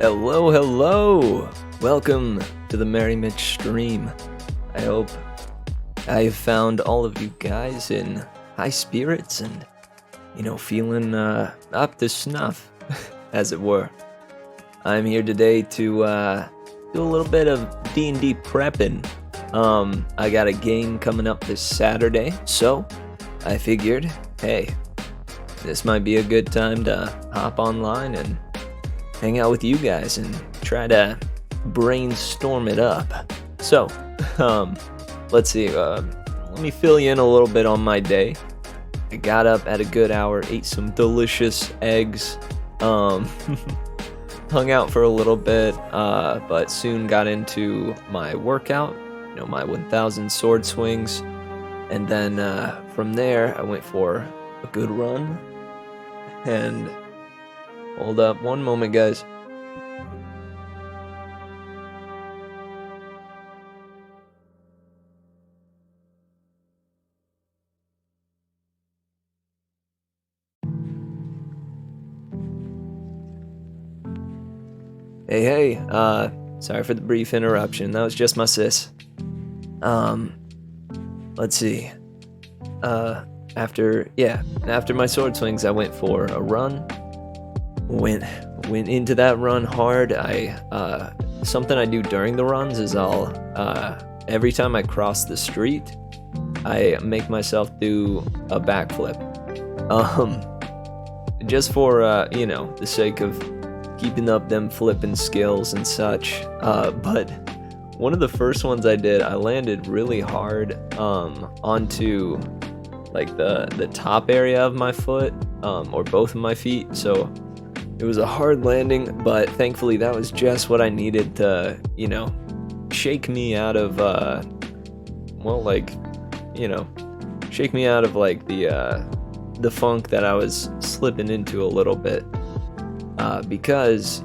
Hello, hello! Welcome to the Merry Mitch stream. I hope I have found all of you guys in high spirits and, feeling up to snuff, as it were. I'm here today to do a little bit of D&D prepping. I got a game coming up this Saturday, so I figured, hey, this might be a good time to hop online and hang out with you guys and try to brainstorm it up. So, let's see, let me fill you in a little bit on my day. I got up at a good hour, ate some delicious eggs, hung out for a little bit, but soon got into my workout, my 1,000 sword swings, and then from there I went for a good run, and hold up one moment, guys. Hey, sorry for the brief interruption. That was just my sis. Let's see. After my sword swings, I went for a run. Went into that run hard. Something I do during the runs is I'll every time I cross the street, I make myself do a backflip. Just for the sake of keeping up them flipping skills and such. But one of the first ones I did, I landed really hard onto like the top area of my foot, or both of my feet. So it was a hard landing, but thankfully that was just what I needed to, shake me out of, shake me out of like the funk that I was slipping into a little bit. Because,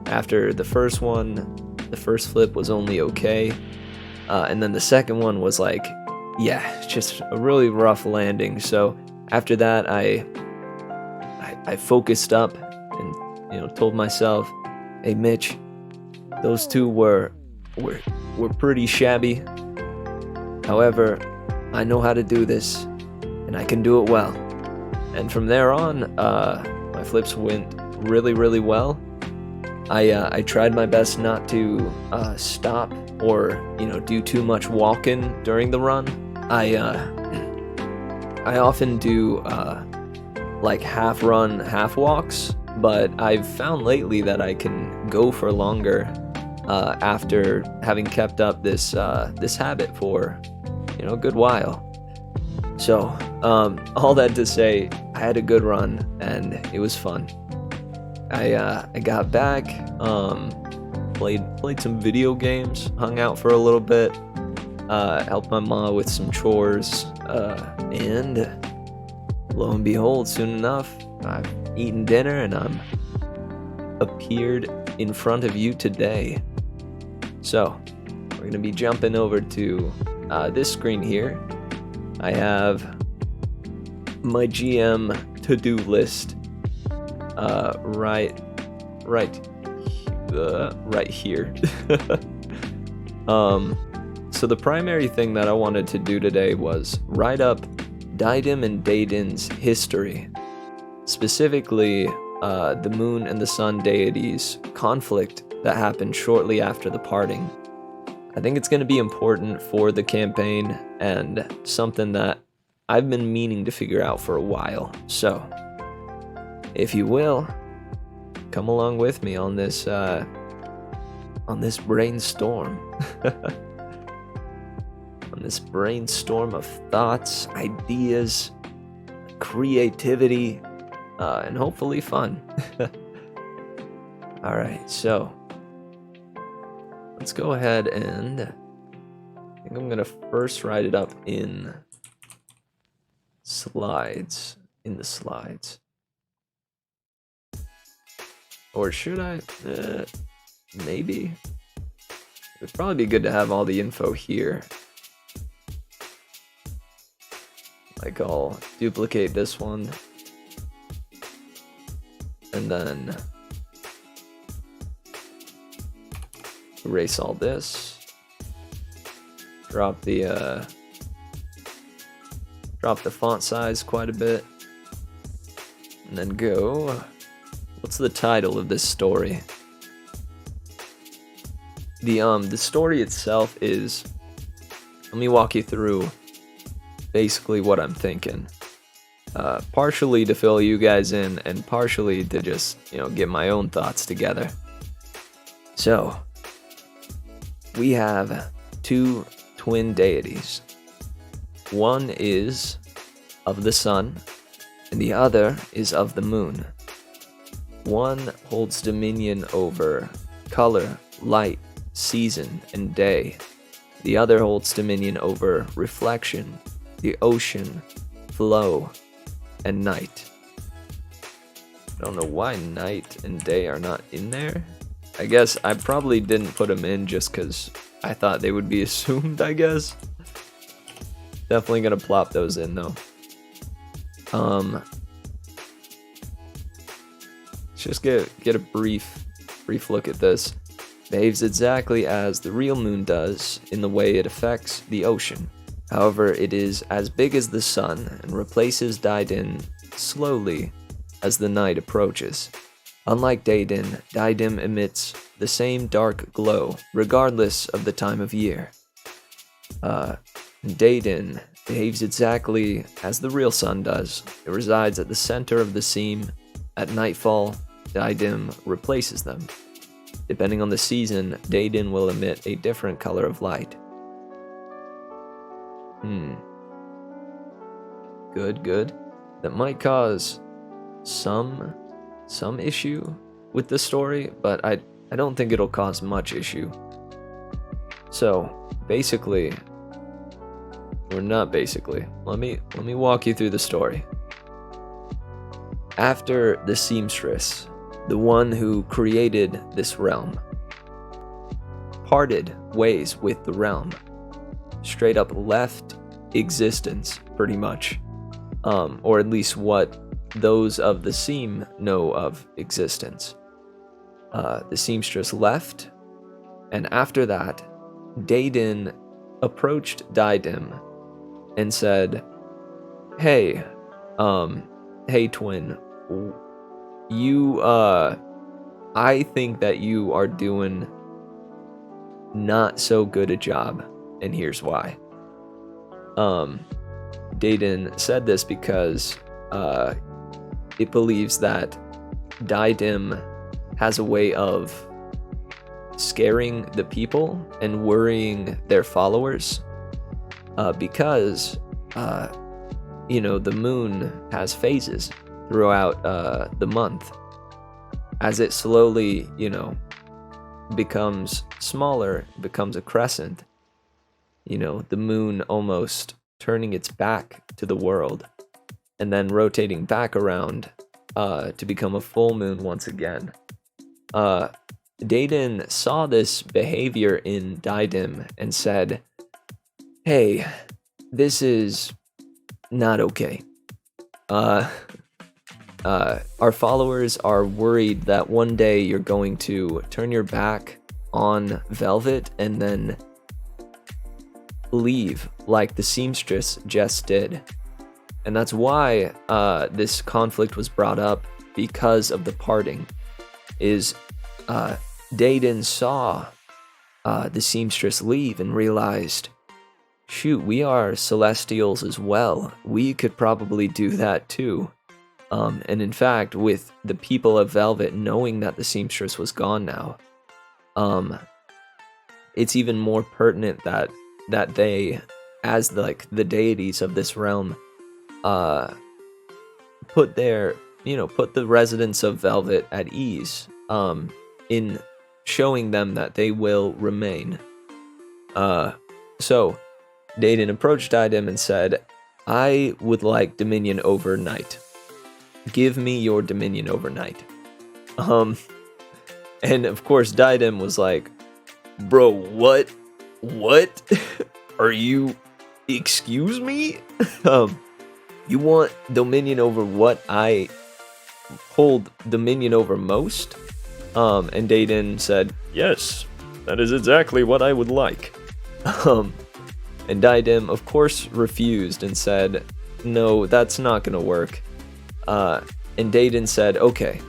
after the first one, the first flip was only okay. And then the second one was like, just a really rough landing. So after that, I focused up and, told myself, hey, Mitch, those two were pretty shabby. However, I know how to do this and I can do it well. And from there on, my flips went really, really well. I tried my best not to stop or do too much walking during the run. I often do like half run, half walks, but I've found lately that I can go for longer after having kept up this habit for a good while. So all that to say, I had a good run and it was fun. I got back, played some video games, hung out for a little bit, helped my mom with some chores, and lo and behold, soon enough, I've eaten dinner and I'm appeared in front of you today. So, we're gonna be jumping over to this screen here. I have my GM to-do list right here. So the primary thing that I wanted to do today was write up Daidim and Daidin's history, specifically the moon and the sun deities' conflict that happened shortly after the parting. I think it's going to be important for the campaign and something that I've been meaning to figure out for a while. So, if you will, come along with me on this brainstorm. On this brainstorm of thoughts, ideas, creativity, and hopefully fun. Alright, so let's go ahead and I think I'm gonna first write it up in slides. Or should I? Maybe. It'd probably be good to have all the info here. Like, I'll duplicate this one. And then erase all this. Drop the font size quite a bit. And then go. What's the title of this story? The story itself is, let me walk you through basically what I'm thinking. Partially to fill you guys in, and partially to just, get my own thoughts together. So, we have two twin deities. One is of the sun, and the other is of the moon. One holds dominion over color, light, season, and day. The other holds dominion over reflection, the ocean, flow, and night. I don't know why night and day are not in there. I guess I probably didn't put them in just because I thought they would be assumed, I guess. Definitely gonna plop those in though. Let's just get a brief look at this. Behaves exactly as the real moon does in the way it affects the ocean. However, it is as big as the sun and replaces Daidin slowly as the night approaches. Unlike Daidin, Daidim emits the same dark glow regardless of the time of year. Daidin behaves exactly as the real sun does. It resides at the center of the seam. At nightfall, Daidim replaces them. Depending on the season, Daidin will emit a different color of light. Good. That might cause some issue with the story, but I don't think it'll cause much issue. So, basically, or not basically, let me walk you through the story. After the seamstress, the one who created this realm, parted ways with the realm, straight up left existence, pretty much, or at least what those of the seam know of existence. The seamstress left, and after that, Daidin approached Daidim and said, hey twin, I think that you are doing not so good a job, and here's why. Daidin said this because it believes that Daidim has a way of scaring the people and worrying their followers, because the moon has phases throughout the month. As it slowly, becomes smaller, becomes a crescent, the moon almost turning its back to the world and then rotating back around to become a full moon once again. Daidin saw this behavior in Daidim and said, hey, this is not okay. Our followers are worried that one day you're going to turn your back on Velvet and then leave like the seamstress just did. And that's why this conflict was brought up, because of the parting. Daidin saw the seamstress leave and realized, shoot, we are celestials as well. We could probably do that too. And in fact, with the people of Velvet knowing that the seamstress was gone now, it's even more pertinent that they, as the deities of this realm, put the residents of Velvet at ease, in showing them that they will remain. So Daidin approached Daidim and said, I would like dominion over night. Give me your dominion over night. And of course Daidim was like, bro, what? Are you, excuse me? You want dominion over what I hold dominion over most? And Daidin said, yes, that is exactly what I would like. And Diadem, of course, refused and said, no, that's not gonna work. And Dedan said, okay,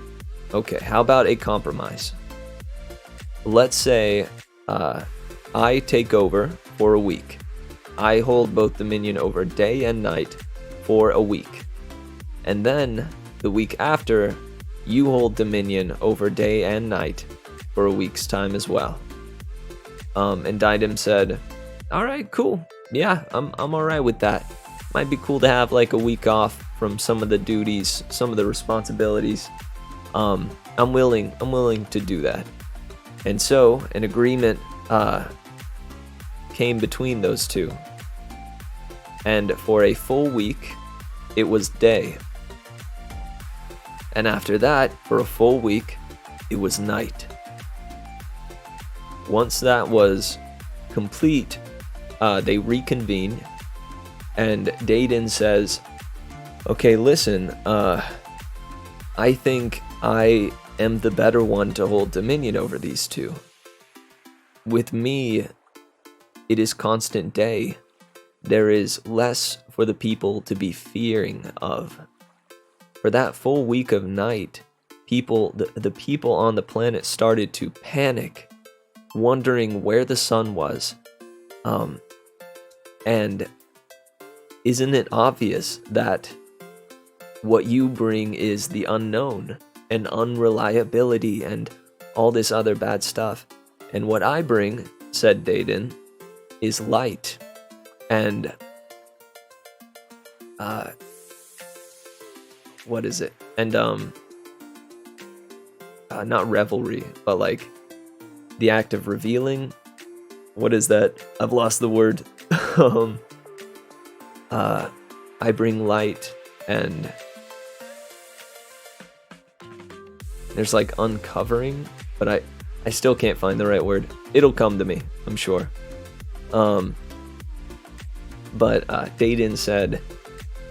how about a compromise? Let's say I take over for a week. I hold both Dominion over day and night for a week. And then the week after, you hold Dominion over day and night for a week's time as well. And Diadem said, all right, cool. Yeah, I'm all right with that. Might be cool to have like a week off from some of the duties, some of the responsibilities. I'm willing to do that. And so an agreement came between those two. And for a full week, it was day. And after that, for a full week, it was night. Once that was complete, they reconvened, and Dedan says, okay, listen, I think I am the better one to hold dominion over these two. With me, it is constant day. There is less for the people to be fearing of. For that full week of night, the people on the planet started to panic, wondering where the sun was. And isn't it obvious that what you bring is the unknown and unreliability and all this other bad stuff? And what I bring, said Dedan, is light and what is it? And not revelry, but like the act of revealing. What is that? I've lost the word. I bring light, and there's like uncovering, but I still can't find the right word. It'll come to me, I'm sure. But Dedan said,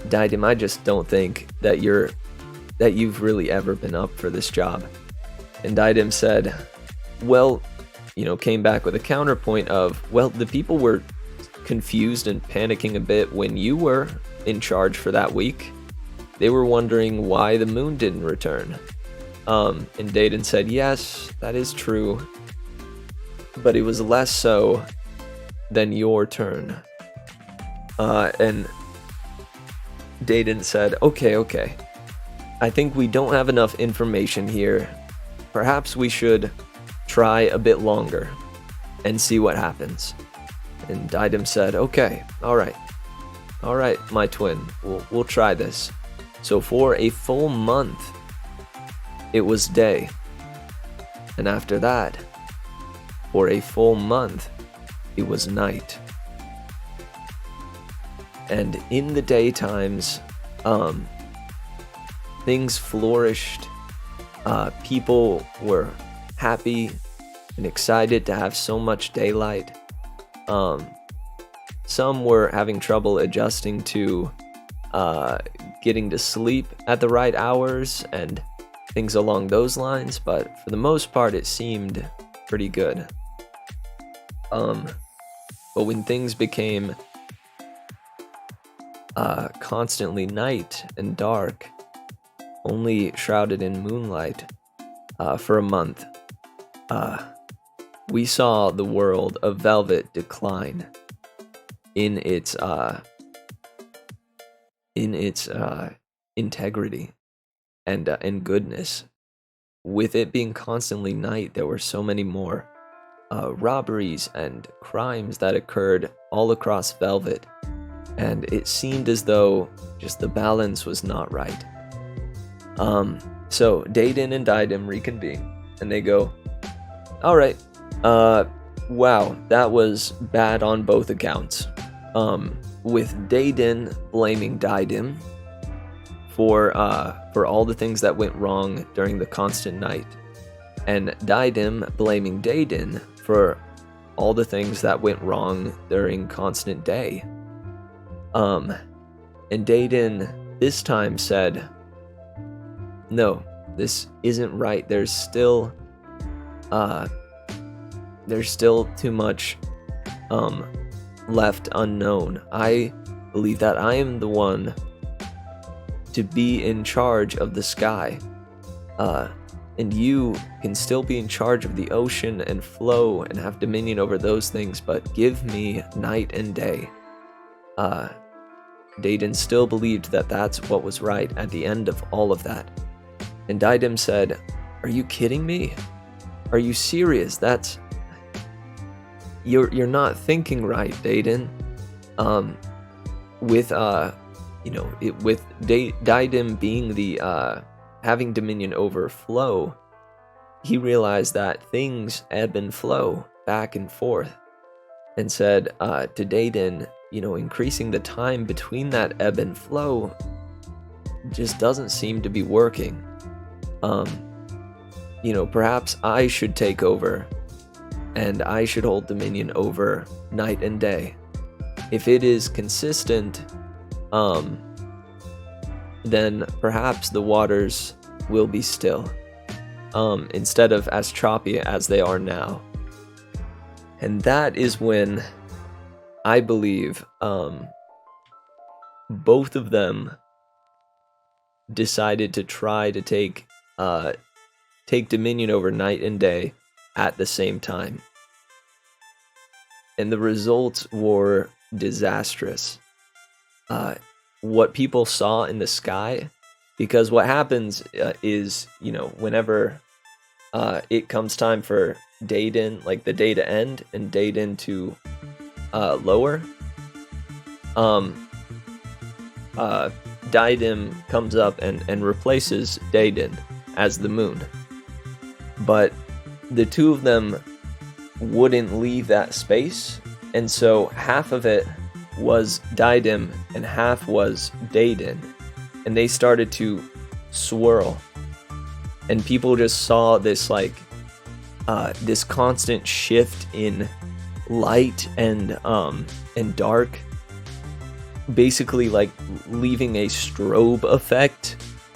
Diadem, I just don't think that you've really ever been up for this job. And Diadem said, well, came back with a counterpoint of, well, the people were confused and panicking a bit when you were in charge for that week. They were wondering why the moon didn't return. And Dedan said, yes, that is true, but it was less so than your turn. And Dedan said, okay, I think we don't have enough information here. Perhaps we should try a bit longer and see what happens. And Diadem said, okay, all right, my twin, we'll try this. So for a full month, it was day. And after that, for a full month, it was night. And in the daytimes, things flourished. People were happy and excited to have so much daylight. Some were having trouble adjusting to getting to sleep at the right hours and things along those lines, but for the most part it seemed pretty good. But when things became constantly night and dark, only shrouded in moonlight, for a month, we saw the world of Velvet decline in its integrity and goodness. With it being constantly night, there were so many more robberies and crimes that occurred all across Velvet, and it seemed as though just the balance was not right. So Dedan and Diadem reconvene, and they go, all right, wow, that was bad on both accounts. With Dedan blaming Diadem for all the things that went wrong during the constant night, and Diadem blaming Dedan for all the things that went wrong during constant day. And Dedan this time said, no, this isn't right. There's still there's still too much left unknown. I believe that I am the one to be in charge of the sky. And you can still be in charge of the ocean and flow and have dominion over those things, but give me night and day. Dedan still believed that that's what was right at the end of all of that. And Diadem said, "Are you kidding me? Are you serious? That's... You're not thinking right, Dedan." With Diadem being the having dominion over flow, he realized that things ebb and flow back and forth, and said to Dedan, increasing the time between that ebb and flow just doesn't seem to be working. Perhaps I should take over, and I should hold dominion over night and day. If it is consistent, then perhaps the waters will be still, instead of as choppy as they are now. And that is when I believe both of them decided to try to take dominion over night and day at the same time. And the results were disastrous. What people saw in the sky, because what happens is, whenever it comes time for Dedan, like the day to end and Dedan to lower, Diadem comes up and replaces Dedan as the moon. But the two of them wouldn't leave that space, and so half of it was Diadem and half was Dedan, and they started to swirl, and people just saw this this constant shift in light and dark, basically like leaving a strobe effect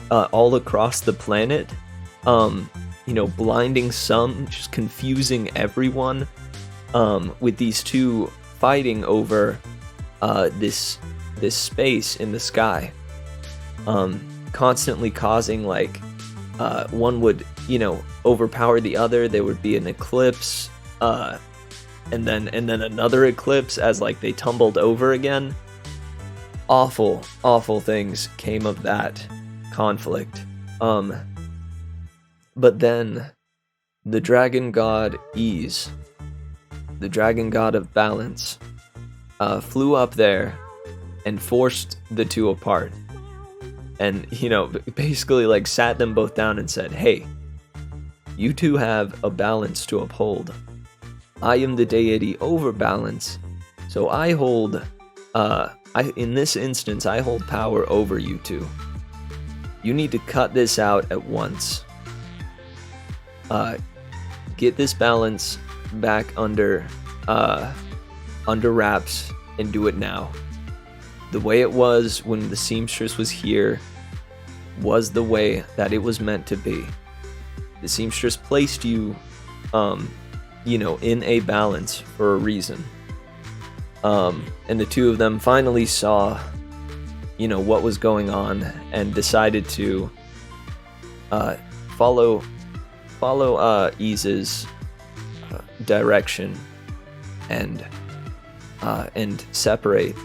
all across the planet, blinding some, just confusing everyone, with these two fighting over this space in the sky, constantly causing one would overpower the other. There would be an eclipse, and then another eclipse as they tumbled over again. Awful things came of that conflict. But then the dragon god Ys, the dragon god of balance, flew up there and forced the two apart, and basically sat them both down and said, "Hey, you two have a balance to uphold. I am the deity over balance, so I hold in this instance I hold power over you two. You need to cut this out at once. Get this balance back under wraps and do it now. The way it was when the seamstress was here was the way that it was meant to be. The seamstress placed you, in a balance for a reason." And the two of them finally saw, what was going on, and decided to follow Ys's direction and separate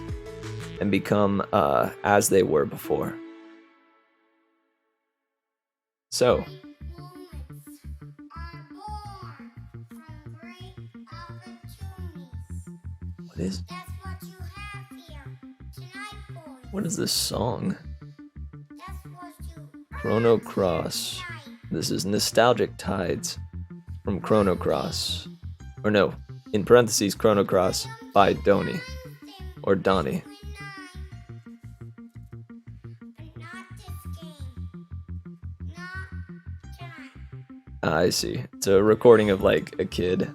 and become as they were before. So, what is this song? Chrono Cross. This is Nostalgic Tides from Chrono Cross. Or no, in parentheses, Chrono Cross by Donnie. Or Donnie. I see. It's a recording of a kid.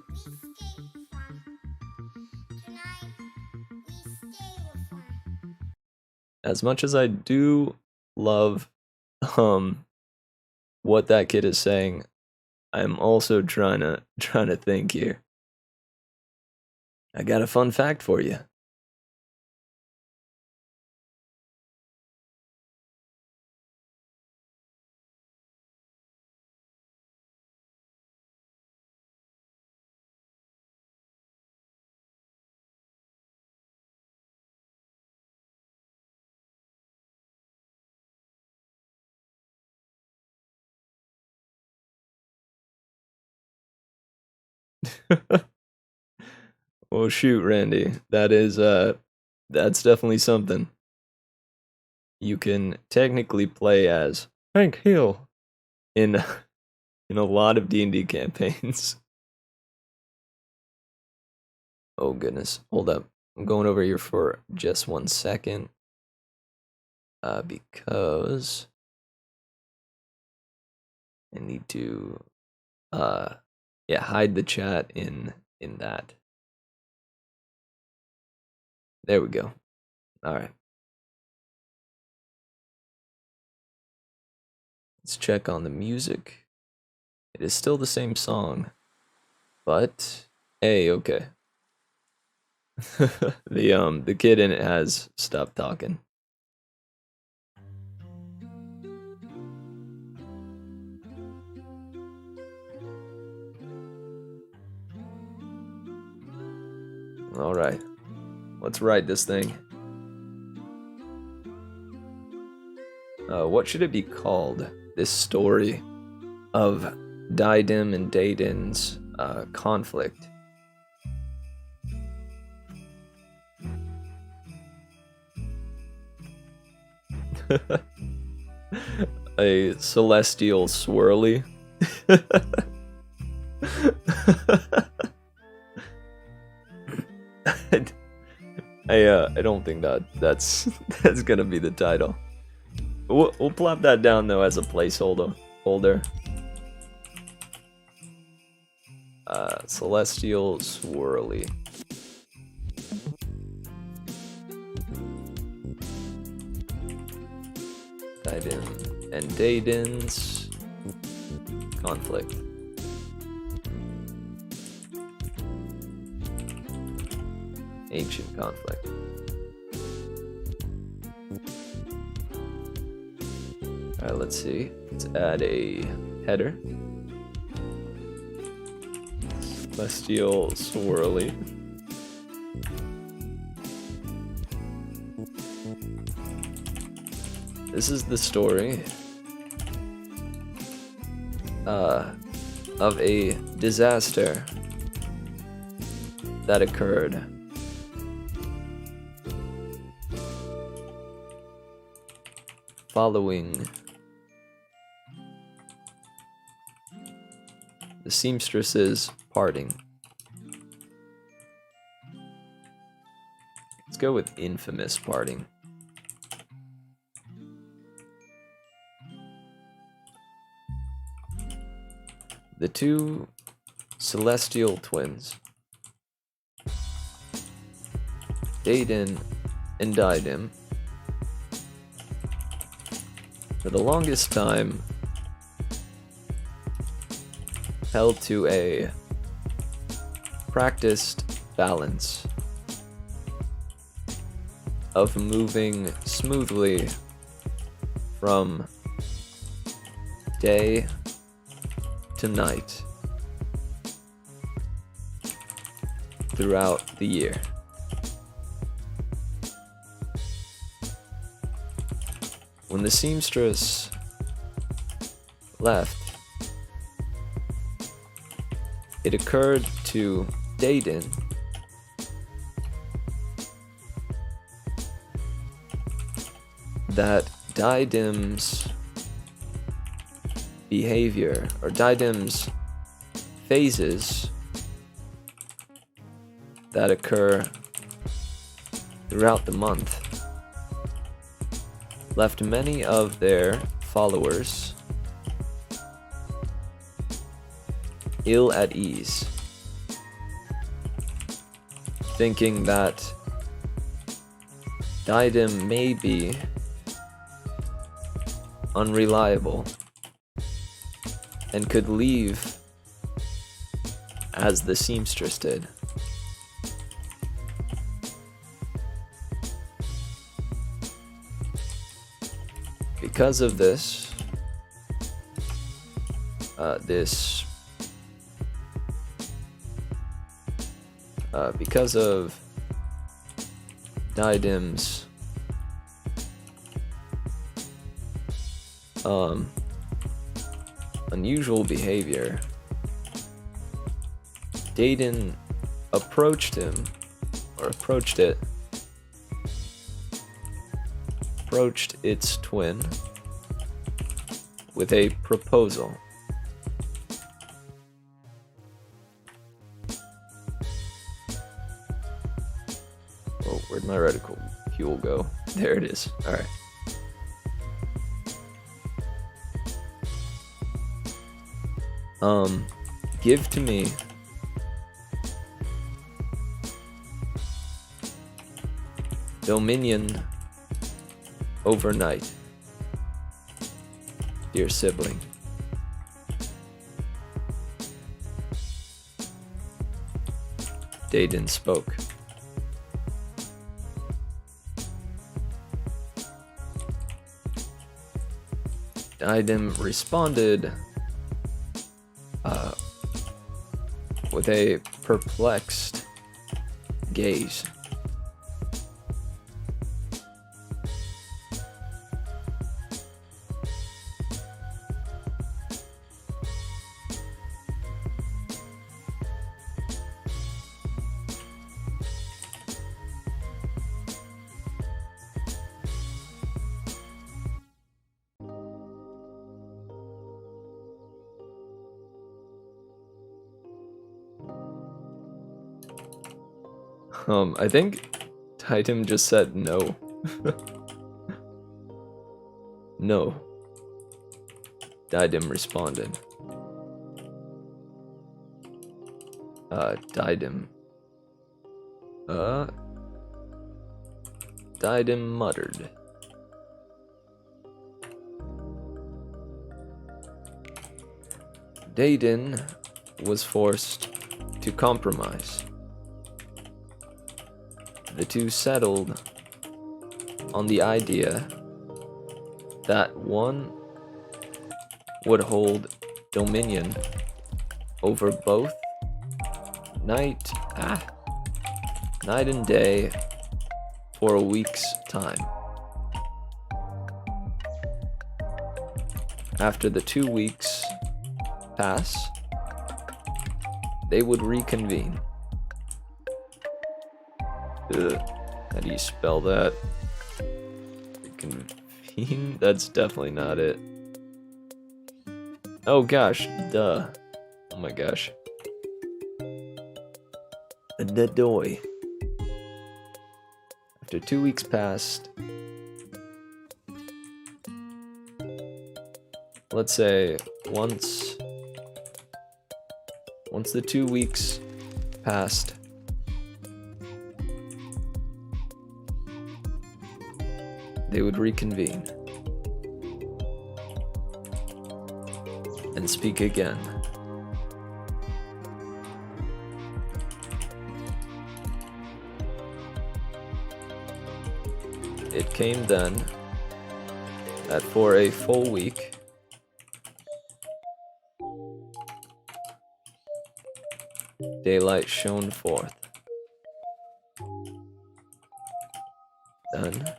As much as I do love what that kid is saying, I'm also trying to think here. I got a fun fact for you. Well, shoot, Randy. That's definitely something. You can technically play as Hank Hill in in a lot of D&D campaigns. Oh goodness, hold up. I'm going over here for just 1 second. Because I need to yeah, hide the chat in that. There we go. All right. Let's check on the music. It is still the same song, but hey, okay. The kid in it has stopped talking. All right. Let's write this thing. What should it be called? This story of Diadem and Daden's conflict. A celestial swirly. I don't think that's gonna be the title. We'll plop that down though as a placeholder. Celestial swirly. Diadem and Daden's conflict. Ancient conflict. Alright, let's see. Let's add a header. Celestial swirly. This is the story of a disaster that occurred following the seamstresses parting. Let's go with infamous parting. The two celestial twins, Daden and Diadem, for the longest time held to a practiced balance of moving smoothly from day to night throughout the year. When the seamstress left, it occurred to Daden that Diadem's behavior, or Diadem's phases that occur throughout the month, left many of their followers ill at ease, thinking that Diadem may be unreliable and could leave as the seamstress did. because of this, because of Diadem's unusual behavior, Deidin approached its twin with a proposal. Oh, where'd my reticule go? There it is. Alright. Give to me dominion overnight, dear sibling. Deidin spoke. Diadem responded with a perplexed gaze. I think Titan just said no. No. Diadem responded. Diadem. Diadem muttered. Deidin was forced to compromise. The two settled on the idea that one would hold dominion over both night and day for a week's time. After the 2 weeks pass, they would reconvene. How do you spell that? Reconvene? That's definitely not it. Oh gosh, duh. Oh my gosh. The doy. After 2 weeks passed, let's say once the 2 weeks passed, they would reconvene and speak again. It came then that for a full week, daylight shone forth. Then,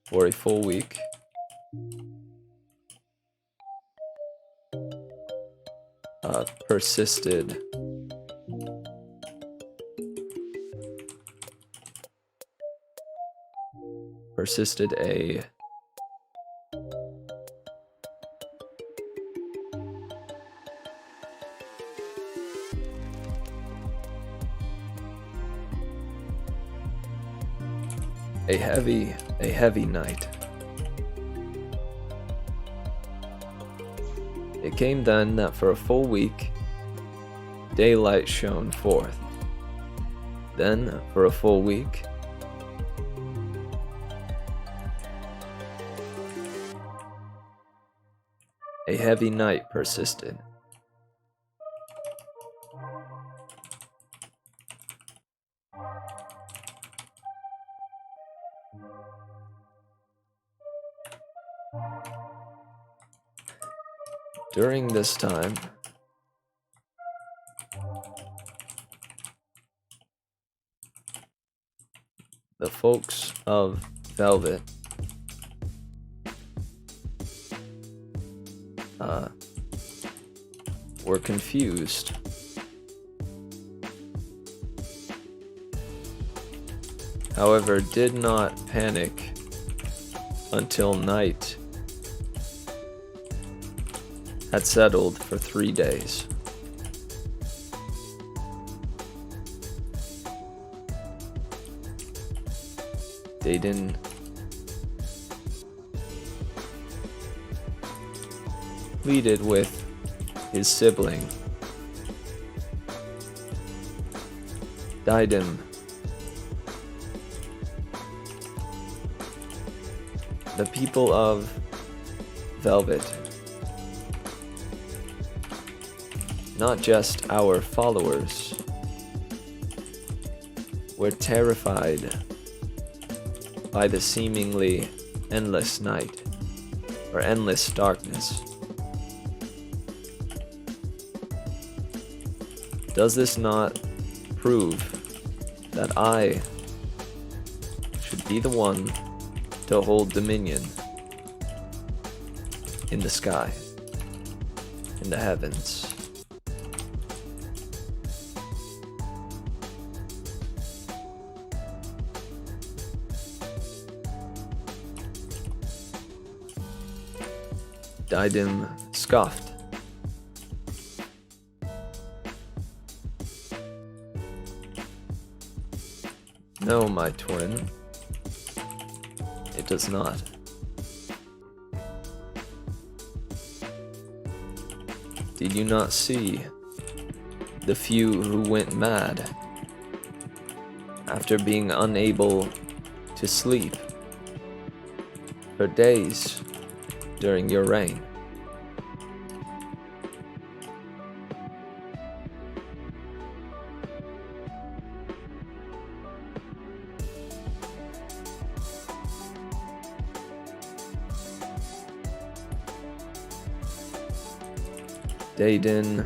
for a full week, persisted a heavy night. It came then that for a full week, daylight shone forth. Then, for a full week, a heavy night persisted. During this time, the folks of Velvet were confused. However, did not panic until night had settled for 3 days. Dedan pleaded with his sibling, Diadem, the people of Velvet, not just our followers, were terrified by the seemingly endless night, or endless darkness. Does this not prove that I should be the one to hold dominion in the sky, in the heavens? Diadem scoffed. No, my twin, it does not. Did you not see the few who went mad after being unable to sleep for days during your reign? Dedan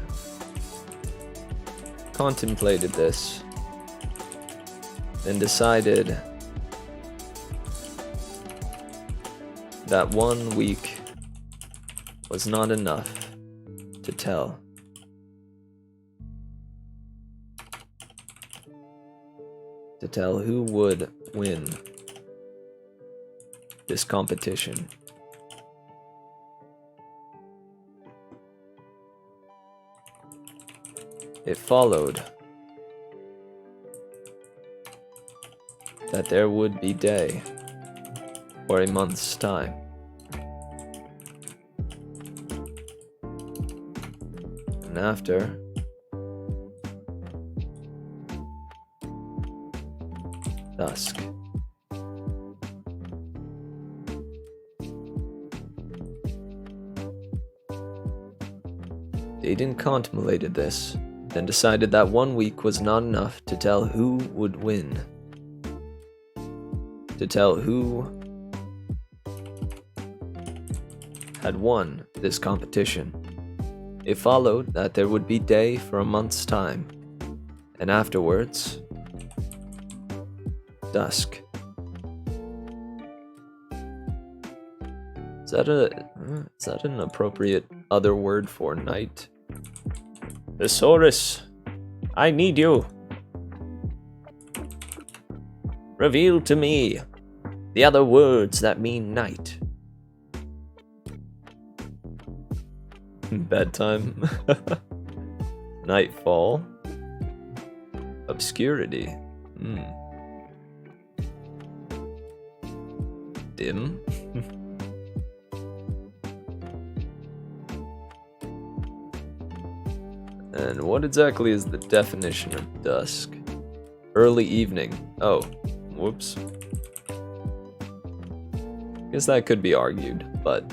contemplated this and decided that 1 week was not enough to tell. To tell who would win this competition. It followed that there would be day or a month's time. And after, dusk. Dedan contemplated this, then decided that 1 week was not enough to tell who would win. To tell who had won this competition. It followed that there would be day for a month's time, and afterwards, dusk. Is that an appropriate other word for night? Thesaurus, I need you. Reveal to me the other words that mean night. Bedtime. Nightfall. Obscurity. Dim. And what exactly is the definition of dusk? Early evening. Oh, whoops. Guess that could be argued, but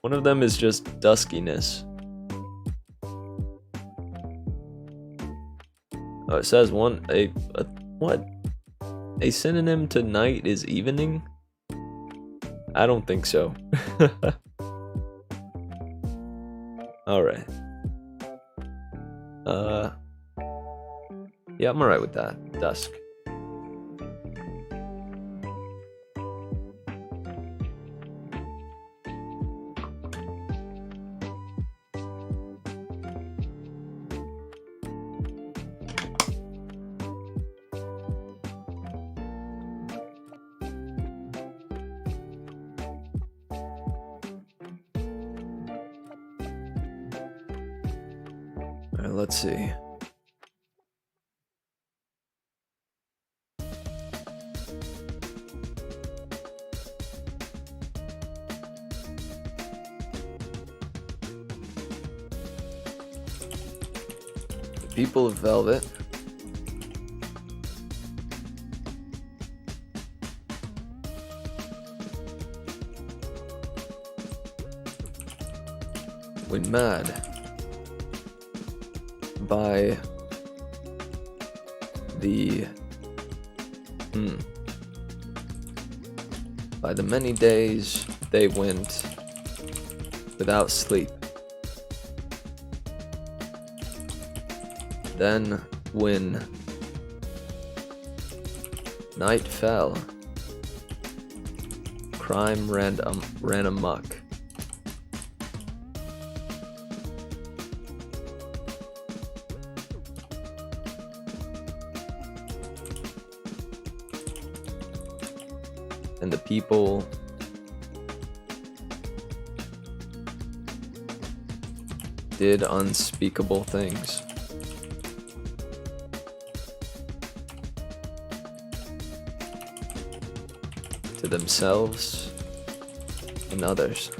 one of them is just duskiness. Oh, it says what? A synonym to night is evening? I don't think so. Alright. Yeah, I'm alright with that. Dusk. Alright, let's see. The people of Velvet. Went mad by the by the many days they went without sleep. Then when night fell, crime ran amok. And the people did unspeakable things. To themselves and others.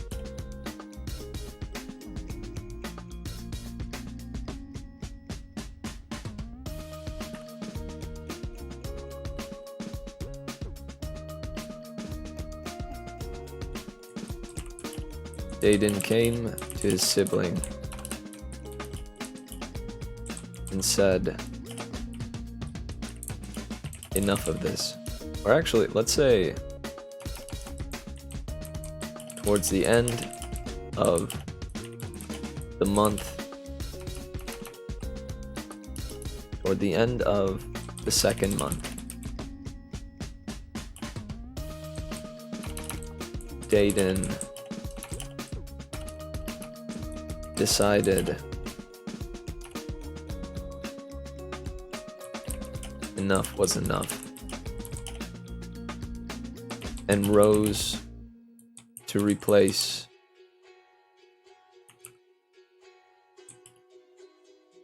Dedan came to his sibling and said, enough of this. Or actually, let's say towards the end of the month, toward the end of the second month, Dedan decided enough was enough and rose to replace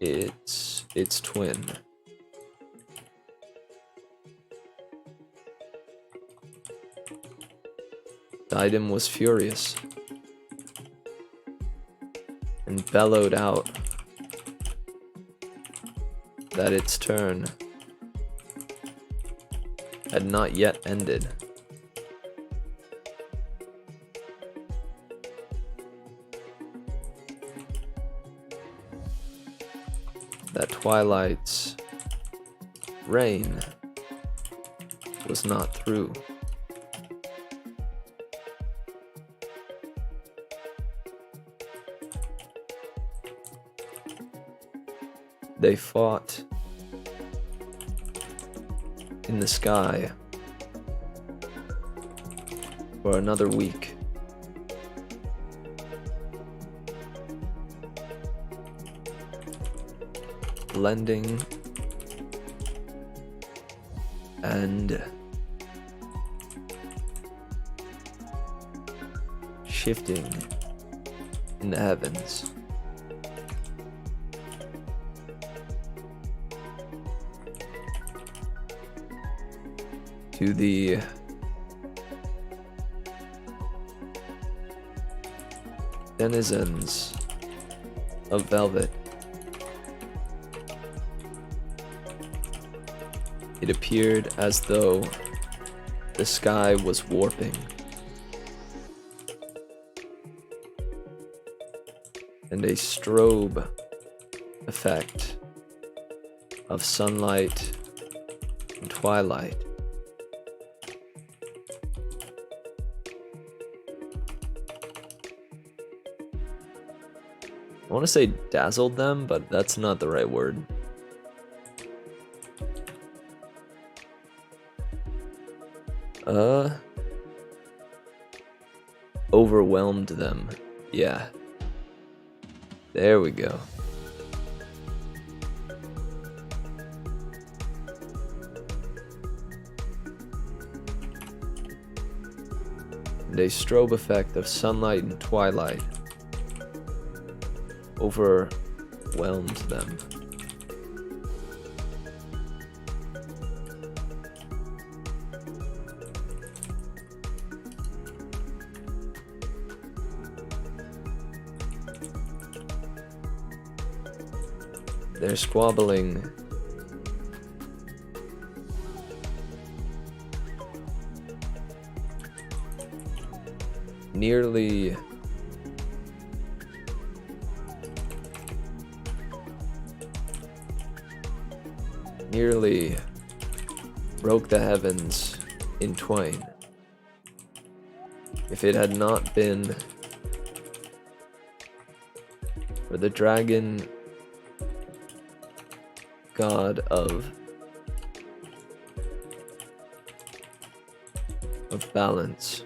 its twin. Dedan was furious and bellowed out that its turn had not yet ended. That Twilight's reign was not through. They fought in the sky for another week. Blending and shifting in the heavens. To the denizens of Velvet, it appeared as though the sky was warping, and a strobe effect of sunlight and twilight I want to say dazzled them, but that's not the right word. Overwhelmed them. Yeah. There we go. And a strobe effect of sunlight and twilight overwhelmed them. They're squabbling. Nearly broke the heavens in twain. If it had not been for the dragon god of balance.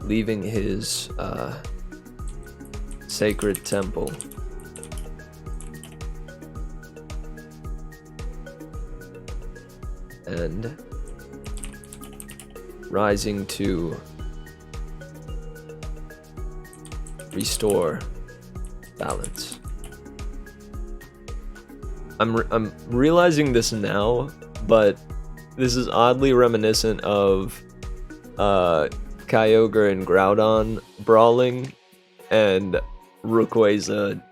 Leaving his sacred temple. And rising to restore balance. I'm realizing this now, but this is oddly reminiscent of Kyogre and Groudon brawling, and Rayquaza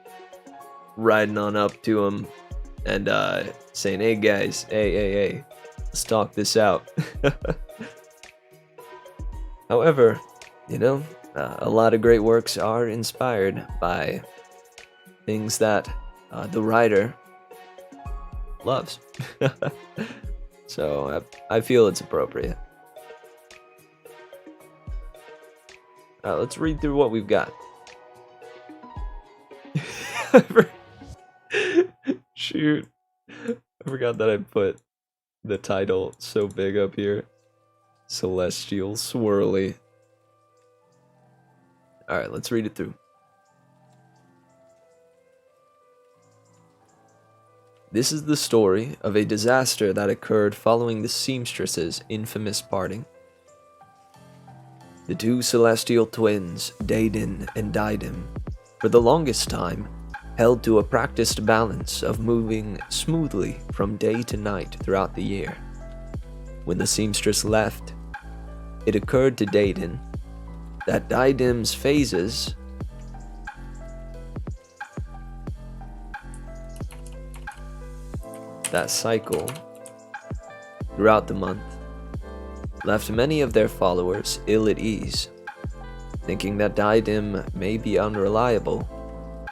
riding on up to him and saying, "Hey guys, hey, let's talk this out." However, you know, a lot of great works are inspired by things that the writer loves. So I feel it's appropriate. Let's read through what we've got. Shoot. I forgot that I put the title so big up here. Celestial Swirly. Alright, let's read it through. This is the story of a disaster that occurred following the seamstress's infamous parting. The two celestial twins, Deidin and Diadem, for the longest time, held to a practiced balance of moving smoothly from day to night throughout the year. When the seamstress left, it occurred to Deidin that Diadem's phases that cycle throughout the month left many of their followers ill at ease, thinking that Diadem may be unreliable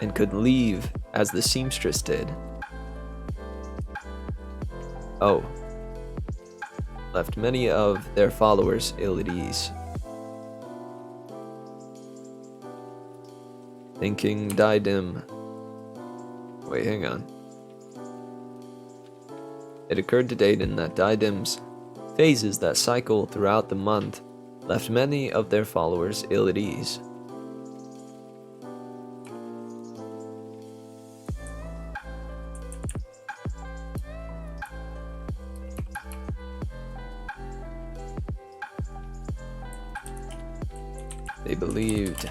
and could leave as the seamstress did. Oh, left many of their followers ill at ease, thinking Diadem... Wait, hang on. It occurred to Deidin that Diadem's phases that cycle throughout the month left many of their followers ill at ease. They believed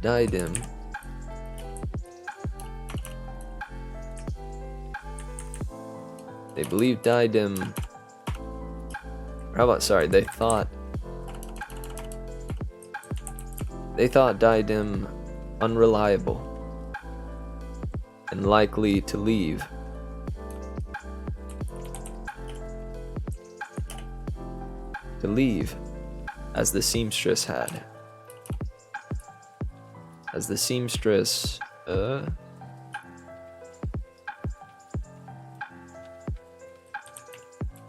Diadem they thought Diadem unreliable and likely to leave. As the seamstress had. As the seamstress,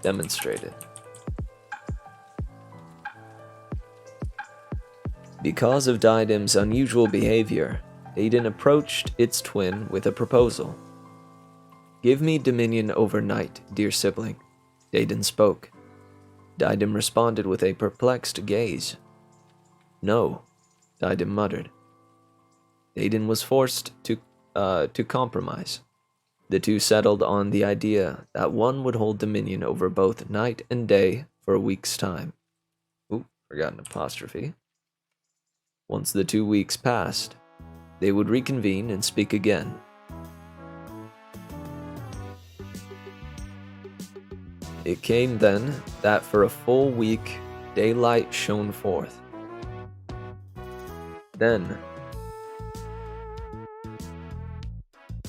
demonstrated. Because of Diadem's unusual behavior, Dedan approached its twin with a proposal. "Give me dominion over night, dear sibling," Dedan spoke. Diadem responded with a perplexed gaze. "No," Diadem muttered. Dedan was forced to compromise. The two settled on the idea that one would hold dominion over both night and day for a week's time. Ooh, forgot an apostrophe. Once the 2 weeks passed, they would reconvene and speak again. It came then that for a full week, daylight shone forth. Then,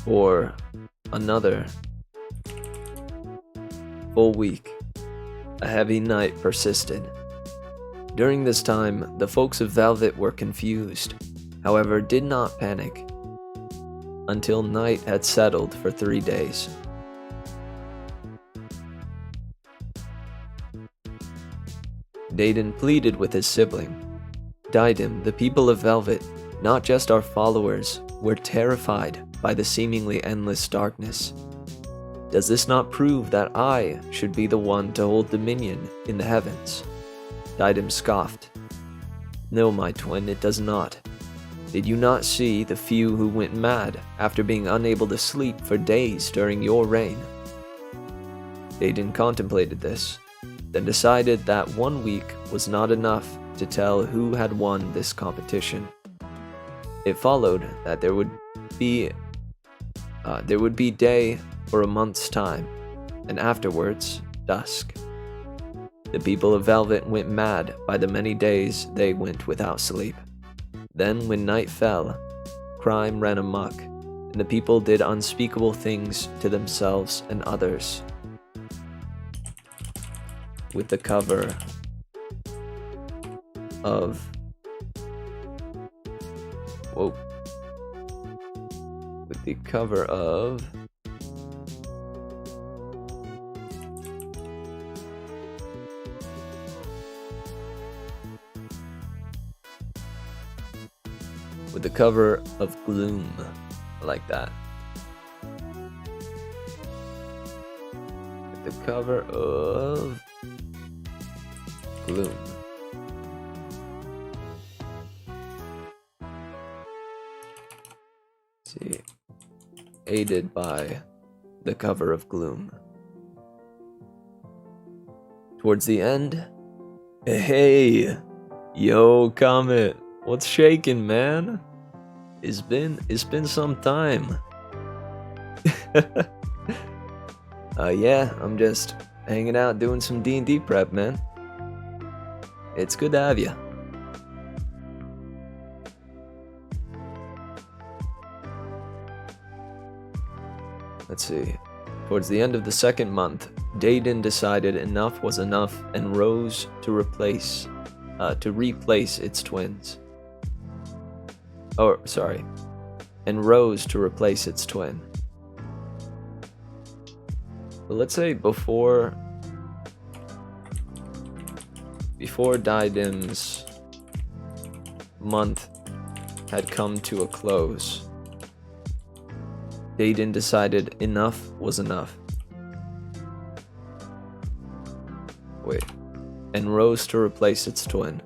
for another full week, a heavy night persisted. During this time, the folks of Velvet were confused, however did not panic, until night had settled for 3 days. Dedan pleaded with his sibling. Diadem, the people of Velvet, not just our followers, were terrified by the seemingly endless darkness. Does this not prove that I should be the one to hold dominion in the heavens? Diadem scoffed. No, my twin, it does not. Did you not see the few who went mad after being unable to sleep for days during your reign? Dedan contemplated this, then decided that 1 week was not enough to tell who had won this competition. It followed that there would be day for a month's time, and afterwards, dusk. The people of Velvet went mad by the many days they went without sleep. Then, when night fell, crime ran amok, and the people did unspeakable things to themselves and others. With the cover of... Whoa. With the cover of... With the cover of Gloom. I like that. With the cover of Gloom. Let's see. Aided by the cover of Gloom. Towards the end. Hey! Yo, Comet! What's shaking, man? It's been some time. Yeah, I'm just hanging out doing some D&D prep, man. It's good to have you. Let's see. Towards the end of the second month, Dedan decided enough was enough and rose to replace its twins. And rose to replace its twin. But let's say before Diadem's month had come to a close, Dedan decided enough was enough. And rose to replace its twin.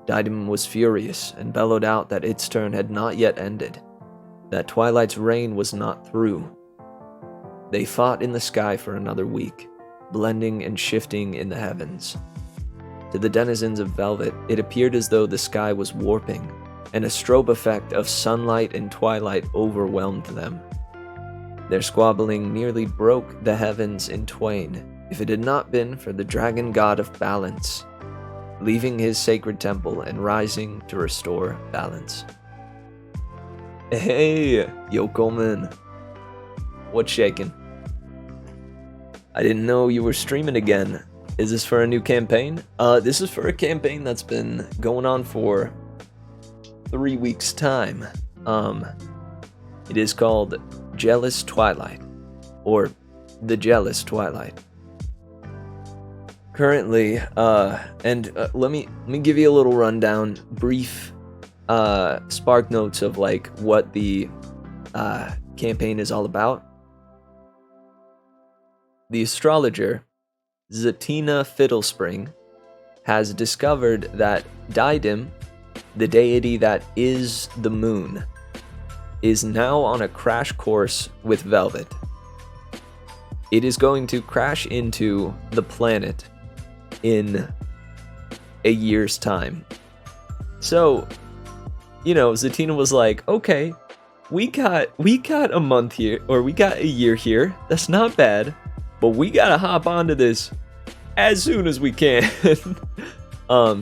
Diadem was furious and bellowed out that its turn had not yet ended, that Twilight's reign was not through. They fought in the sky for another week, blending and shifting in the heavens. To the denizens of Velvet, it appeared as though the sky was warping, and a strobe effect of sunlight and twilight overwhelmed them. Their squabbling nearly broke the heavens in twain, if it had not been for the dragon god of balance, leaving his sacred temple and rising to restore balance. Hey, yo, Coleman. What's shaking? I didn't know you were streaming again. Is this for a new campaign? This is for a campaign that's been going on for 3 weeks' time. It is called Jealous Twilight, or The Jealous Twilight. currently, let me give you a little rundown, brief spark notes of like what the campaign is all about. The astrologer Zatina Fiddlespring has discovered that Diadem, the deity that is the moon, is now on a crash course with Velvet. It is going to crash into the planet in a year's time. So, Zatina was like, okay, we got a month here, or we got a year here. That's not bad, but we gotta hop onto this as soon as we can.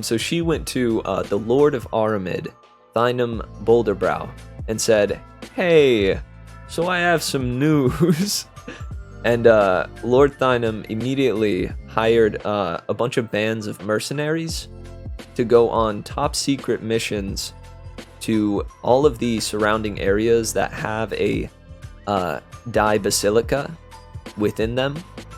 So she went to the Lord of Aramid, Thynum Boulderbrow, and said, hey, so I have some news. And Lord Thynum immediately hired a bunch of bands of mercenaries to go on top secret missions to all of the surrounding areas that have a Dai Basilica within them,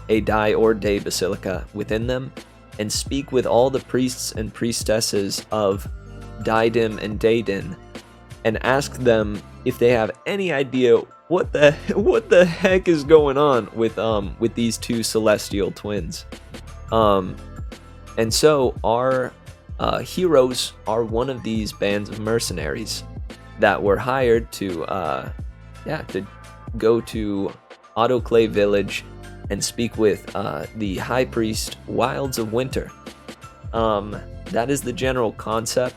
a Dai or Day Basilica within them, and speak with all the priests and priestesses of Diadem and Daedin, and ask them if they have any idea what the heck is going on with these two celestial twins. And so our heroes are one of these bands of mercenaries that were hired to go to Autoclave Village and speak with the High Priest Wilds of Winter. That is the general concept.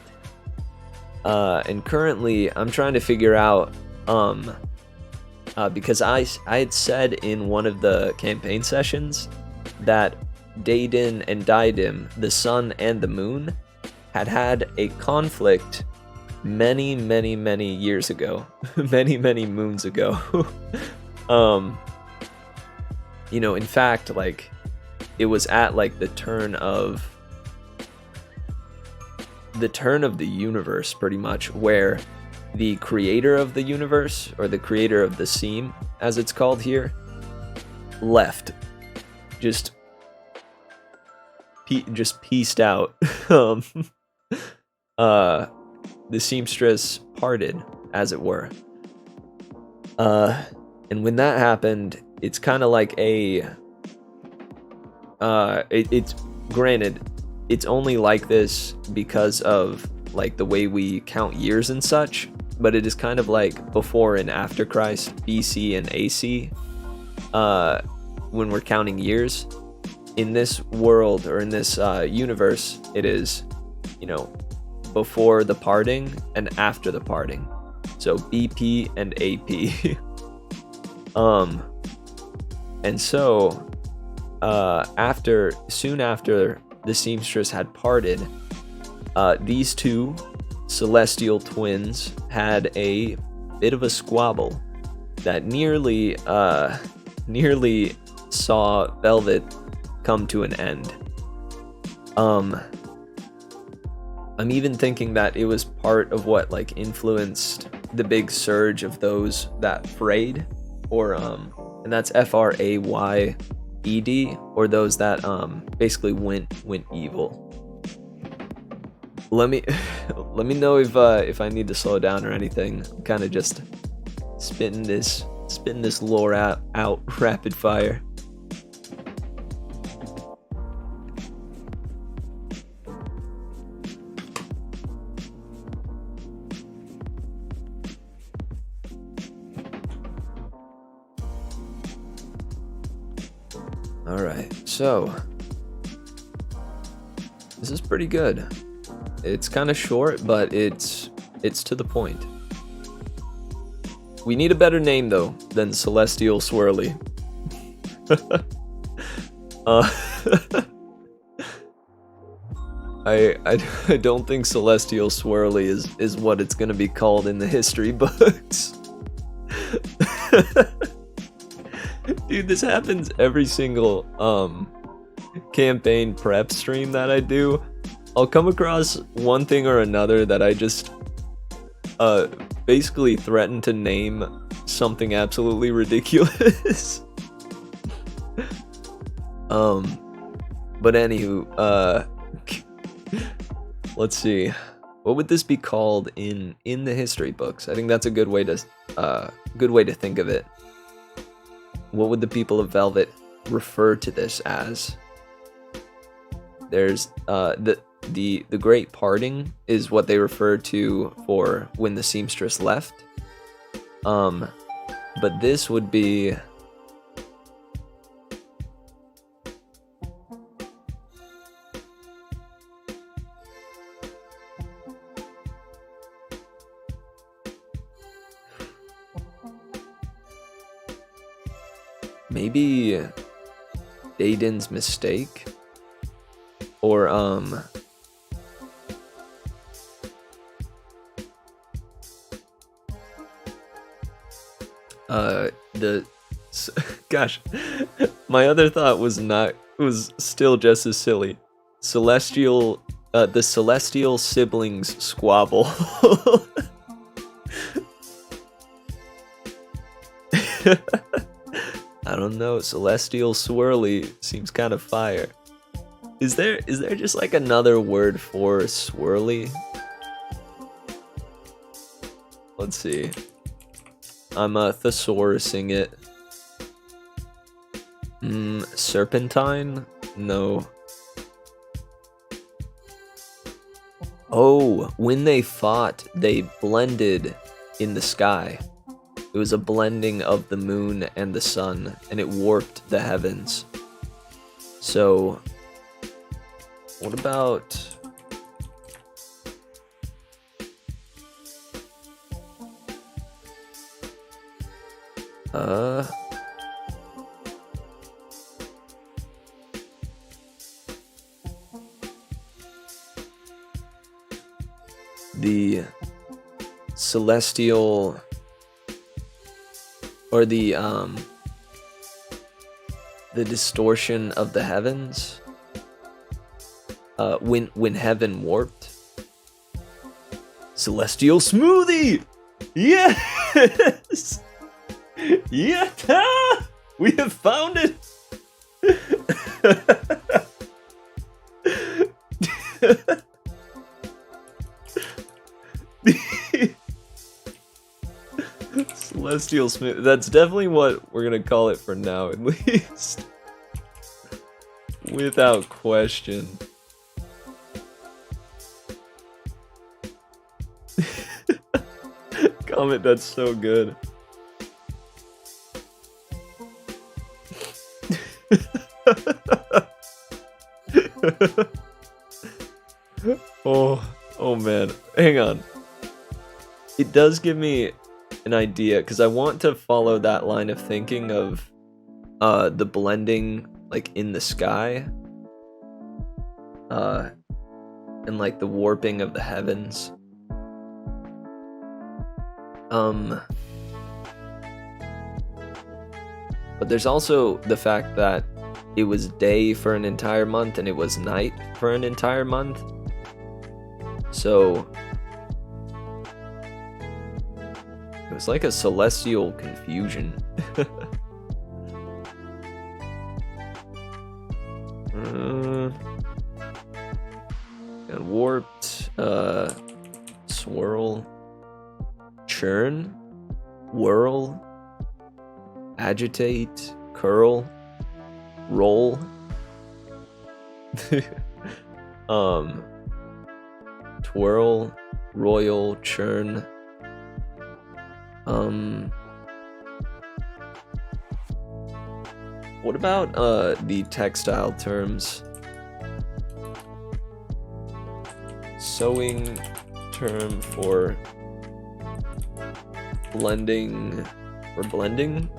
And currently I'm trying to figure out because I had said in one of the campaign sessions that Daedin and Diadem, the sun and the moon, had a conflict many years ago, many moons ago. In fact, like, it was at like the turn of the universe, pretty much, where the creator of the universe, or the creator of the seam, as it's called here, left. Just pieced out. The seamstress parted, as it were. And when that happened, it's kind of like it's granted, it's only like this because of like the way we count years and such, but it is kind of like before and after Christ, BC and AC, when we're counting years. In this world, or in this universe, it is, before the parting and after the parting. So BP and AP. And so, soon after the seamstress had parted, these two celestial twins had a bit of a squabble that nearly saw Velvet come to an end. I'm even thinking that it was part of what like influenced the big surge of those that frayed, or and that's FRAYED, or those that basically went evil. Let me know if I need to slow down or anything. I'm kind of just spitting this lore out rapid fire. Alright, so this is pretty good. It's kind of short, but it's to the point. We need a better name though than Celestial Swirly. I don't think Celestial Swirly is what it's gonna be called in the history books. Dude, this happens every single campaign prep stream that I do. I'll come across one thing or another that I just basically threaten to name something absolutely But anywho, let's see. What would this be called in the history books? I think that's a good way to think of it. What would the people of Velvet refer to this as? There's the Great Parting is what they refer to for when the seamstress left. But this would be maybe Dayden's mistake, or gosh, my other thought was still just as silly. The celestial siblings squabble. I don't know, celestial swirly seems kind of fire. Is there just like another word for swirly? Let's see. I'm thesaurusing it. Serpentine? No. Oh, when they fought, they blended in the sky. It was a blending of the moon and the sun, and it warped the heavens. So, what about... the celestial... or the distortion of the heavens, when heaven warped. Celestial smoothie! Yes! Yatta! We have found it! Celestial smooth. That's definitely what we're gonna call it for now, at least. Without question. Comment, that's so good. Oh man, hang on. It does give me an idea, because I want to follow that line of thinking of the blending like in the sky, and like the warping of the heavens. But there's also the fact that it was day for an entire month and it was night for an entire month. So it was like a celestial confusion. And warped, swirl, churn, whirl, agitate, curl, roll. Twirl, royal, churn. What about the textile terms? Sewing term for blending,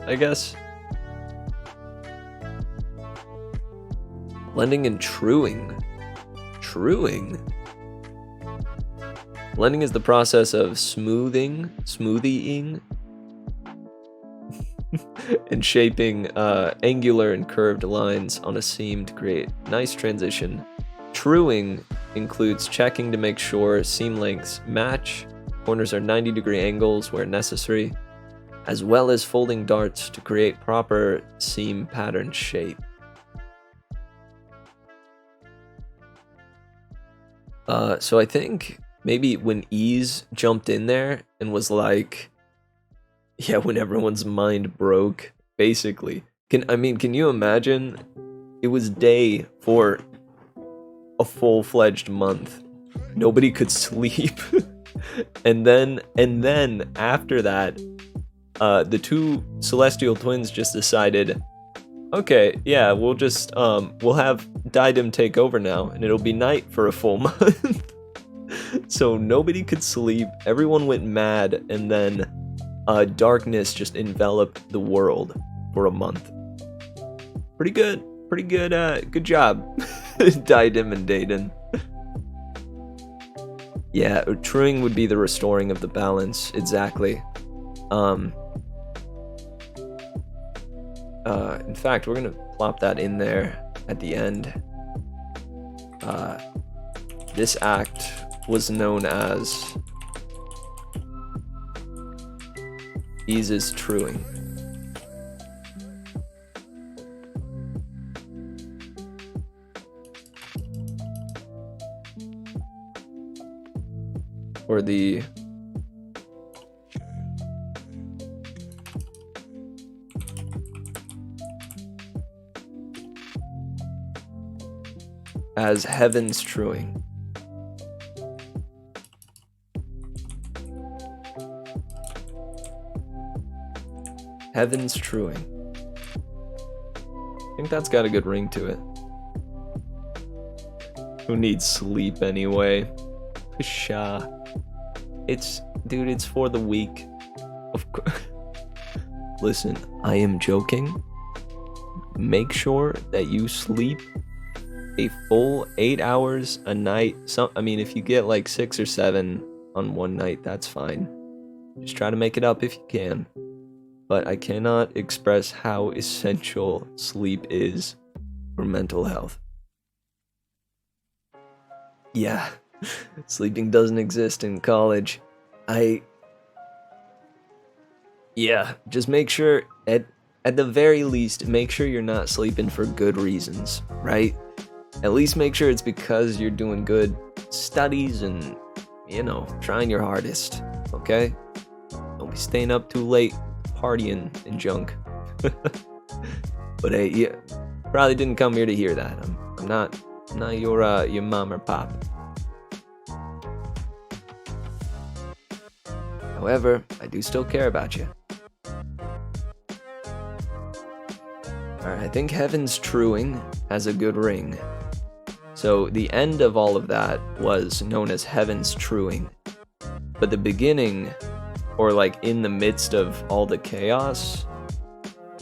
I guess. Blending and truing. Truing? Blending is the process of smoothing, and shaping angular and curved lines on a seam to create nice transition. Truing includes checking to make sure seam lengths match, corners are 90-degree angles where necessary, as well as folding darts to create proper seam pattern shape. So I think maybe when Ease jumped in there and was like, yeah, when everyone's mind broke, basically. Can you imagine? It was day for a full-fledged month. Nobody could sleep. and then after that, the two celestial twins just decided, okay, yeah, we'll have Diadem take over now, and it'll be night for a full month. So nobody could sleep, everyone went mad, and then darkness just enveloped the world for a month. Pretty good, good job, Diadem and Daden. Yeah, truing would be the restoring of the balance, exactly. In fact, we're gonna plop that in there at the end. This act was known as Ease's truing. Or the as Heaven's truing. Heaven's truing. I think that's got a good ring to it. Who needs sleep anyway? Pshaw. Dude, it's for the weak. Of course. Listen, I am joking. Make sure that you sleep a full 8 hours a night. If you get like 6 or 7 on one night, that's fine. Just try to make it up if you can. But I cannot express how essential sleep is for mental health. Yeah, sleeping doesn't exist in college. Yeah, just make sure, at the very least, make sure you're not sleeping for good reasons, right? At least make sure it's because you're doing good studies and, trying your hardest, okay? Don't be staying up too late, partying and junk. But hey, yeah, probably didn't come here to hear that. I'm not your mom or pop. However, I do still care about you. Alright, I think Heaven's truing has a good ring. So the end of all of that was known as Heaven's truing. But the beginning, or like in the midst of all the chaos,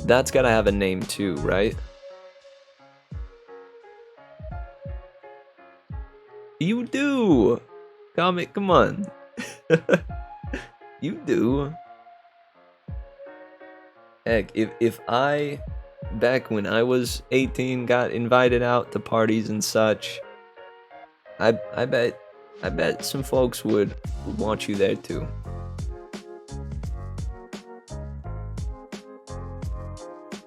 that's gotta have a name too, right? You do! Come on. You do. Heck, if I, back when I was 18, got invited out to parties and such, I bet some folks would want you there too.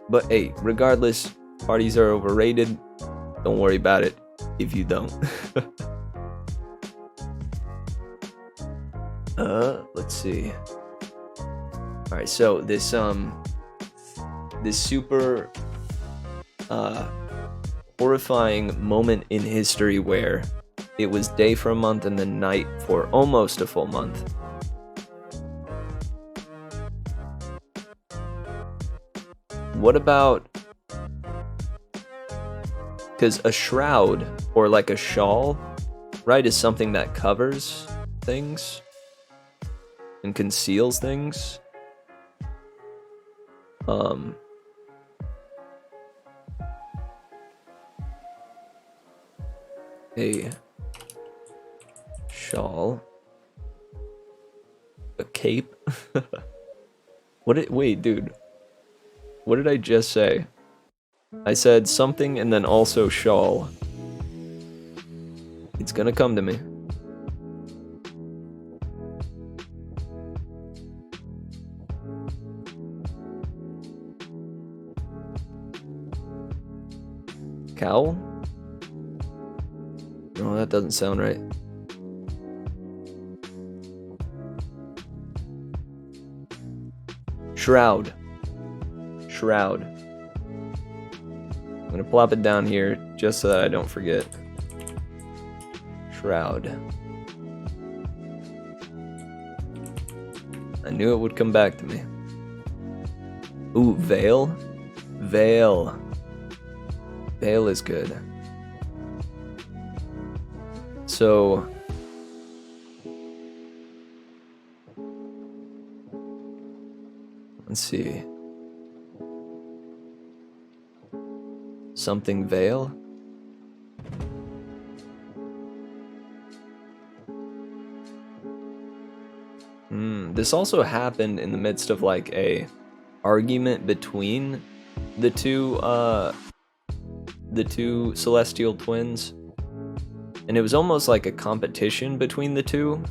But hey, regardless, parties are overrated. Don't worry about it if you don't. Let's see. Alright, so this super horrifying moment in history where it was day for a month and then night for almost a full month. What about, because a shroud or like a shawl, right, is something that covers things and conceals things. A shawl, a cape. Wait, dude, what did I just say? I said something and then also shawl. It's gonna come to me. Cowl? No, that doesn't sound right. Shroud. Shroud. I'm gonna plop it down here just so that I don't forget. Shroud. I knew it would come back to me. Ooh, Veil? Veil. Veil is good. So... let's see. Something Veil? This also happened in the midst of like a argument between the two celestial twins, and it was almost like a competition between the two.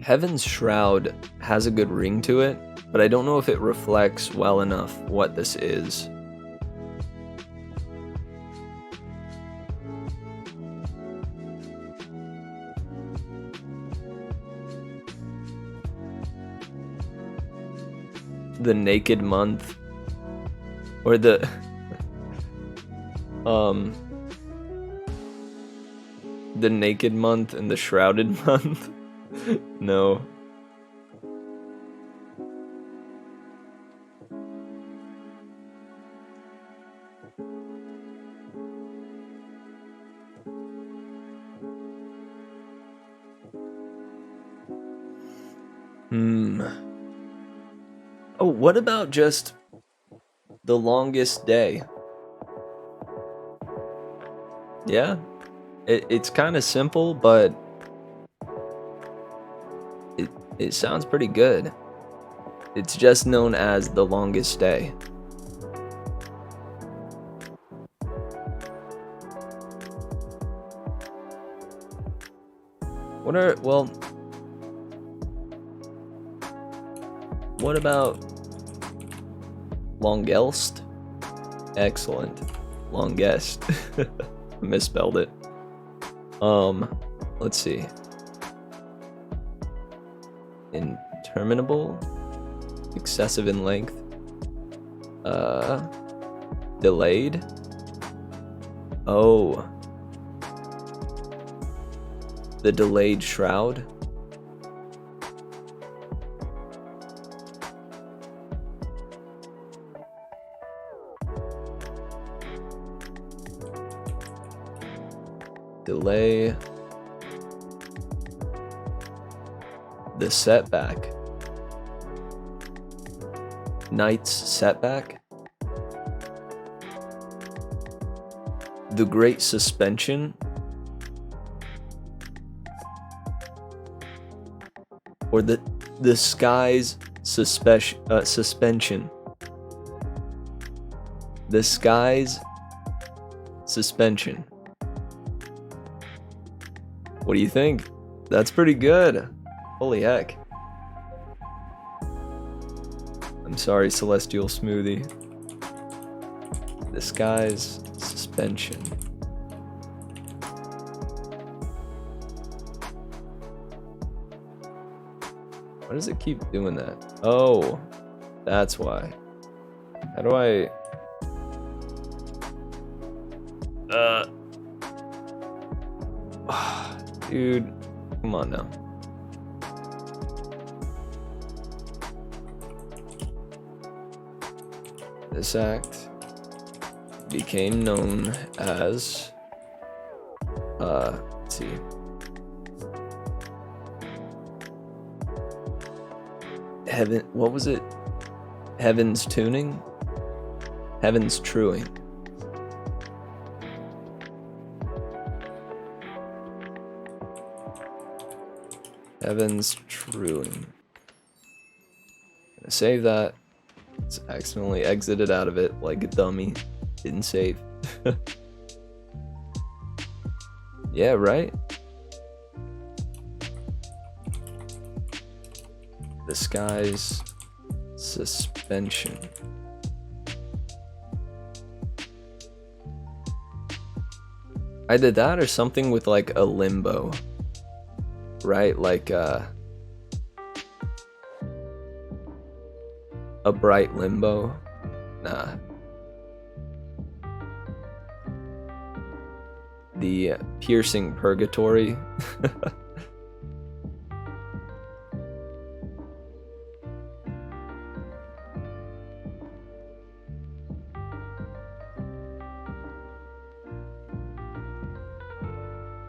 Heaven's Shroud has a good ring to it, but I don't know if it reflects well enough what this is. The Naked Month, or the the Naked Month and the Shrouded Month. No. Oh, what about just the longest day? Yeah, it's kind of simple, but it sounds pretty good. It's just known as the longest day. What about Longest? Excellent. Longest. Misspelled it. Let's see. Interminable, excessive in length, delayed. Oh, the delayed shroud. Delay. The setback. Night's setback. The great suspension. Or the sky's suspension. The sky's suspension. What do you think? That's pretty good. Holy heck. I'm sorry, Celestial Smoothie. The sky's suspension. Why does it keep doing that? Oh, that's why. How do I... Dude, come on now. This act became known as, let's see. What was it? Heaven's tuning? Heaven's truing. Heaven's truing. Gonna save that. It's accidentally exited out of it like a dummy. Didn't save. Yeah, right? the sky's suspension. Either that or something with like a limbo, right? Like a bright limbo. Nah. The piercing purgatory.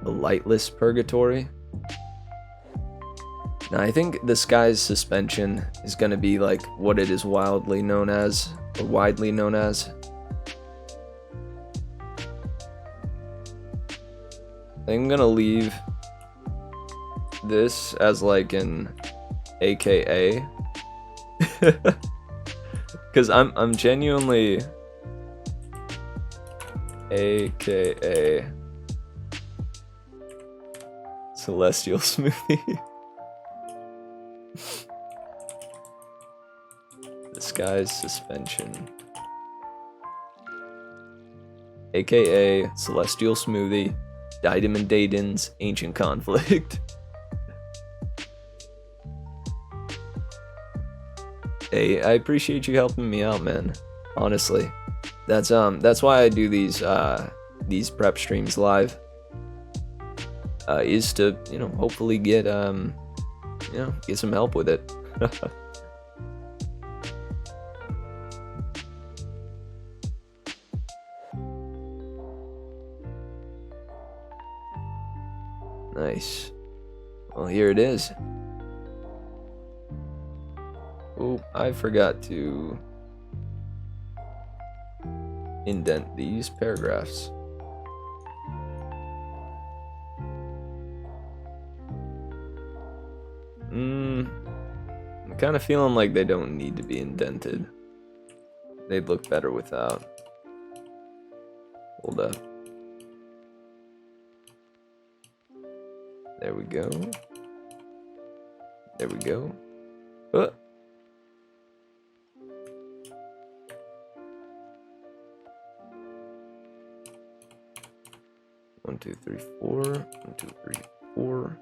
The lightless purgatory. Now I think the sky's suspension is gonna be like what it is wildly known as, or widely known as. I'm gonna leave this as like an AKA. Cause I'm genuinely AKA Celestial Smoothie. The sky's suspension. AKA Celestial Smoothie, Daidin and Daidin's Ancient Conflict. Hey, I appreciate you helping me out, man. Honestly. That's why I do these prep streams live. Is to, hopefully get get some help with it. Nice. Well, here it is. Oh, I forgot to indent these paragraphs. I'm kind of feeling like they don't need to be indented. They'd look better without. Hold up. There we go. There we go. Oh. 1, 2, 3, 4. 1, 2, 3, 4.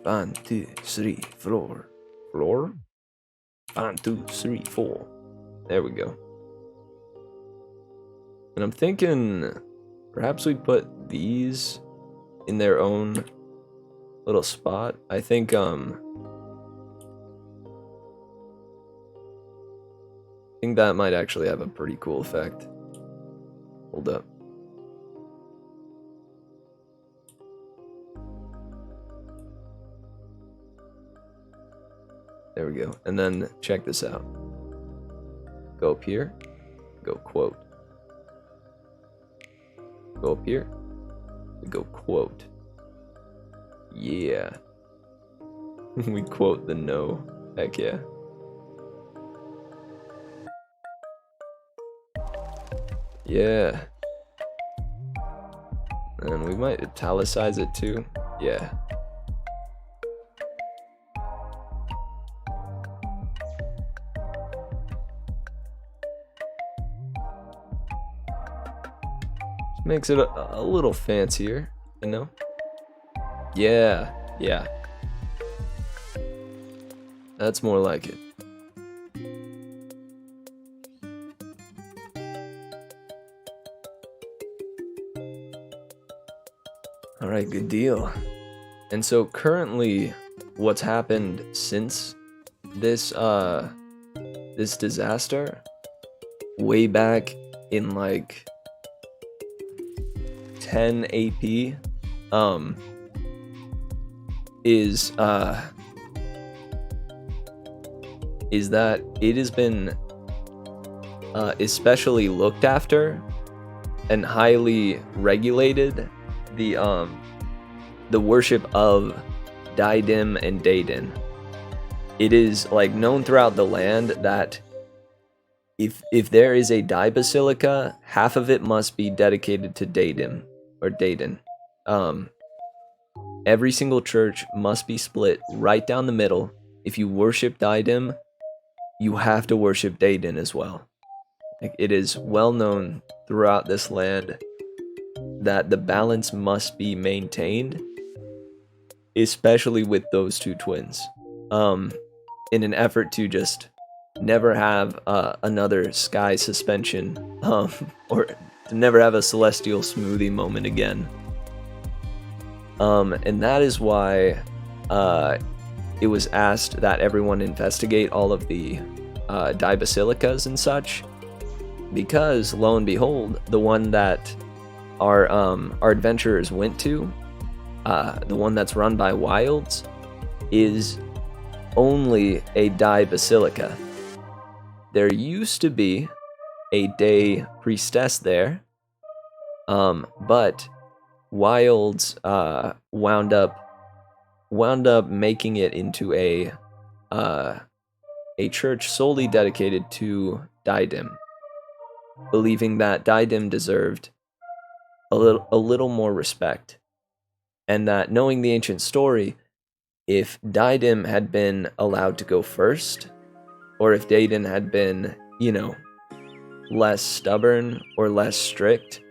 1, 2, 3, 4. Floor. 1, 2, 3, 4. There we go. And I'm thinking perhaps we put these in their own little spot. I think that might actually have a pretty cool effect. Hold up. There we go. And then check this out. Go up here. Go quote. Go up here. Go quote. Yeah. We quote the no. Heck yeah. Yeah. And we might italicize it too. Yeah. Makes it a little fancier, you know? Yeah, yeah. That's more like it. Alright, good deal. And so currently, what's happened since this this disaster, way back in like 10 AP, is that it has been especially looked after and highly regulated, the worship of Daidin and Daidin. It is like known throughout the land that if there is a Dai Basilica, half of it must be dedicated to Daidin or Daidin. Every single church must be split right down the middle if you worship Diadem, you have to worship Deidin as well. Like, it is well known throughout this land that the balance must be maintained, especially with those two twins, in an effort to just never have another sky suspension, or to never have a celestial smoothie moment again. And that is why it was asked that everyone investigate all of the Dibasilicas and such, because lo and behold, the one that our adventurers went to, the one that's run by Wilds, is only a Dibasilica. There used to be a Day Priestess there, but Wilds wound up making it into a church solely dedicated to Diadem, believing that Diadem deserved a little more respect, and that, knowing the ancient story, if Diadem had been allowed to go first, or if Deidin had been, less stubborn or less strict,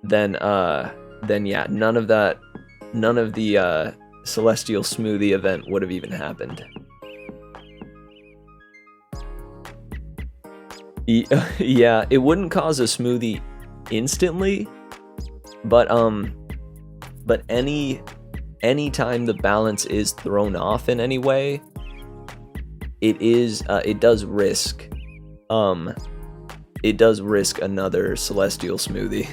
then yeah, none of the celestial smoothie event would have even happened. Yeah, it wouldn't cause a smoothie instantly, but any time the balance is thrown off in any way, it does risk another celestial smoothie.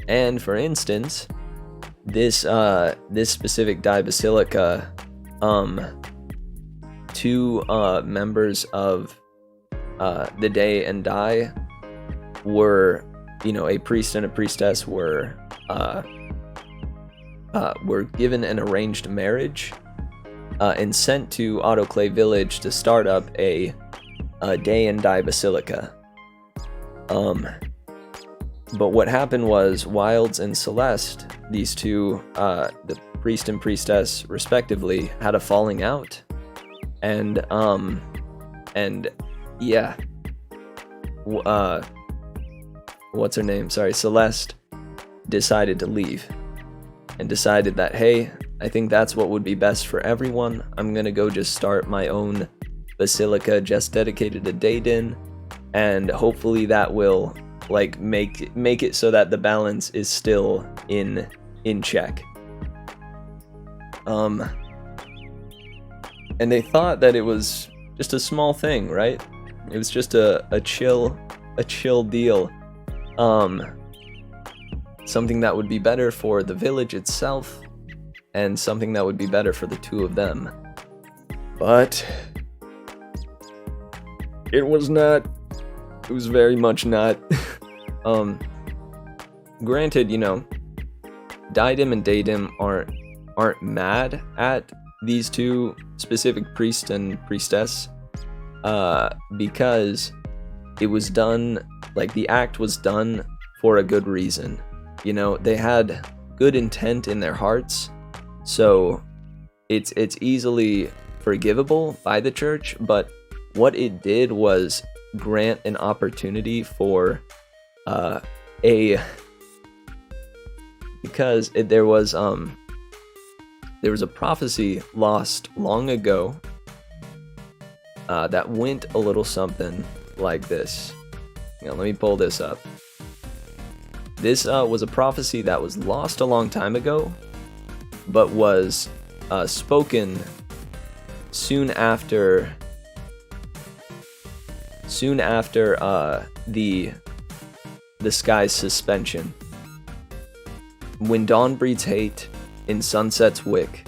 And for instance, this specific Dibasilica, two members of the Day and Dai were, a priest and a priestess were given an arranged marriage and sent to Autoclave Village to start up a Day and Dai Basilica. But what happened was Wilds and Celeste, these two, the priest and priestess respectively, had a falling out, and yeah, what's her name? Sorry, Celeste decided to leave, and decided that, hey, I think that's what would be best for everyone. I'm gonna go just start my own basilica just dedicated to Deidin, and hopefully that will make it so that the balance is still in check. And they thought that it was just a small thing, right? It was just a chill deal. Something that would be better for the village itself, and something that would be better for the two of them. But it was not. It was very much not. Granted, Diadem and Deidem aren't mad at these two specific priest and priestess, because it was done, the act was done for a good reason. They had good intent in their hearts, so it's easily forgivable by the church, but what it did was grant an opportunity for because there was a prophecy lost long ago that went a little something like this. Let me pull this up. This was a prophecy that was lost a long time ago, but was spoken soon after the sky's suspension. When dawn breeds hate in sunset's wick,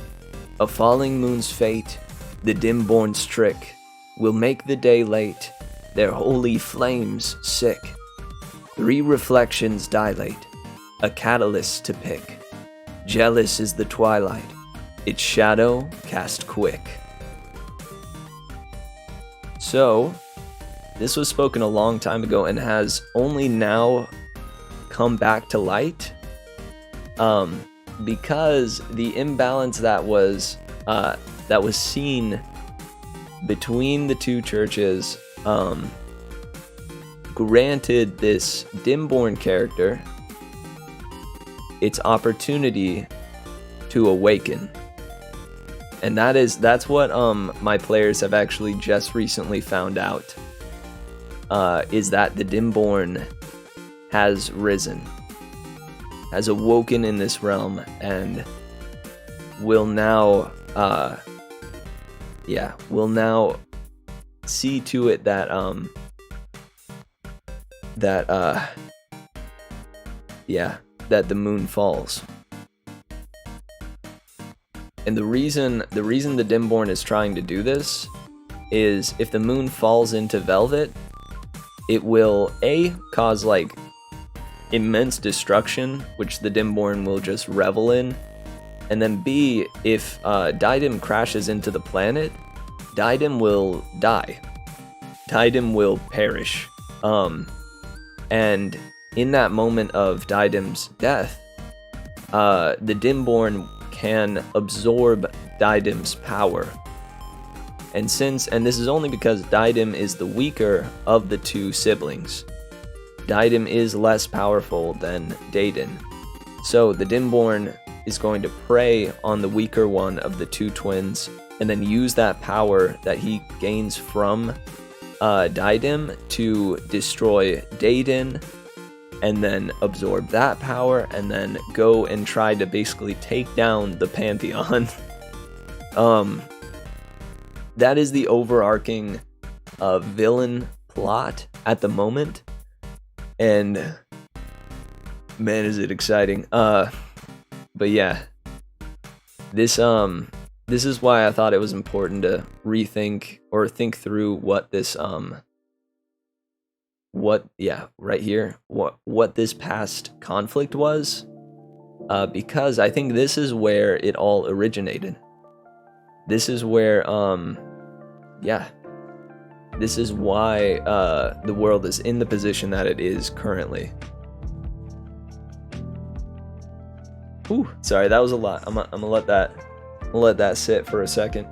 a falling moon's fate, the dim-born's trick, will make the day late, their holy flames sick. 3 reflections dilate, a catalyst to pick. Jealous is the twilight, its shadow cast quick. So, this was spoken a long time ago and has only now come back to light. because the imbalance that was seen between the two churches granted this Dimborn character its opportunity to awaken. And that's what my players have actually just recently found out, is that the Dimborn has risen, has awoken in this realm, and will now see to it that that the moon falls. And the reason the Dimborn is trying to do this is if the moon falls into Velvet, it will cause like immense destruction, which the Dimborn will just revel in, and then B, if Diadem crashes into the planet, Diadem will die. Diadem will perish. And in that moment of Diadem's death, the Dimborn can absorb Diadem's power. And this is only because Diadem is the weaker of the two siblings. Diadem is less powerful than Dedan. So the Dimborn is going to prey on the weaker one of the two twins, and then use that power that he gains from Diadem to destroy Dedan, and then absorb that power, and then go and try to basically take down the Pantheon. That is the overarching villain plot at the moment, and man, is it exciting. But yeah, this is why I thought it was important to rethink or think through what this what this past conflict was, because I think this is where it all originated. This is where this is why the world is in the position that it is currently. Ooh, sorry, that was a lot. I'm gonna let that sit for a second.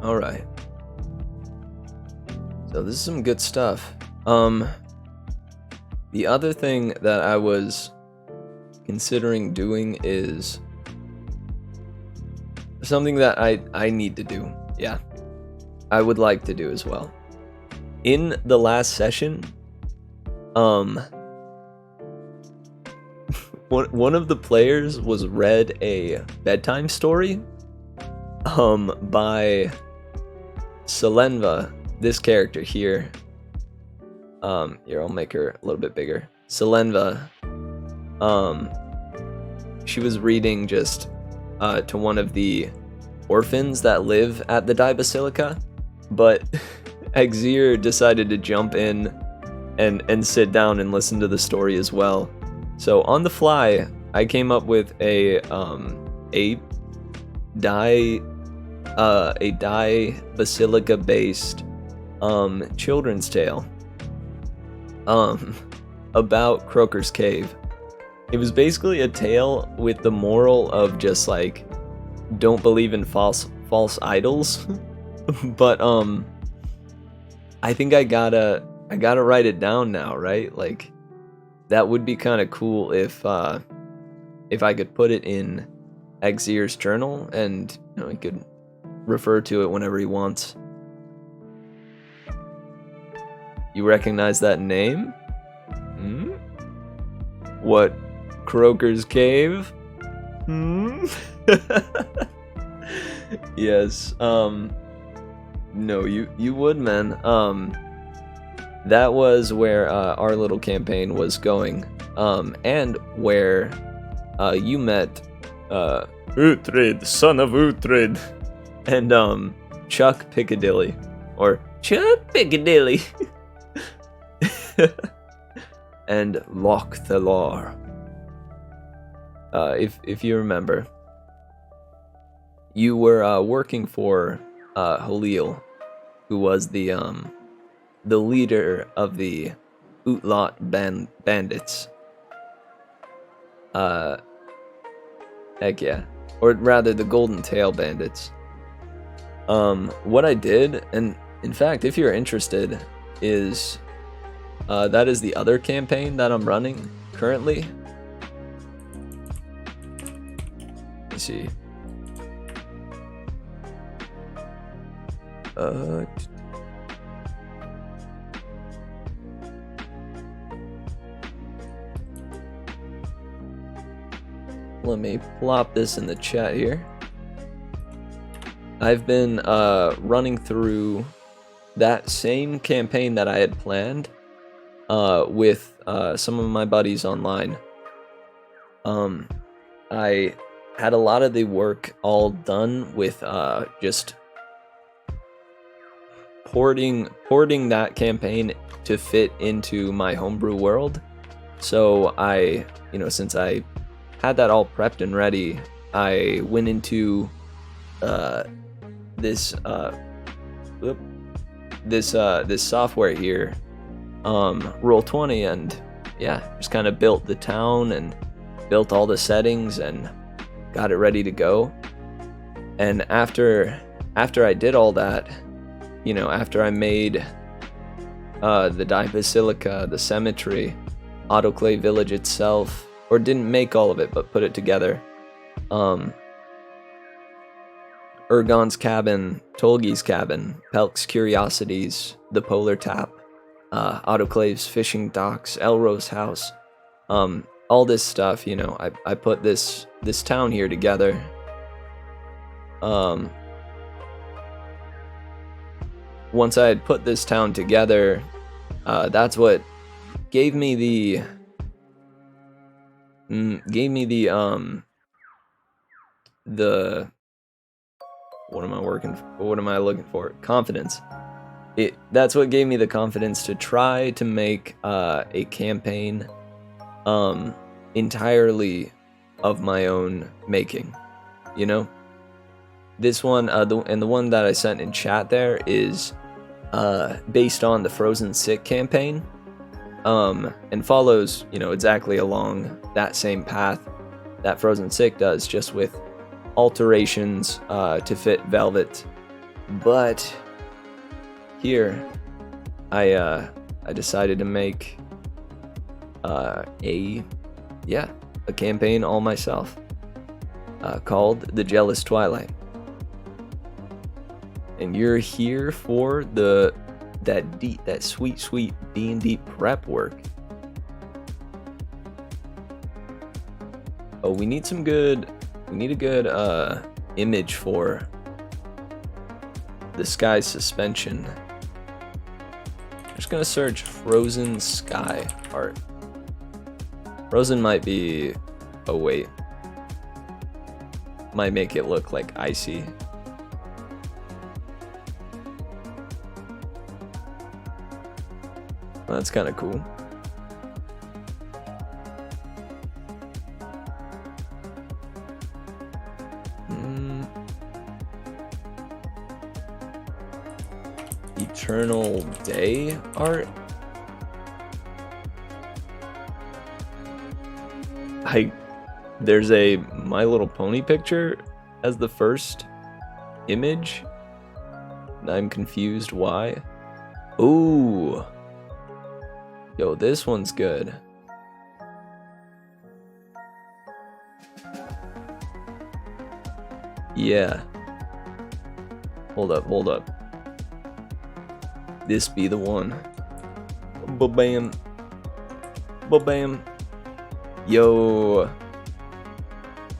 All right. So this is some good stuff. The other thing that I was considering doing is something that I need to do. Yeah. I would like to do as well. In the last session, one of the players was read a bedtime story by Selenva, this character here. Here, I'll make her a little bit bigger. Selenva, she was reading just to one of the orphans that live at the Dai Basilica, but Exir decided to jump in and sit down and listen to the story as well. So on the fly, I came up with a Dai Basilica based children's tale about Croker's Cave. It was basically a tale with the moral of just like, don't believe in false idols. But I think I gotta write it down now, right? Like, that would be kind of cool if I could put it in Exir's journal, and he could refer to it whenever he wants. You recognize that name? What? Croker's Cave? Yes. No, you would, man. That was where our little campaign was going, and where you met Uhtred, son of Uhtred, and Chuck Piccadilly, or Chuck Piccadilly. and Loch Thalar. If you remember, you were working for Halil, who was the leader of the Utlot bandits. Heck yeah. Or rather, the Golden Tail bandits. What I did, and in fact, if you're interested, is that is the other campaign that I'm running currently. Let's see. Let me plop this in the chat here. I've been running through that same campaign that I had planned with some of my buddies online. I had a lot of the work all done with just porting that campaign to fit into my homebrew world. So I, since I had that all prepped and ready, I went into this software here, Roll20, and yeah, just kind of built the town and built all the settings and got it ready to go. And after I did all that, after I made the Die Basilica, the cemetery, Autoclave Village itself, or didn't make all of it, but put it together, Urgon's cabin, Tolgi's cabin, Pelk's Curiosities, the Polar Tap, Autoclave's fishing docks, Elro's house, all this stuff, I put this town here together. Once I had put this town together, that's what gave me the what am I looking for? Confidence. That's what gave me the confidence to try to make a campaign entirely of my own making. This one, the one that I sent in chat there is based on the Frozen Sick campaign, and follows, exactly along that same path that Frozen Sick does, just with alterations to fit Velvet. But here, I decided to make a campaign all myself, called The Jealous Twilight. And you're here for that sweet D&D prep work. Oh, we need a good image for the sky suspension. I'm just gonna search Frozen Sky art. Frozen might be, oh wait, might make it look like icy. That's kind of cool. Eternal Day art? There's a My Little Pony picture as the first image, and I'm confused why. Ooh. Yo, this one's good. Yeah. Hold up. This be the one. Ba-bam. Ba-bam. Yo.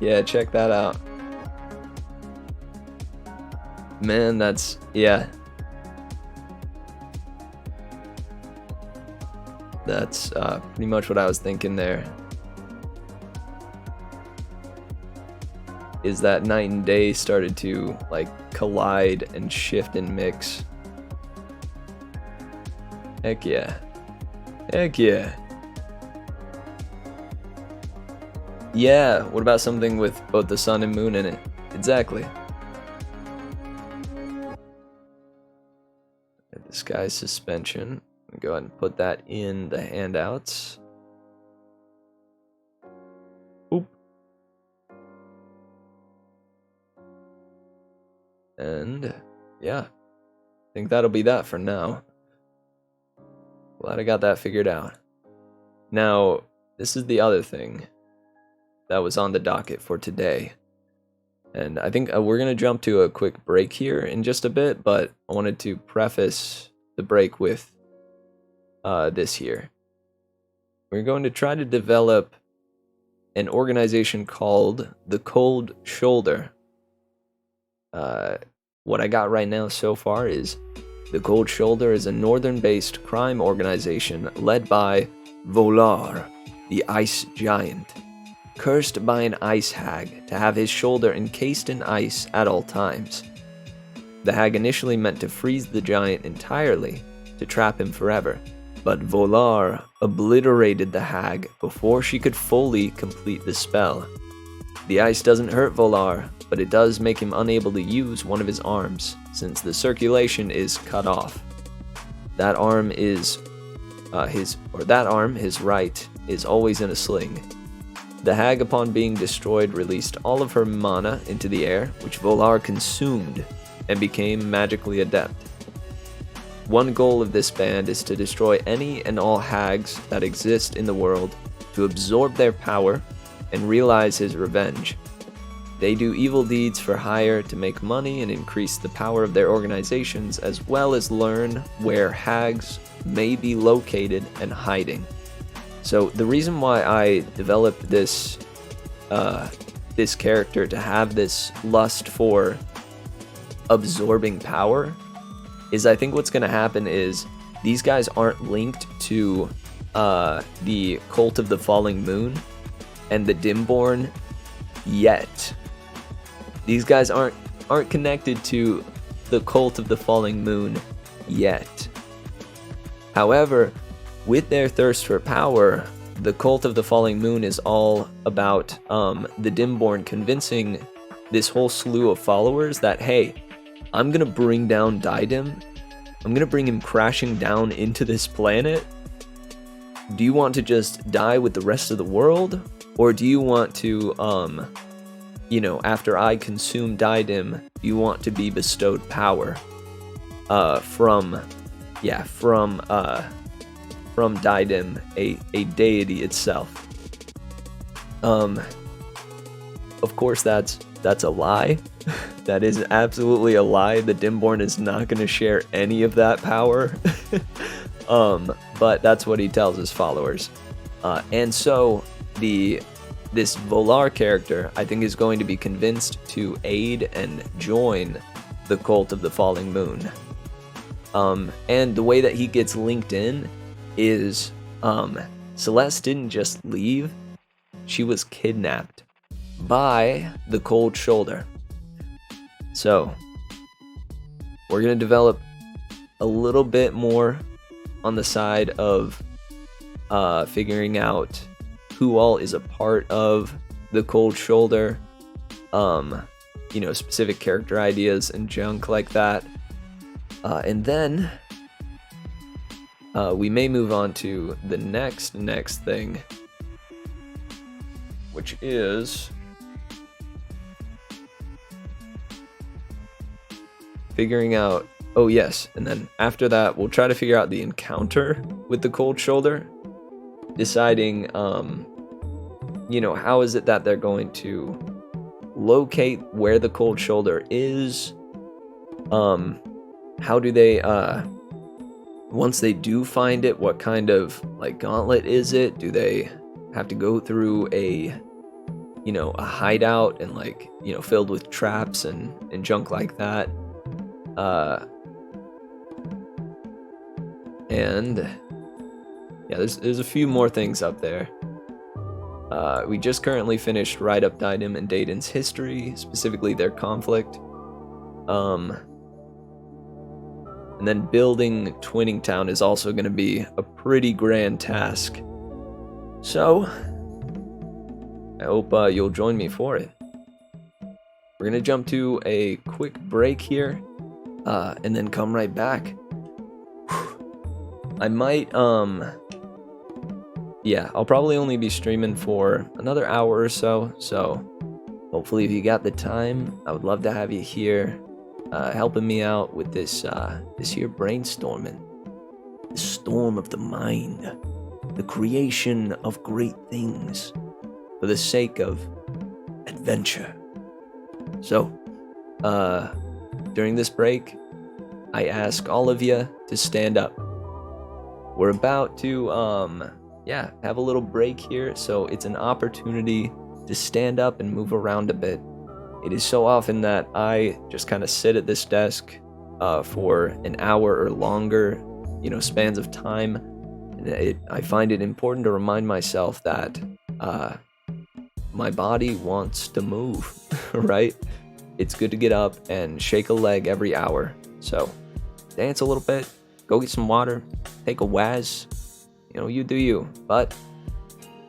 Yeah, check that out. Man, that's, yeah. That's pretty much what I was thinking there. Is that night and day started to collide and shift and mix. Heck yeah. Heck yeah. Yeah, what about something with both the sun and moon in it? Exactly. Disguise suspension. Go ahead and put that in the handouts. Oop. And yeah, I think that'll be that for now. Glad I got that figured out. Now, this is the other thing that was on the docket for today. And I think we're going to jump to a quick break here in just a bit, but I wanted to preface the break with this here. We're going to try to develop an organization called the Cold Shoulder. What I got right now so far is the Cold Shoulder is a northern-based crime organization led by Volar, the ice giant, cursed by an ice hag to have his shoulder encased in ice at all times. The hag initially meant to freeze the giant entirely to trap him forever, but Volar obliterated the hag before she could fully complete the spell. The ice doesn't hurt Volar, but it does make him unable to use one of his arms, since the circulation is cut off. That arm, his right, is always in a sling. The hag, upon being destroyed, released all of her mana into the air, which Volar consumed and became magically adept. One goal of this band is to destroy any and all hags that exist in the world, to absorb their power, and realize his revenge. They do evil deeds for hire to make money and increase the power of their organizations, as well as learn where hags may be located and hiding. So the reason why I developed this this character to have this lust for absorbing power is I think what's going to happen is these guys aren't linked to the Cult of the Falling Moon and the Dimborn yet. These guys aren't connected to the Cult of the Falling Moon yet. However, with their thirst for power, the Cult of the Falling Moon is all about the Dimborn convincing this whole slew of followers that, hey, I'm going to bring down Diadem. I'm going to bring him crashing down into this planet. Do you want to just die with the rest of the world? Or do you want to, after I consume Diadem, you want to be bestowed power from Diadem, a deity itself. Of course, that's a lie. That is absolutely a lie. The Dimborn is not going to share any of that power. But that's what he tells his followers. And so this Volar character, I think, is going to be convinced to aid and join the Cult of the Falling Moon. And the way that he gets linked in is Celeste didn't just leave, she was kidnapped by the Cold Shoulder. So we're going to develop a little bit more on the side of figuring out who all is a part of the Cold Shoulder, specific character ideas and junk like that. And then we may move on to the next thing, which is figuring out, oh yes, and then after that we'll try to figure out the encounter with the Cold Shoulder, deciding how is it that they're going to locate where the Cold Shoulder is, how do they once they do find it, what kind of gauntlet is it? Do they have to go through a hideout and filled with traps and junk like that? There's a few more things up there. We just currently finished Ride Up Diadem and Dayton's history, specifically their conflict. And then building Twinning Town is also going to be a pretty grand task. So, I hope you'll join me for it. We're going to jump to a quick break here, and then come right back. I might, yeah, I'll probably only be streaming for another hour or so, hopefully if you got the time, I would love to have you here, helping me out with this here brainstorming. The storm of the mind, the creation of great things, for the sake of adventure. So, during this break, I ask all of you to stand up. We're about to, have a little break here, so it's an opportunity to stand up and move around a bit. It is so often that I just kind of sit at this desk for an hour or longer, spans of time. And I find it important to remind myself that my body wants to move, right? It's good to get up and shake a leg every hour. So dance a little bit, go get some water, take a waz. You do you. But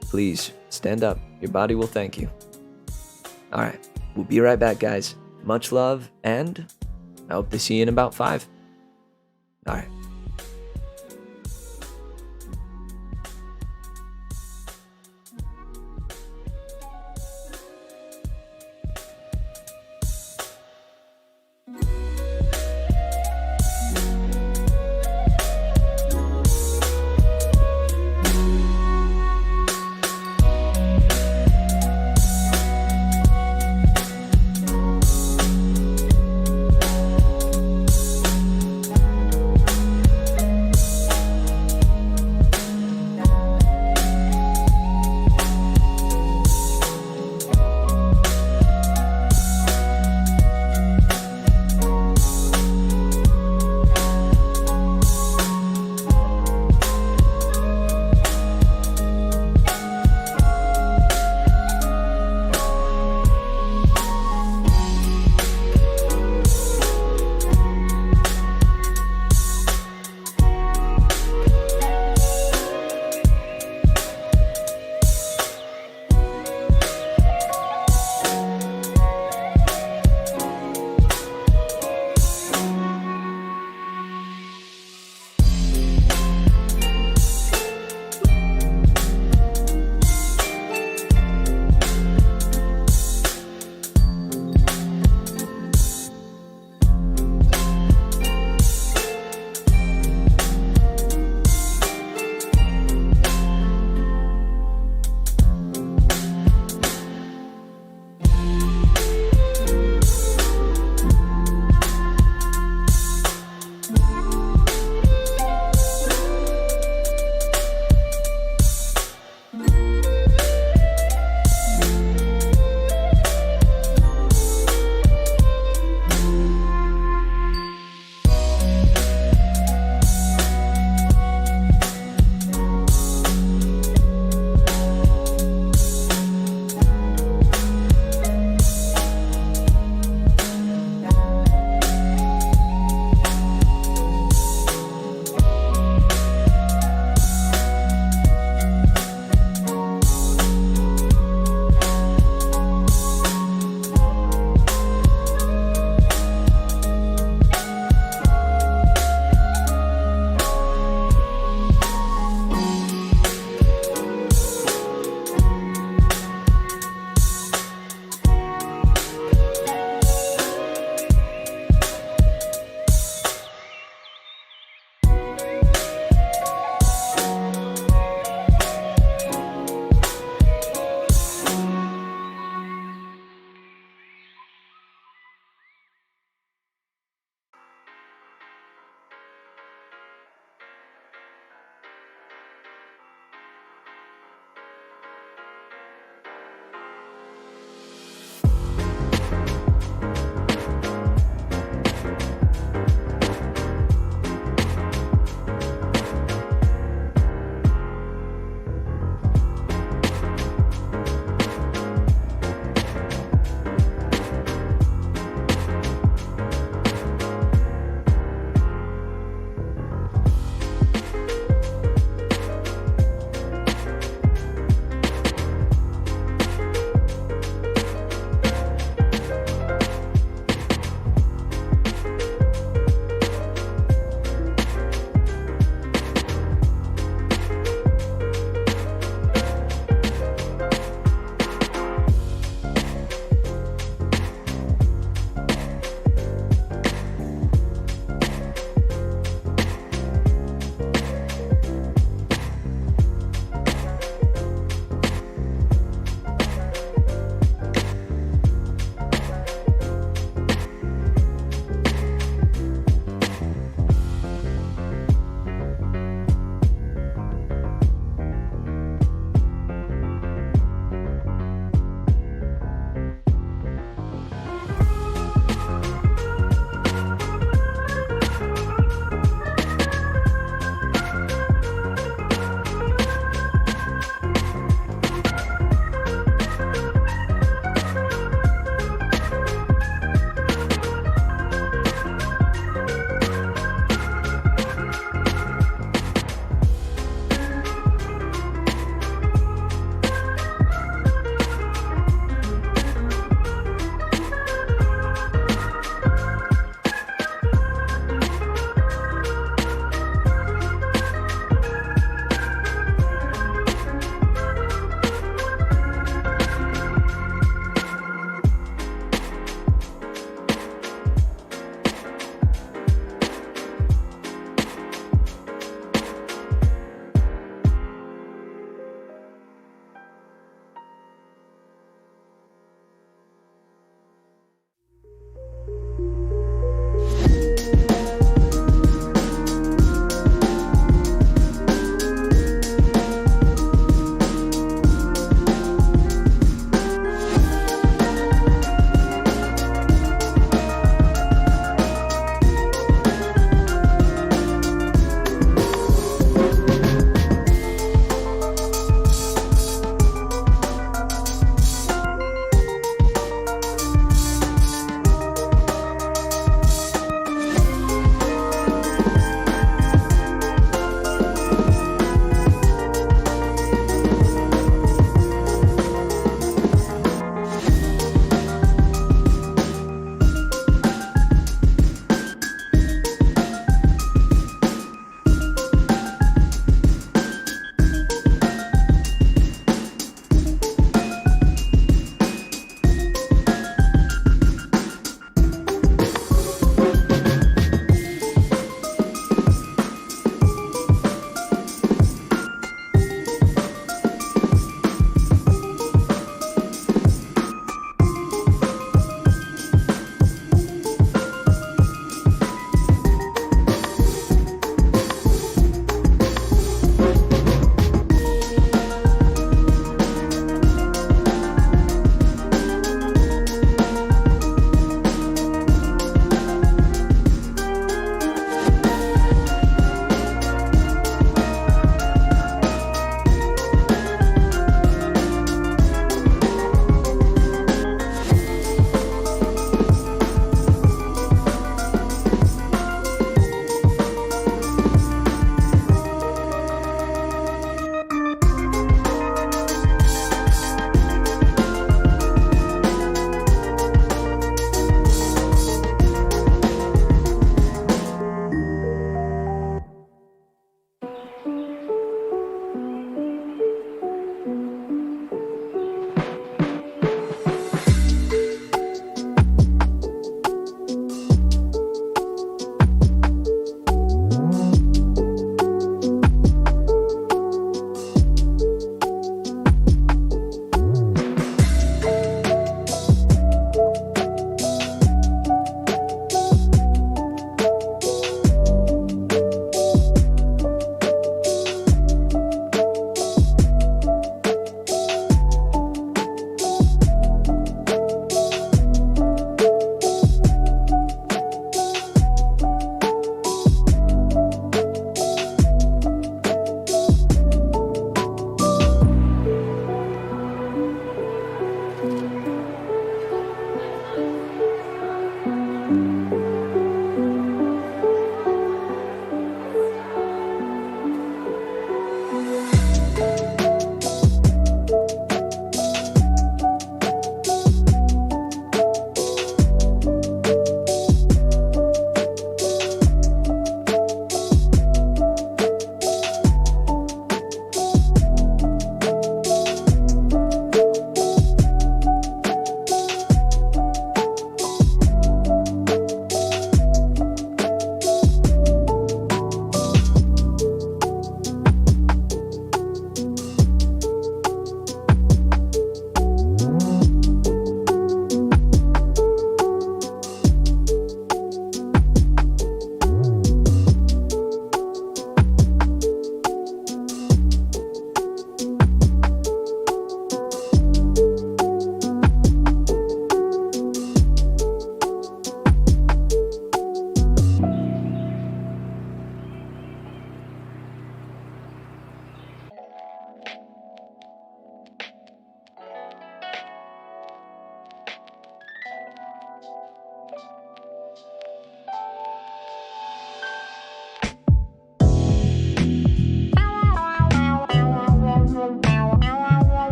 please stand up. Your body will thank you. All right. We'll be right back, guys. Much love, and I hope to see you in about 5. All right.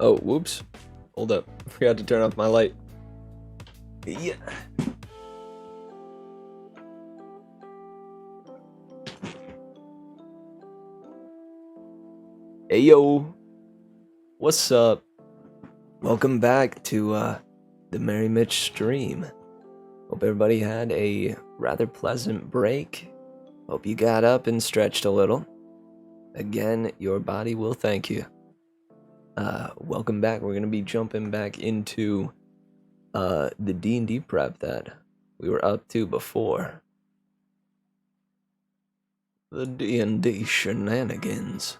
Oh, whoops. Hold up. Forgot to turn off my light. Yeah. Hey, yo. What's up? Welcome back to, the Merry Mitch stream. Hope everybody had a rather pleasant break. Hope you got up and stretched a little. Again, your body will thank you. Welcome back. We're gonna be jumping back into the D&D prep that we were up to before. The D&D shenanigans.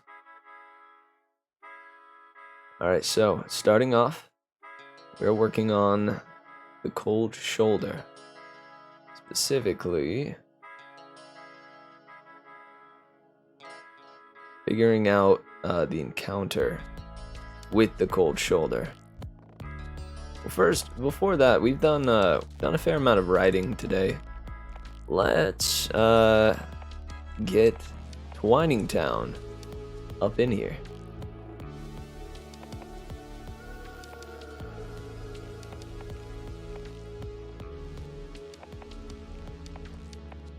Alright, so starting off, we're working on the cold shoulder. Specifically, figuring out the encounter with the cold shoulder. Well, first, before that, we've done a fair amount of writing today. Let's get Twining Town up in here.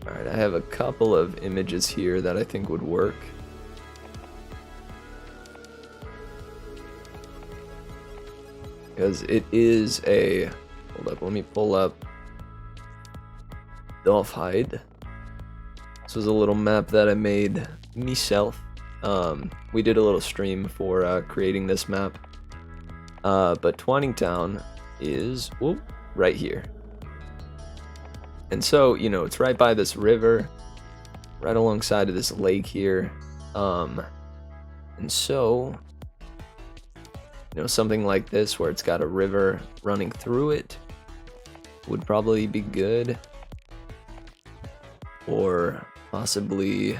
Alright, I have a couple of images here that I think would work. Because it is a... Hold up, let me pull up Dolphhide. This was a little map that I made myself. We did a little stream for creating this map. But Twining Town is right here. And so, you know, it's right by this river, right alongside of this lake here. And so, you know, something like this where it's got a river running through it would probably be good. Or possibly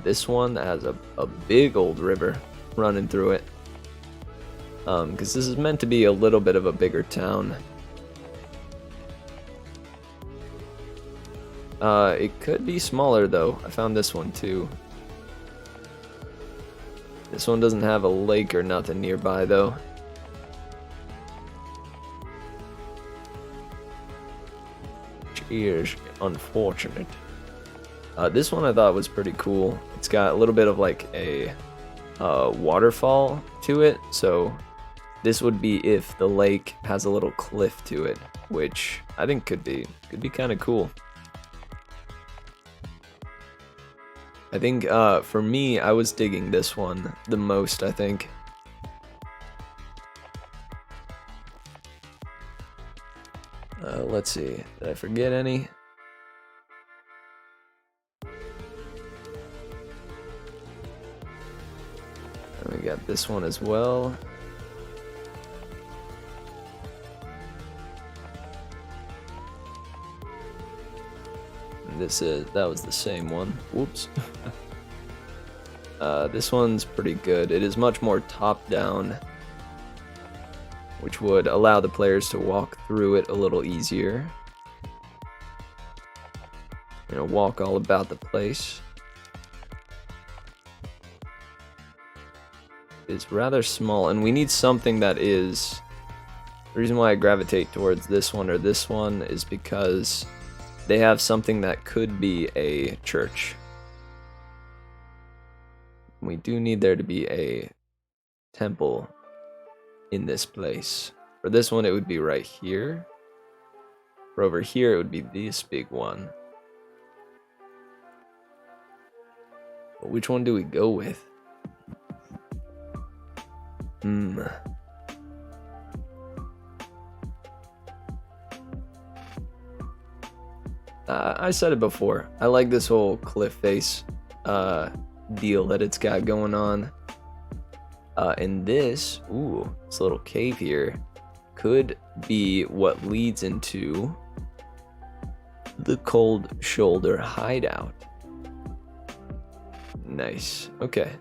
this one that has a big old river running through it. Because this is meant to be a little bit of a bigger town. It could be smaller though. I found this one too. This one doesn't have a lake or nothing nearby though. Which is unfortunate. This one I thought was pretty cool. It's got a little bit of like a waterfall to it. So this would be if the lake has a little cliff to it, which I think could be kind of cool. I think for me, I was digging this one the most, I think. Let's see, did I forget any? And we got this one as well. That was the same one. Whoops. This one's pretty good. It is much more top-down, which would allow the players to walk through it a little easier. You know, walk all about the place. It's rather small, and we need something that is... The reason why I gravitate towards this one or this one is because they have something that could be a church. We do need there to be a temple in this place. For this one, it would be right here. For over here, it would be this big one. But which one do we go with? I said it before. I like this whole cliff face deal that it's got going on. And this little cave here could be what leads into the Cold Shoulder hideout. Nice. Okay.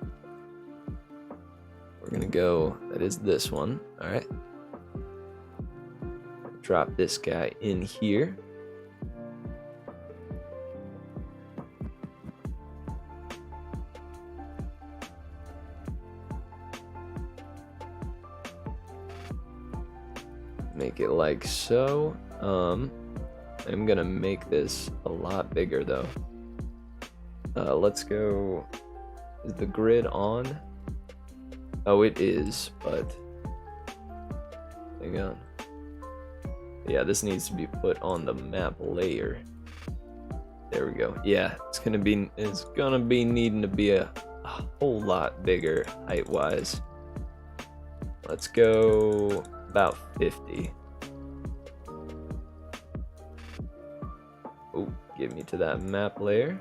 We're gonna go, that is this one. Alright. Drop this guy in here. make it like so. I'm gonna make this a lot bigger though. Let's go. Is the grid on? Oh, it is, but hang on. Yeah, this needs to be put on the map layer. There we go. Yeah, it's gonna be needing to be a whole lot bigger height-wise. Let's go about 50. Oh, get me to that map layer.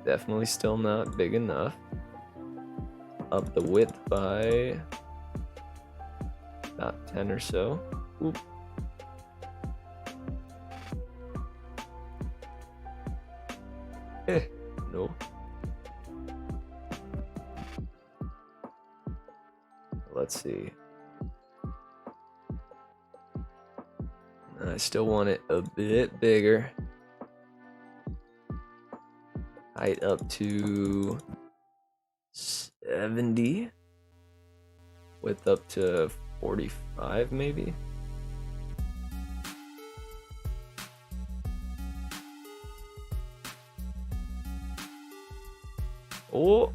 Definitely still not big enough. Up the width by about 10 or so. Oop. No. Let's see. I still want it a bit bigger. Height up to 70. Width up to 45 maybe. Oh,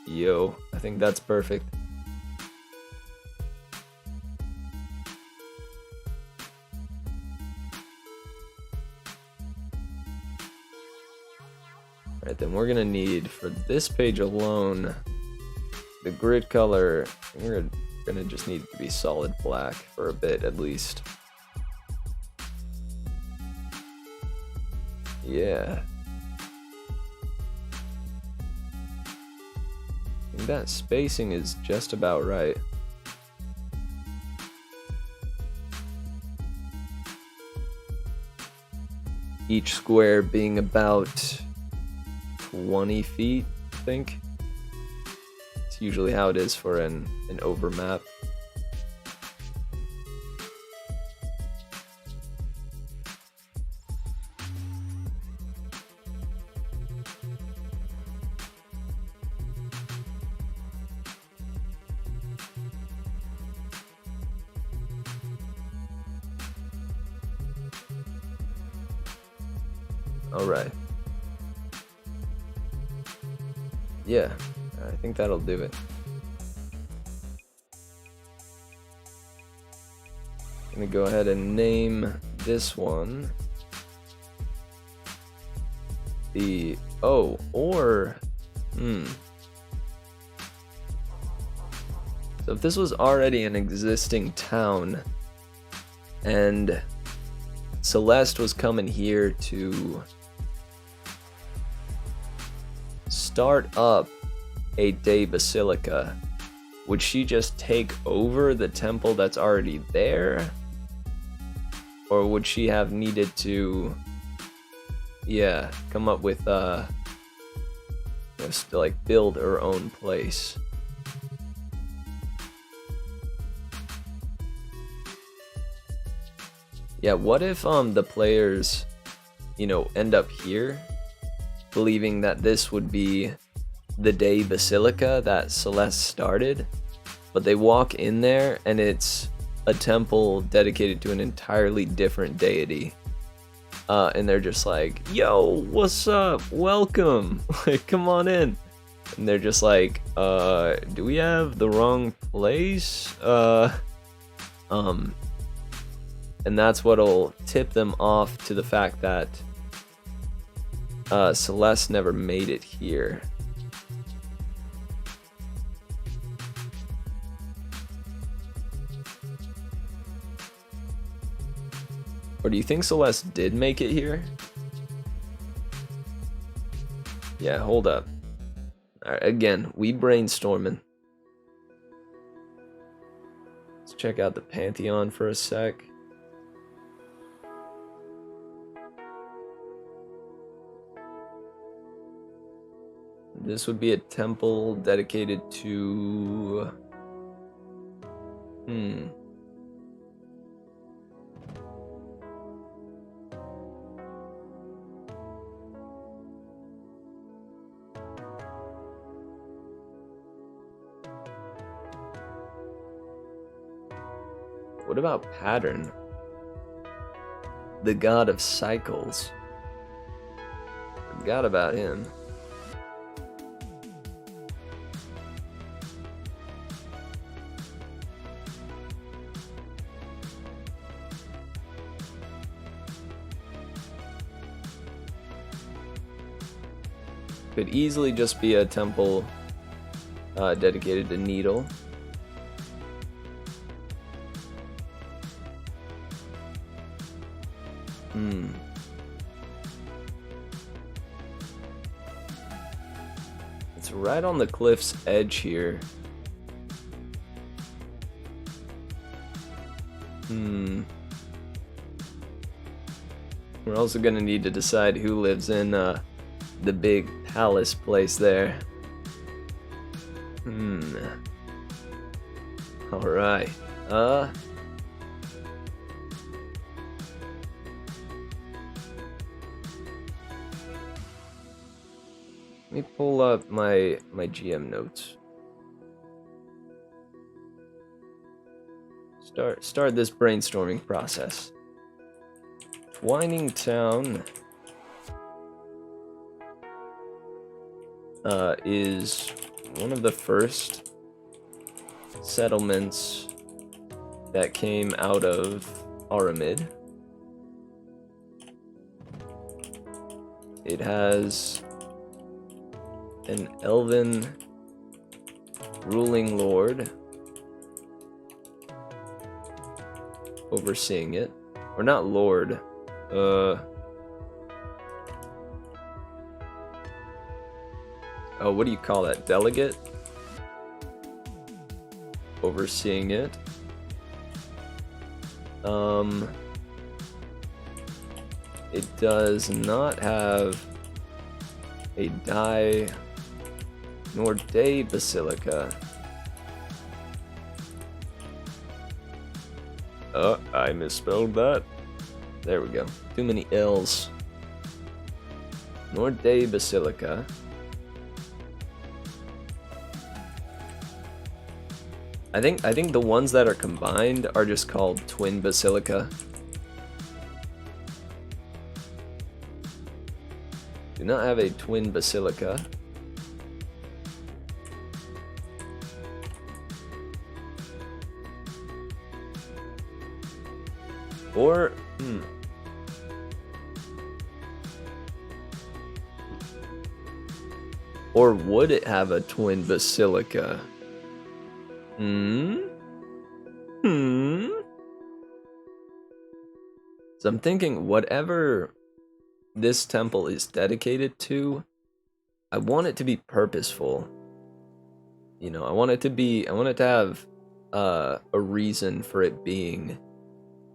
yo, I think that's perfect. Alright, then we're gonna need, for this page alone, the grid color, we're gonna just need to be solid black for a bit at least. Yeah. I think that spacing is just about right. Each square being about 20 feet, I think. It's usually how it is for an overmap. All right. Yeah, I think that'll do it. I'm gonna go ahead and name this one the, so if this was already an existing town and Celeste was coming here to start up a day basilica, would she just take over the temple that's already there? Or would she have needed to, yeah, come up with, just to, like, build her own place? Yeah, what if, the players, end up here, believing that this would be the day basilica that Celeste started, but they walk in there and it's a temple dedicated to an entirely different deity, and they're just like, yo, what's up, welcome, like, come on in, and they're just like, do we have the wrong place? And that's what'll tip them off to the fact that Celeste never made it here. Or do you think Celeste did make it here? Yeah, hold up. Alright, again, we brainstorming. Let's check out the Pantheon for a sec. This would be a temple dedicated to... What about Pattern? The god of cycles. Forgot about him. Could easily just be a temple dedicated to Needle. It's right on the cliff's edge here. We're also gonna need to decide who lives in the big palace place there. Alright. Let me pull up my GM notes. Start this brainstorming process. Twining Town is one of the first settlements that came out of Aramid. It has an elven ruling lord overseeing it. Or not lord. Oh, what do you call that? Delegate? Overseeing it. It does not have a die nor day basilica. I misspelled that. There we go. Too many L's. Nor day basilica. I think the ones that are combined are just called twin basilica. Do not have a twin basilica. Or or would it have a twin basilica? So I'm thinking whatever this temple is dedicated to, I want it to be purposeful. You know, I want it to have a reason for it being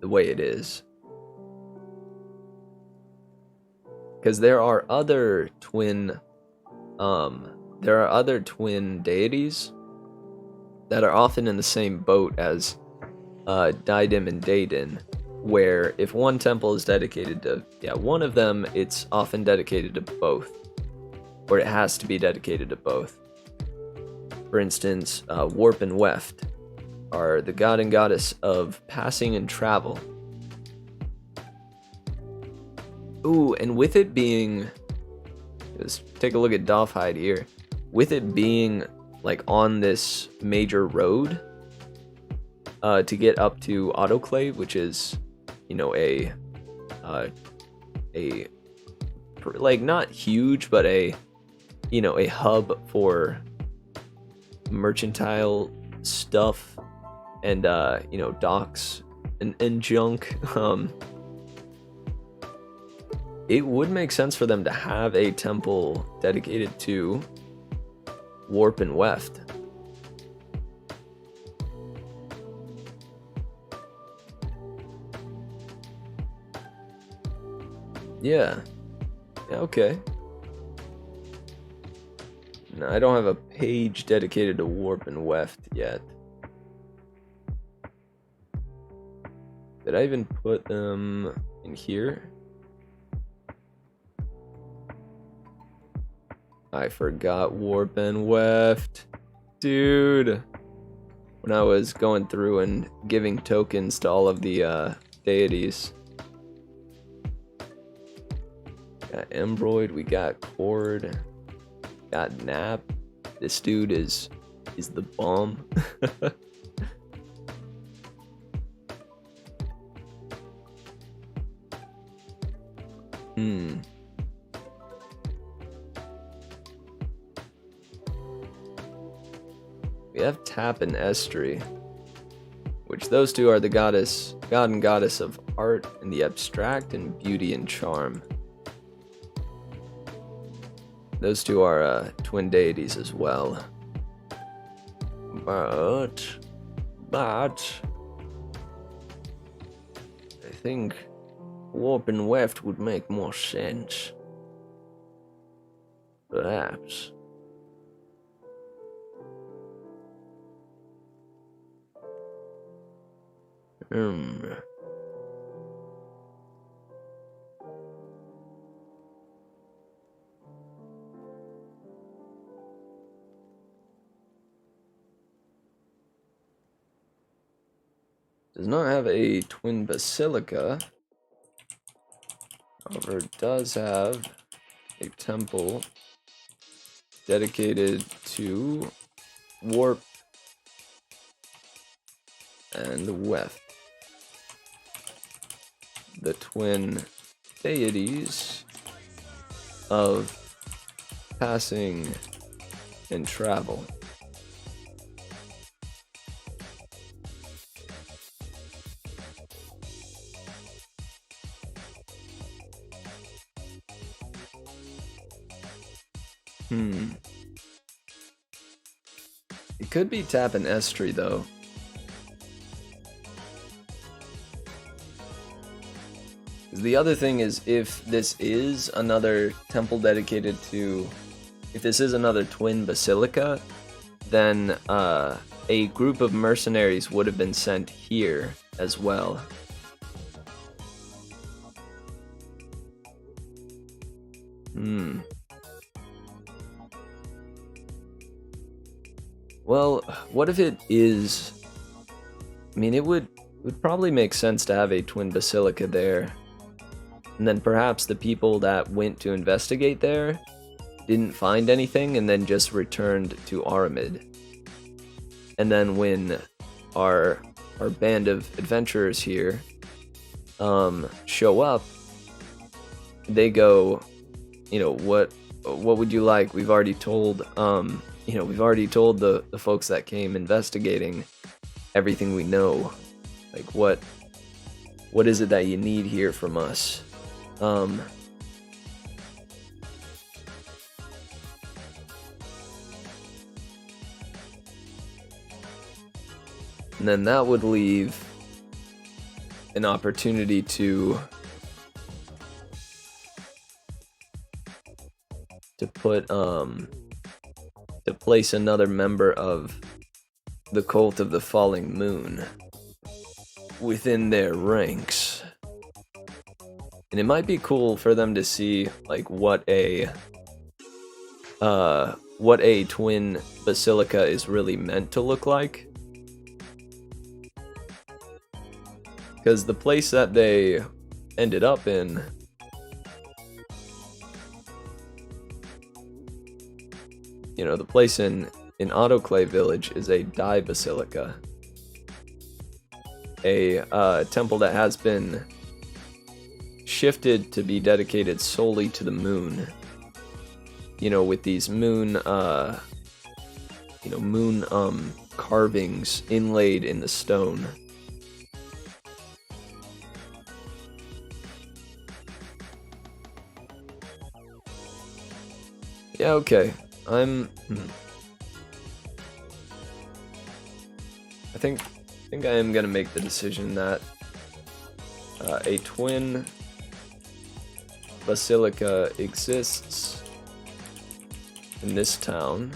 the way it is. Because there are other twin deities that are often in the same boat as Daidim and Daedin, where if one temple is dedicated to one of them, it's often dedicated to both, or it has to be dedicated to both. For instance, Warp and Weft are the god and goddess of passing and travel. Ooh, and with it being, let's take a look at Doffhide here. With it being like on this major road to get up to Autoclave, which is, you know, a like not huge, but a hub for mercantile stuff and docks and junk. It would make sense for them to have a temple dedicated to Warp and Weft. Yeah, okay. No, I don't have a page dedicated to Warp and Weft yet. Did I even put them in here? I forgot Warp and Weft. Dude. when I was going through and giving tokens to all of the deities. Got Embroid, we got Cord, got Nap. This dude is the bomb. We have Tap and Estri, which those two are the god and goddess of art and the abstract and beauty and charm. Those two are twin deities as well. But I think Warp and Weft would make more sense. Perhaps. Does not have a twin basilica. However, it does have a temple dedicated to Warp and Weft, the twin deities of passing and travel. It could be Tap and Estri, though. The other thing is, if this is another temple dedicated to... If this is another twin basilica, then a group of mercenaries would have been sent here as well. Well, what if it is... I mean, it would probably make sense to have a twin basilica there. And then perhaps the people that went to investigate there didn't find anything and then just returned to Aramid. And then when our band of adventurers here show up, they go, you know, what would you like? We've already told we've already told the folks that came investigating everything we know. Like, what is it that you need here from us? And then that would leave an opportunity to put to place another member of the Cult of the Falling Moon within their ranks. And it might be cool for them to see like what a twin basilica is really meant to look like. Because the place that they ended up in, you know, the place in Autoclave Village is a Dai Basilica. A temple that has been shifted to be dedicated solely to the moon. You know, with these moon carvings inlaid in the stone. Yeah, okay. I think I am gonna make the decision that a twin basilica exists in this town.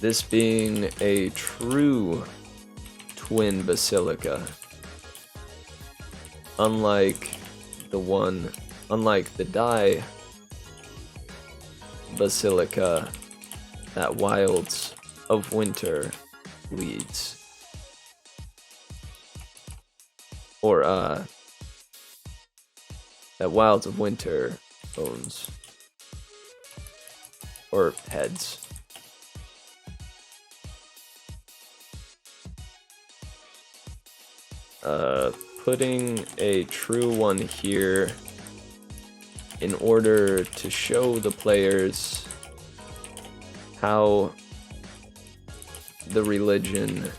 This being a true twin basilica. Unlike the Dai basilica that Wilds of Winter leads. Or, that Wilds of Winter owns. Or heads. Putting a true one here in order to show the players how the religion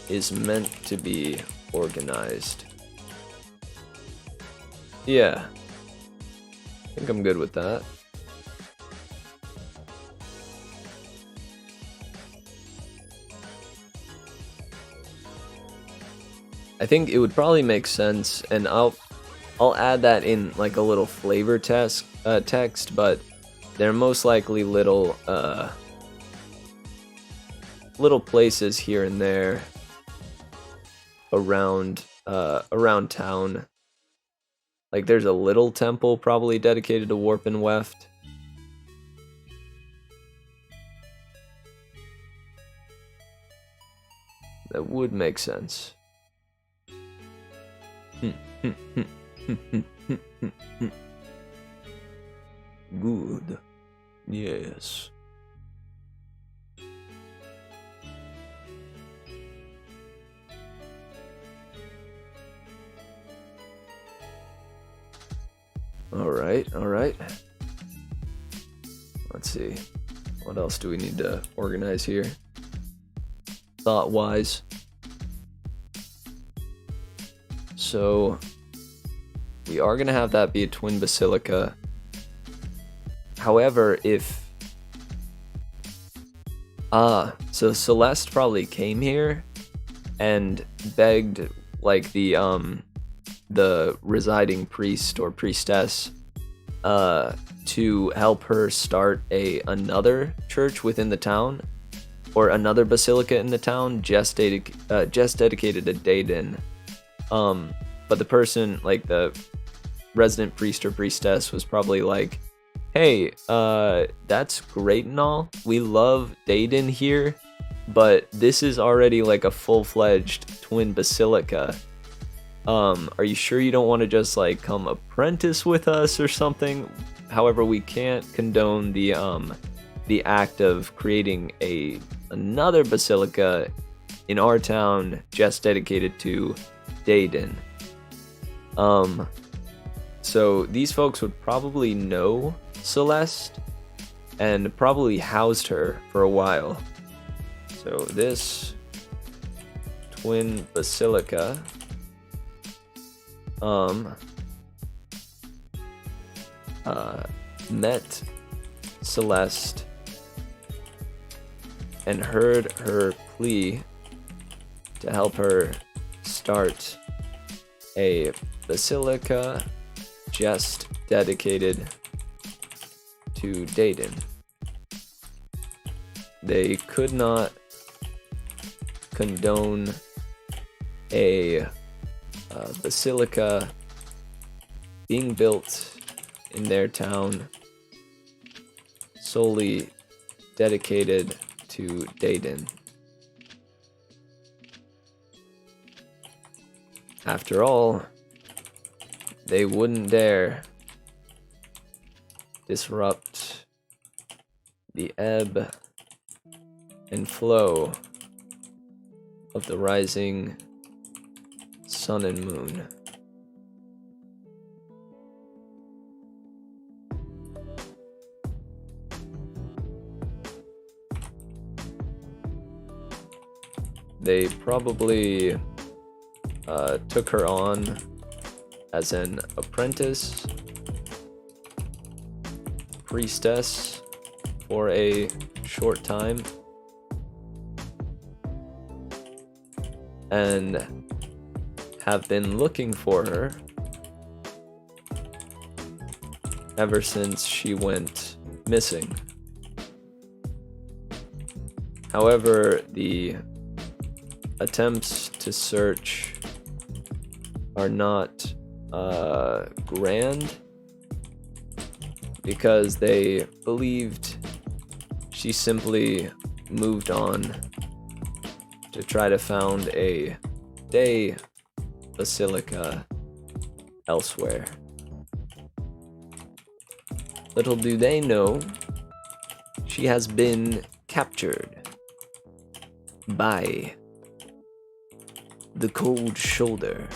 is meant to be organized. Yeah, I think I'm good with that. I think it would probably make sense, and I'll add that in like a little flavor text, but they're most likely little places here and there around town. Like there's a little temple probably dedicated to Warp and Weft. That would make sense. Good. Yes. All right. Let's see. What else do we need to organize here? Thought-wise. So, we are going to have that be a twin basilica. However, if... so Celeste probably came here and begged, like, the residing priest or priestess to help her start another church within the town, or another basilica in the town just dedicated to Dedan. But the person, like the resident priest or priestess, was probably like, hey, that's great and all. We love Dedan here, but this is already like a full-fledged twin basilica. Are you sure you don't want to just like come apprentice with us or something? However, we can't condone the act of creating another basilica in our town just dedicated to Dedan. So these folks would probably know Celeste and probably housed her for a while. So this twin basilica met Celeste and heard her plea to help her start a basilica just dedicated to Dedan. They could not condone a basilica being built in their town solely dedicated to Dedan. After all, they wouldn't dare disrupt the ebb and flow of the rising sun and moon. They probably took her on as an apprentice priestess for a short time, and have been looking for her ever since she went missing. However, the attempts to search are not grand. because they believed she simply moved on to try to found a day basilica elsewhere. Little do they know, she has been captured by the Cold Shoulder.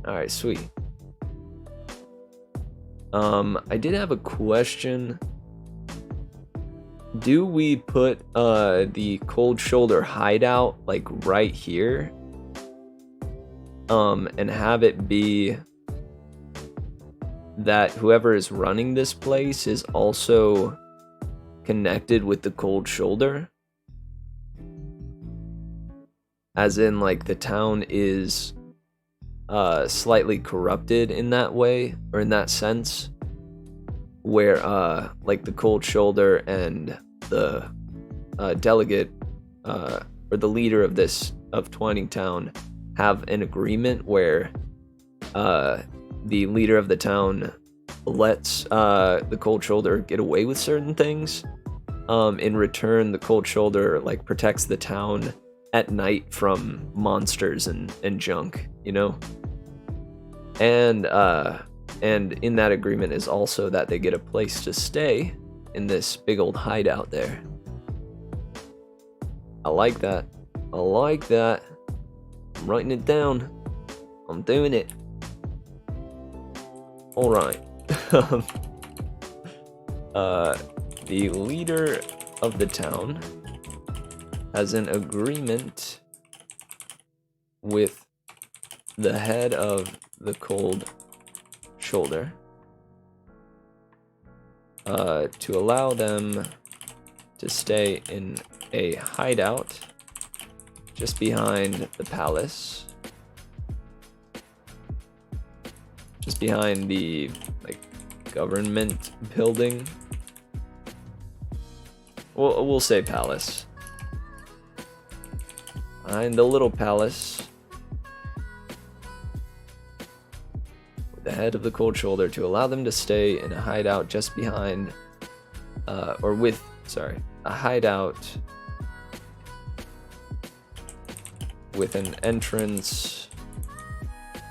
Alright, sweet. I did have a question. Do we put the Cold Shoulder hideout like right here? And have it be that whoever is running this place is also connected with the Cold Shoulder? As in, like, the town is slightly corrupted in that way, or in that sense, where like the Cold Shoulder and the delegate or the leader of Twining Town have an agreement where the leader of the town lets the Cold Shoulder get away with certain things. In return, the Cold Shoulder like protects the town at night from monsters and junk, you know? And in that agreement is also that they get a place to stay in this big old hideout there. I like that. I like that. I'm writing it down. I'm doing it. Alright. The leader of the town has an agreement with the head of the Cold Shoulder to allow them to stay in a hideout just behind the palace, just behind the like government building. We'll say palace. Behind the little palace, with the head of the Cold Shoulder, to allow them to stay in a hideout just behind, a hideout with an entrance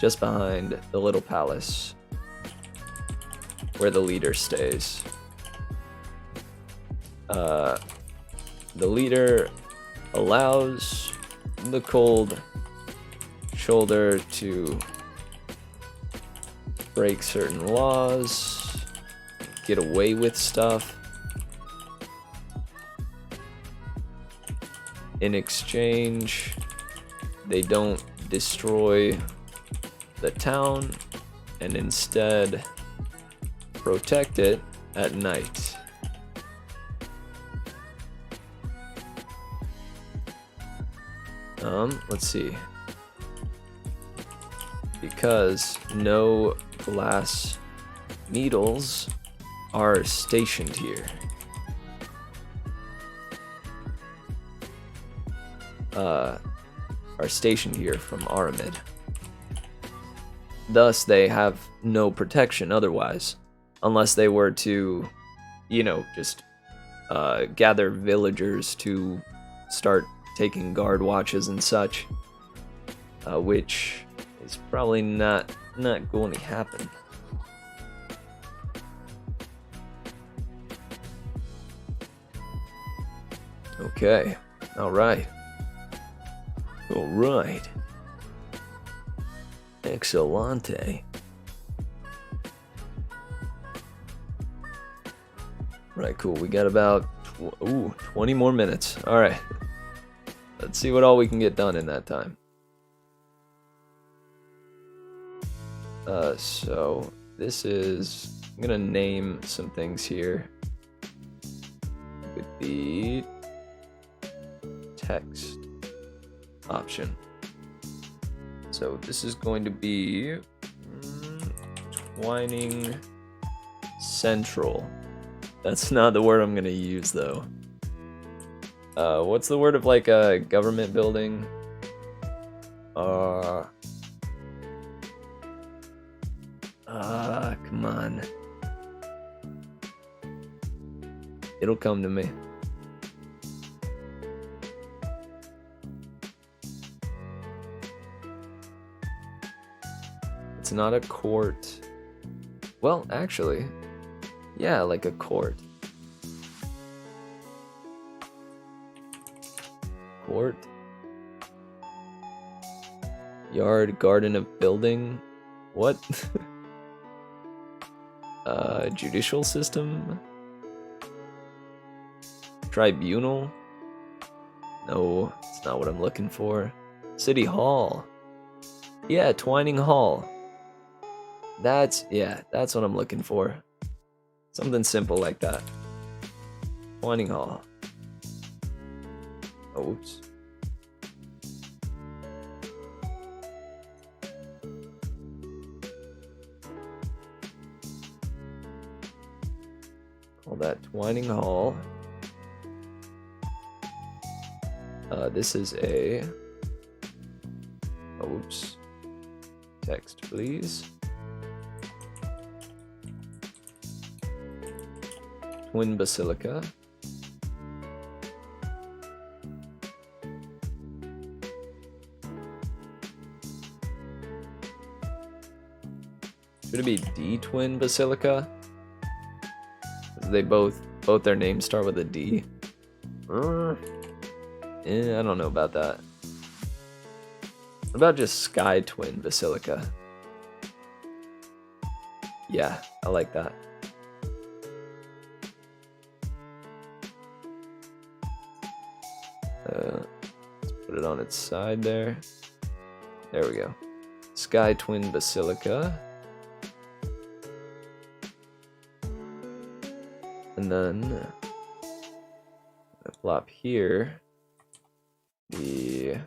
just behind the little palace where the leader stays. The leader allows the Cold Shoulder to break certain laws, get away with stuff. In exchange, they don't destroy the town and instead protect it at night. Let's see. Because no glass needles are stationed here. Are stationed here from Aramid. Thus, they have no protection otherwise, unless they were to, you know, just gather villagers to start taking guard watches and such, which is probably not going to happen. Okay, all right. Excellente. Right, cool. We got about 20 more minutes. All right. Let's see what all we can get done in that time. So this is, I'm gonna name some things here with the text option. So this is going to be Twining Central. That's not the word I'm gonna use though. What's the word of like a government building? Come on. It'll come to me. It's not a court. Well, actually, yeah, like a court. Court. Yard, garden of building. What? Judicial system? Tribunal? No, it's not what I'm looking for. City Hall. Yeah, Twining Hall. That's what I'm looking for. Something simple like that. Twining Hall. Oh, oops. Call that Twining Hall. This is a... Oh, oops. Text, please. Twin Basilica. Should it be D Twin Basilica? They both their names start with a D. I don't know about that. What about just Sky Twin Basilica? Yeah, I like that. Let's put it on its side there. There we go. Sky Twin Basilica. And then plop here the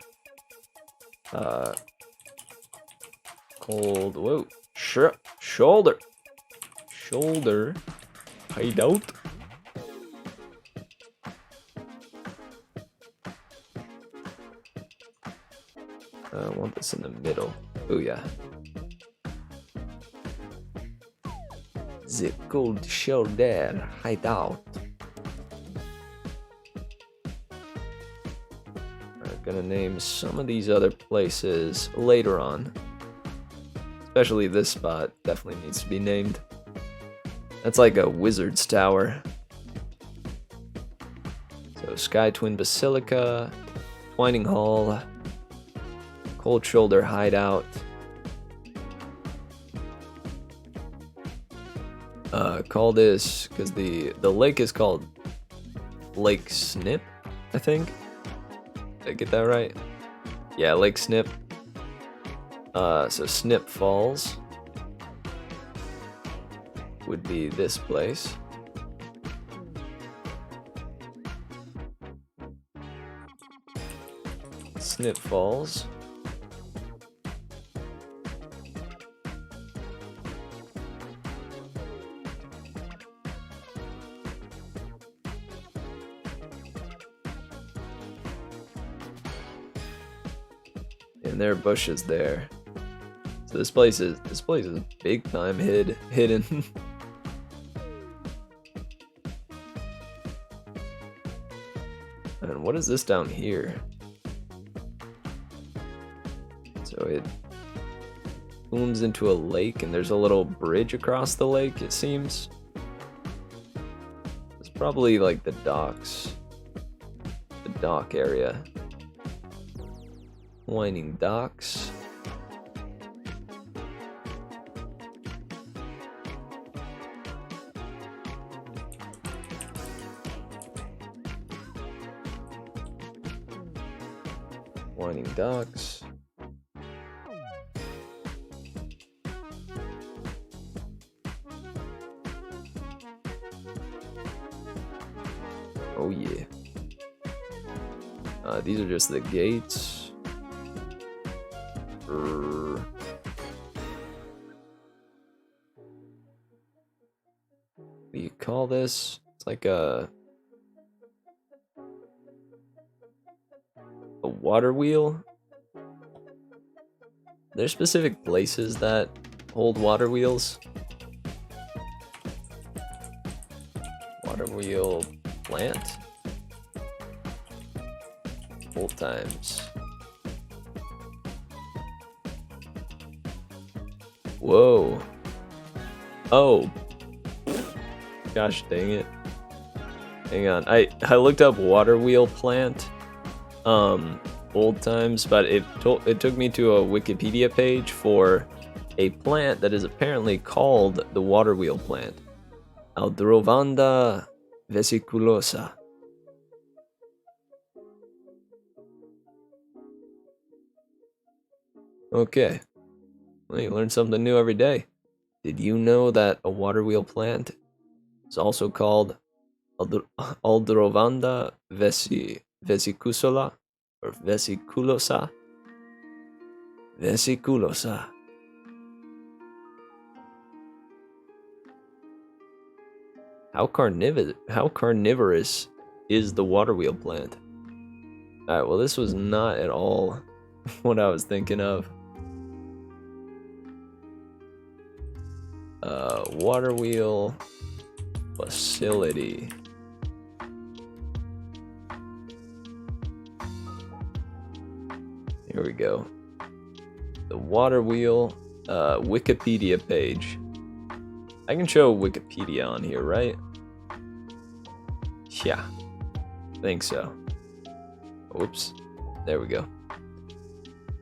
cold shoulder hideout. I want this in the middle. Oh yeah. The cold shoulder hideout. I'm gonna name some of these other places later on. Especially this spot definitely needs to be named. That's like a wizard's tower. So Sky Twin Basilica, Twining Hall, Cold Shoulder Hideout. Call this, because the lake is called Lake Snip, I think. Did I get that right? Yeah, Lake Snip. So Snip Falls would be this place. Snip Falls. And there are bushes there. So this place is big time hidden. And what is this down here? So it booms into a lake, and there's a little bridge across the lake, it seems. It's probably like the docks. The dock area. Winding docks. Winding docks. Oh yeah. These are just the gates. What do you call this? It's like a water wheel. There's specific places that hold water wheels. Water wheel plant. Old times. Whoa. Oh. Gosh dang it. Hang on. I looked up water wheel plant. Old times, but it took me to a Wikipedia page for a plant that is apparently called the water wheel plant. Aldrovanda vesiculosa. Okay. Well, you learn something new every day. Did you know that a water wheel plant is also called Aldrovanda vesiculosa or vesiculosa? Vesiculosa. How carnivorous is the water wheel plant? Alright, well, this was not at all what I was thinking of. Water wheel facility. Here we go. The water wheel Wikipedia page. I can show Wikipedia on here, right? Yeah, think so. Oops, there we go.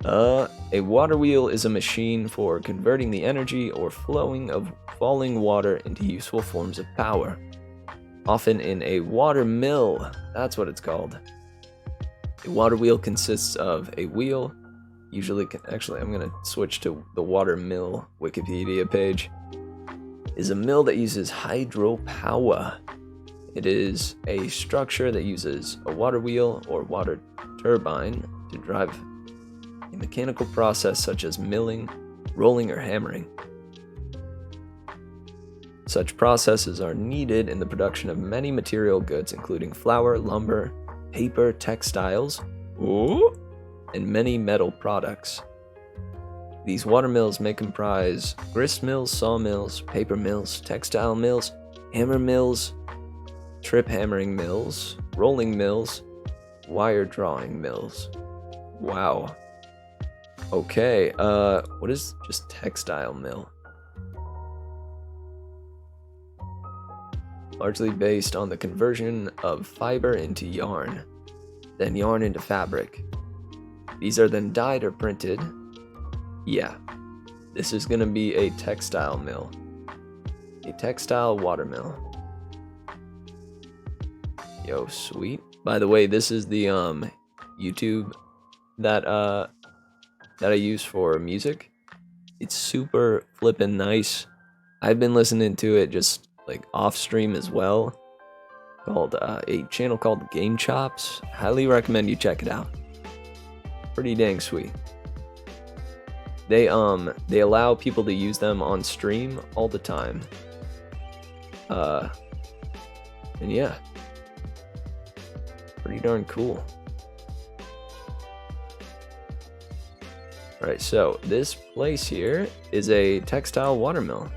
A water wheel is a machine for converting the energy or flowing of falling water into useful forms of power. Often in a water mill, that's what it's called. A water wheel consists of a wheel, usually, actually I'm gonna switch to the water mill Wikipedia page, is a mill that uses hydropower. It is a structure that uses a water wheel or water turbine to drive a mechanical process such as milling, rolling, or hammering. Such processes are needed in the production of many material goods, including flour, lumber, paper, textiles, and many metal products. These water mills may comprise grist mills, sawmills, paper mills, textile mills, hammer mills, trip hammering mills, rolling mills, wire drawing mills. Wow. Okay, what is just textile mill? Largely based on the conversion of fiber into yarn, then yarn into fabric. These are then dyed or printed. Yeah, this is gonna be a textile mill. A textile water mill. Yo, sweet. By the way, this is the YouTube that I use for music. It's super flippin' nice. I've been listening to it just like off stream as well. Called a channel called Game Chops. Highly recommend you check it out. Pretty dang sweet. They allow people to use them on stream all the time. And yeah. Pretty darn cool. Alright, so this place here is a textile watermill.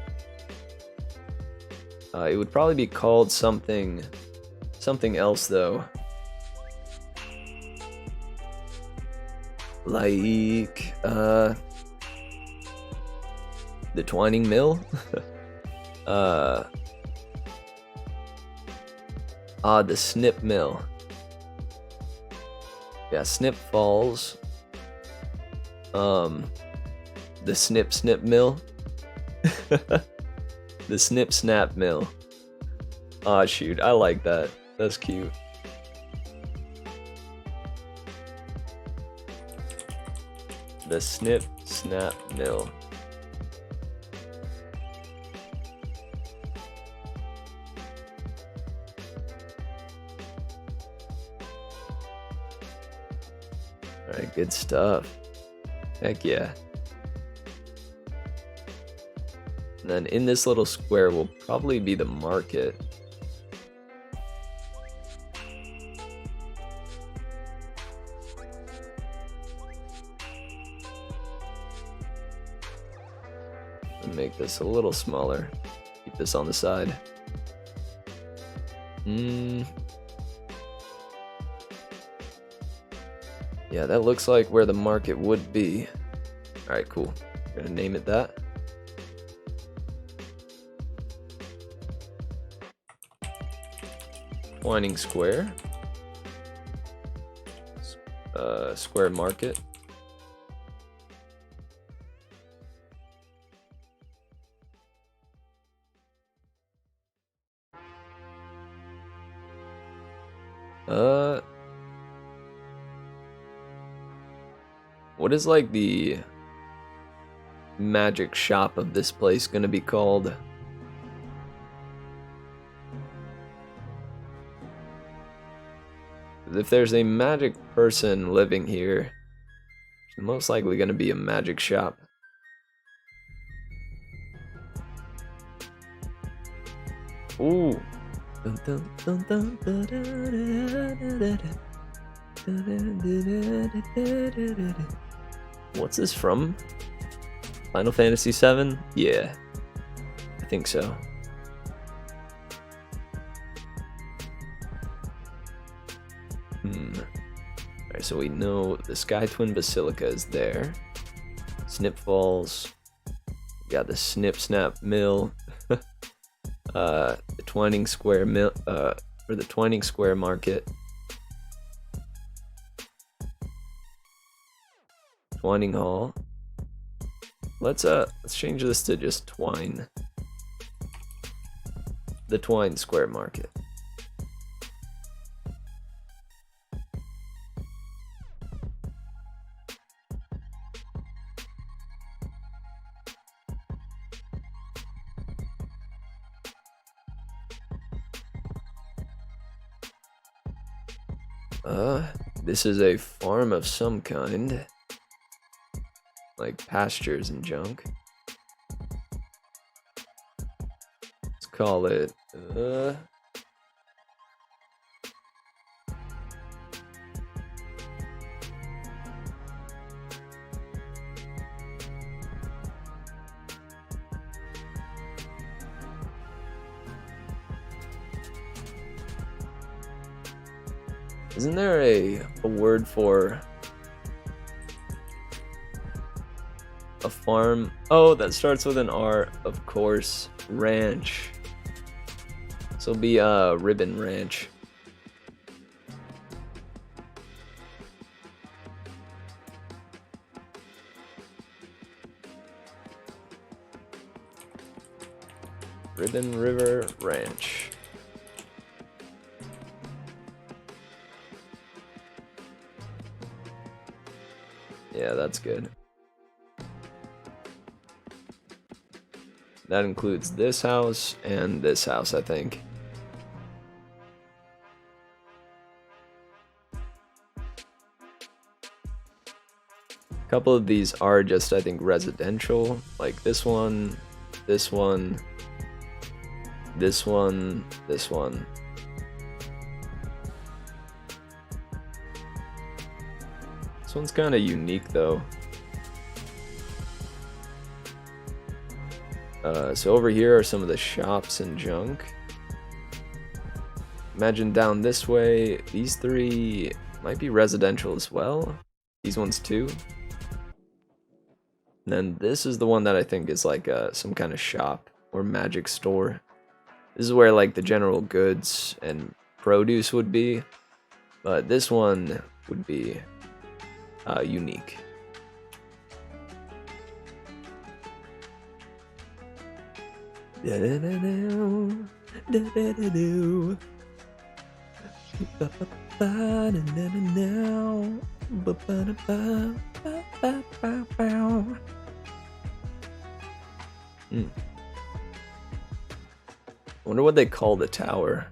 It would probably be called something else though. Like the Twining Mill? The Snip Mill. Yeah, Snip Falls. The Snip Mill. The Snip Snap Mill. Aw, shoot, I like that. That's cute. The Snip Snap Mill. Alright, good stuff. Heck yeah. And then in this little square will probably be the market. And make this a little smaller. Keep this on the side. Yeah, that looks like where the market would be. Alright, cool. I'm gonna name it that. Twining Square. Square Market. What is like the magic shop of this place gonna be called? If there's a magic person living here, it's most likely gonna be a magic shop. Ooh. What's this from? Final Fantasy VII? Yeah, I think so. Alright, so we know the Sky Twin Basilica is there. Snip Falls. We got the Snip Snap Mill. The Twining Square Mill, or the Twining Square Market. Twining Hall. Let's change this to just Twine. The Twine Square Market. This is a farm of some kind. Like pastures and junk. Let's call it, isn't there a word for a farm? Oh, that starts with an R, of course. Ranch. So it'll be Ribbon Ranch. Ribbon River Ranch. Yeah, that's good. That includes this house and this house, I think. A couple of these are just, I think, residential. Like this one, this one, this one, this one. This one's kind of unique, though. So over here are some of the shops and junk. Imagine down this way, these three might be residential as well. These ones too. And then this is the one that I think is like some kind of shop or magic store. This is where like the general goods and produce would be. But this one would be unique. Wonder what they call the tower.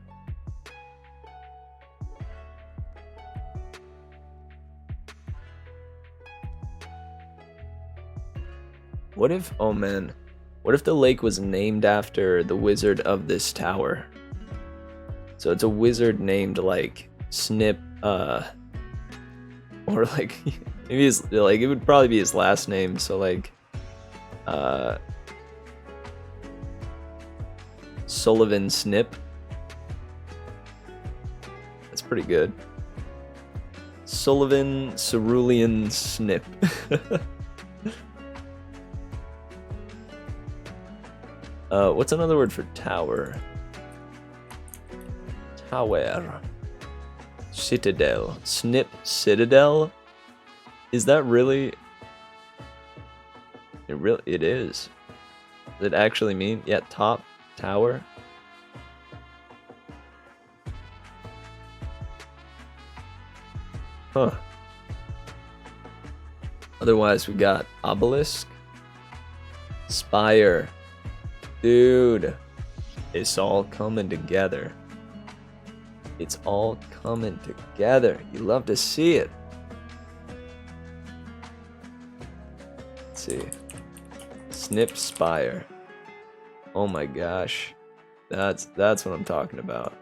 What if, oh man, what if the lake was named after the wizard of this tower? So it's a wizard named like Snip, or like maybe his, like it would probably be his last name. So like, Sullivan Snip. That's pretty good. Sullivan Cerulean Snip. What's another word for tower? Tower. Citadel. Snip Citadel? Is that really... It is. Does it actually mean? Yeah, top tower. Huh. Otherwise, we got obelisk. Spire. Dude. It's all coming together. It's all coming together. You love to see it. Let's see. Snip Spire. Oh my gosh. That's what I'm talking about.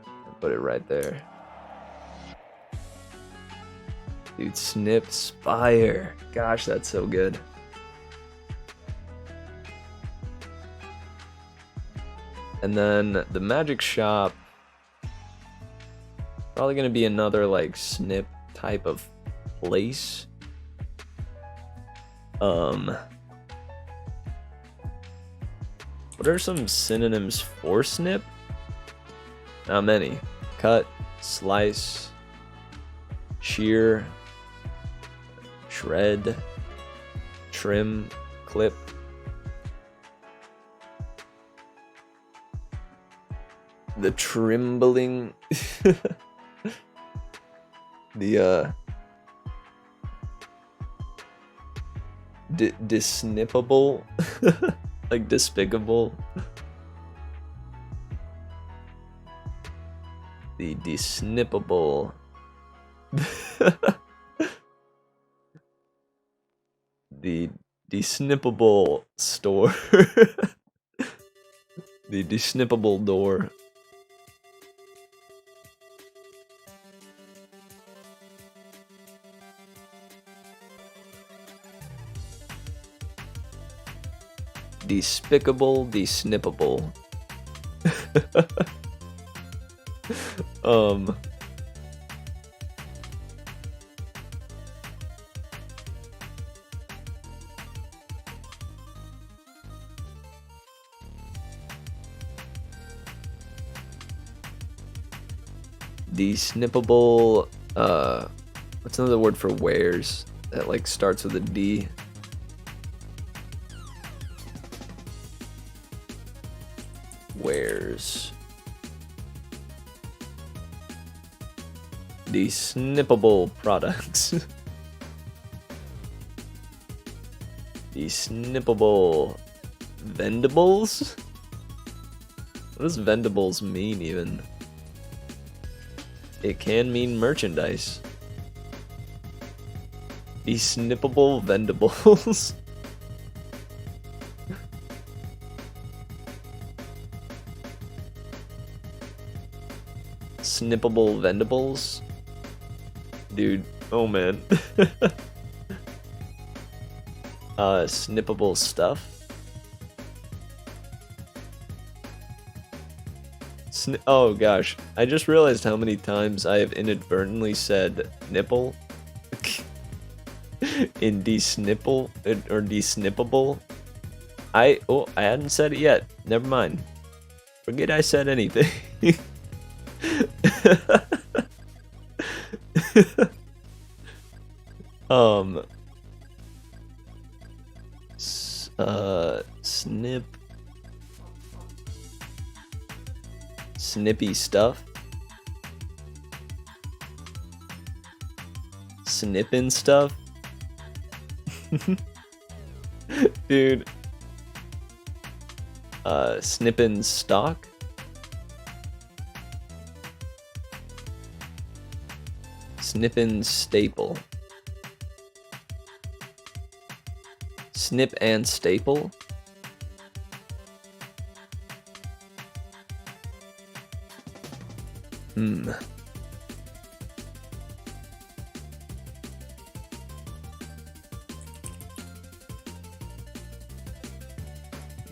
I'll put it right there. Dude, Snip Spire. Gosh, that's so good. And then the magic shop. Probably gonna be another like snip type of place. What are some synonyms for snip? Not many. Cut, slice, shear, shred, trim, clip. The trimbling. The disnippable. Like despicable. The desnippable. The desnippable store. The desnippable door. Despicable, desnippable. Desnippable, what's another word for wares that like starts with a D? Wares. Desnippable products. Desnippable vendables? What does vendables mean even? It can mean merchandise. Desnippable vendables. Snippable vendables. Dude, oh man. Snippable stuff. Oh gosh, I just realized how many times I have inadvertently said nipple in desnipple or desnippable. I hadn't said it yet. Never mind. Forget I said anything. Snip. Snippy stuff. Snippin' stuff. Dude. Snippin' stock. Snippin' staple. Snip and staple.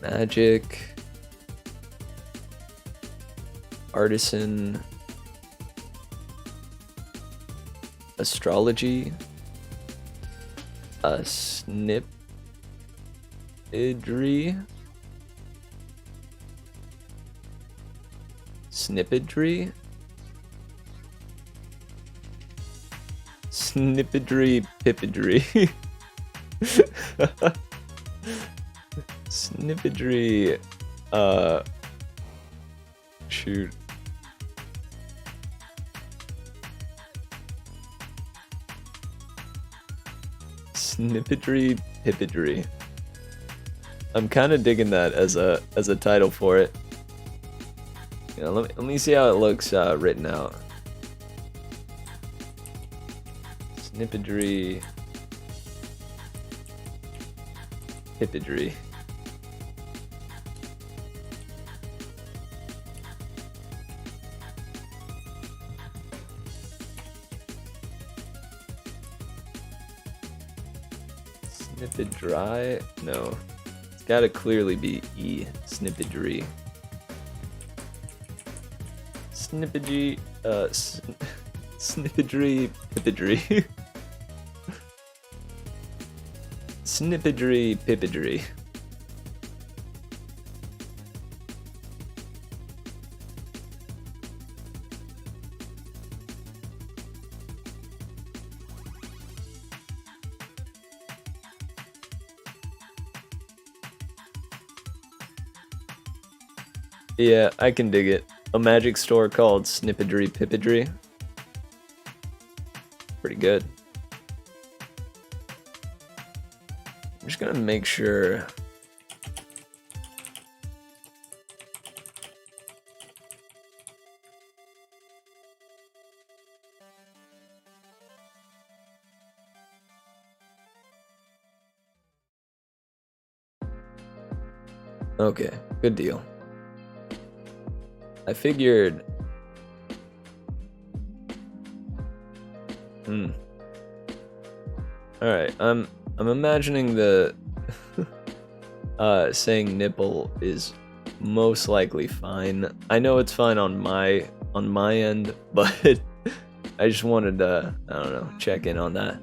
Magic. Artisan. Astrology. Snipidry. Snipidry. Snipidry Pipidry. Snipidry. Shoot. Snipidry Pipidry. I'm kind of digging that as a title for it. Yeah, let me see how it looks written out. Snipidry Pipidry. Snipidry? No. It's gotta clearly be E. Snipidry. Snipidry, Snipidry Pipidry. Snipidry Pipidry. Yeah, I can dig it. A magic store called Snipidry Pipidry. Pretty good. I'm just gonna make sure. Okay, good deal. I figured. All right, I'm imagining the saying nipple is most likely fine. I know it's fine on my end, but I just wanted to, I don't know, check in on that.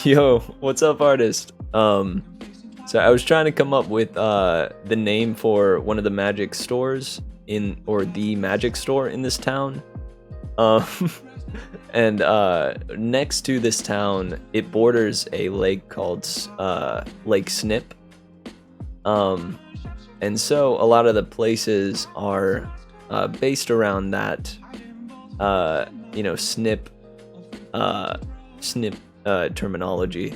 Yo, what's up, artist? So I was trying to come up with the name for one of the magic stores or the magic store in this town. And next to this town, it borders a lake called Lake Snip. And so a lot of the places are based around that, snip terminology.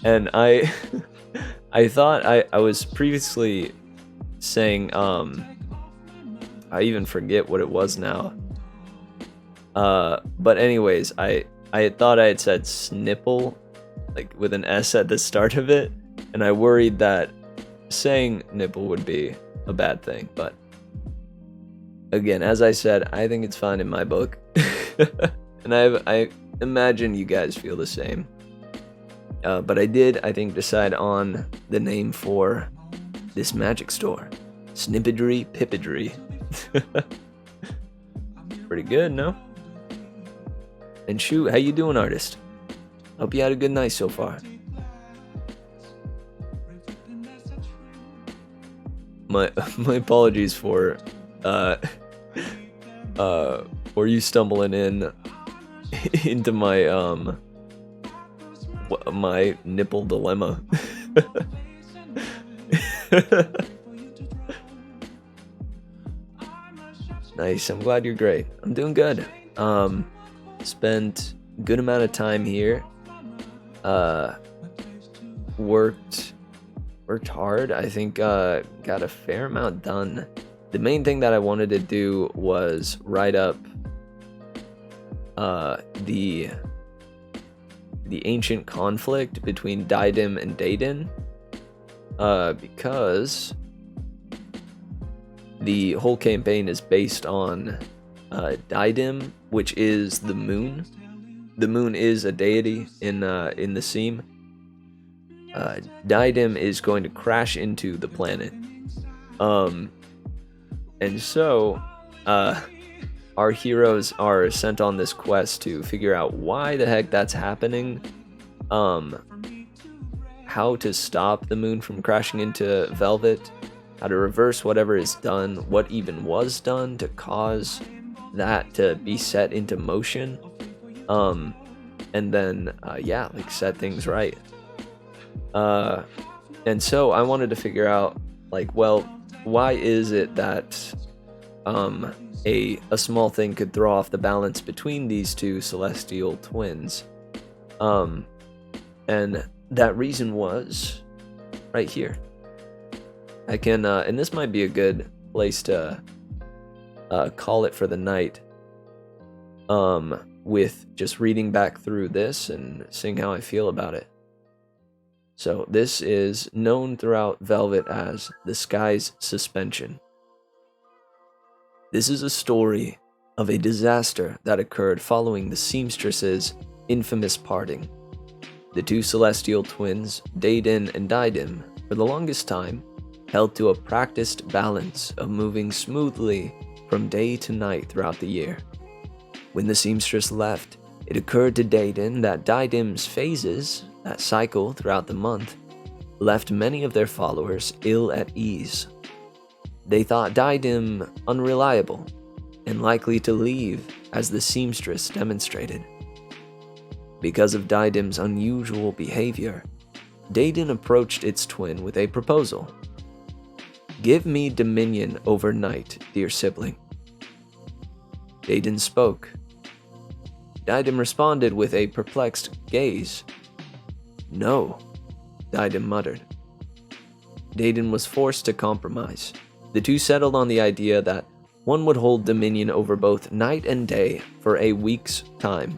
And I thought I was previously saying, I even forget what it was now. But anyways, I thought I had said snipple, like with an S at the start of it, and I worried that saying nipple would be a bad thing. But again, as I said, I think it's fine in my book, and I imagine you guys feel the same. But I did, I think, decide on the name for this magic store. Snipidry Pipidry. Pretty good, no? And shoot, how you doing, artist? Hope you had a good night so far. My apologies for you stumbling into my my nipple dilemma. Nice, I'm glad you're great. I'm doing good. Spent a good amount of time here. Worked hard. I think got a fair amount done. The main thing that I wanted to do was write up the ancient conflict between Diadem and Dedan, because the whole campaign is based on Diadem, which is the moon. The moon is a deity in the Seam, Diadem is going to crash into the planet. And so, our heroes are sent on this quest to figure out why the heck that's happening, how to stop the moon from crashing into Velvet, how to reverse whatever is done, what even was done to cause that to be set into motion, and then, set things right. And so I wanted to figure out, why is it that a small thing could throw off the balance between these two celestial twins? And that reason was right here. I can, and this might be a good place to call it for the night, with just reading back through this and seeing how I feel about it. So this is known throughout Velvet as the Sky's Suspension. This is a story of a disaster that occurred following the seamstress's infamous parting. The two celestial twins, Dedan and Diadem, for the longest time, held to a practiced balance of moving smoothly from day to night throughout the year. When the seamstress left, it occurred to Dedan that Diadem's phases, that cycle throughout the month, left many of their followers ill at ease. They thought Diadem unreliable and likely to leave, as the seamstress demonstrated. Because of Diadem's unusual behavior, Dedan approached its twin with a proposal. "Give me dominion over night, dear sibling." Dedan spoke. Diadem responded with a perplexed gaze. "No," Diadem muttered. Dedan was forced to compromise. The two settled on the idea that one would hold dominion over both night and day for a week's time.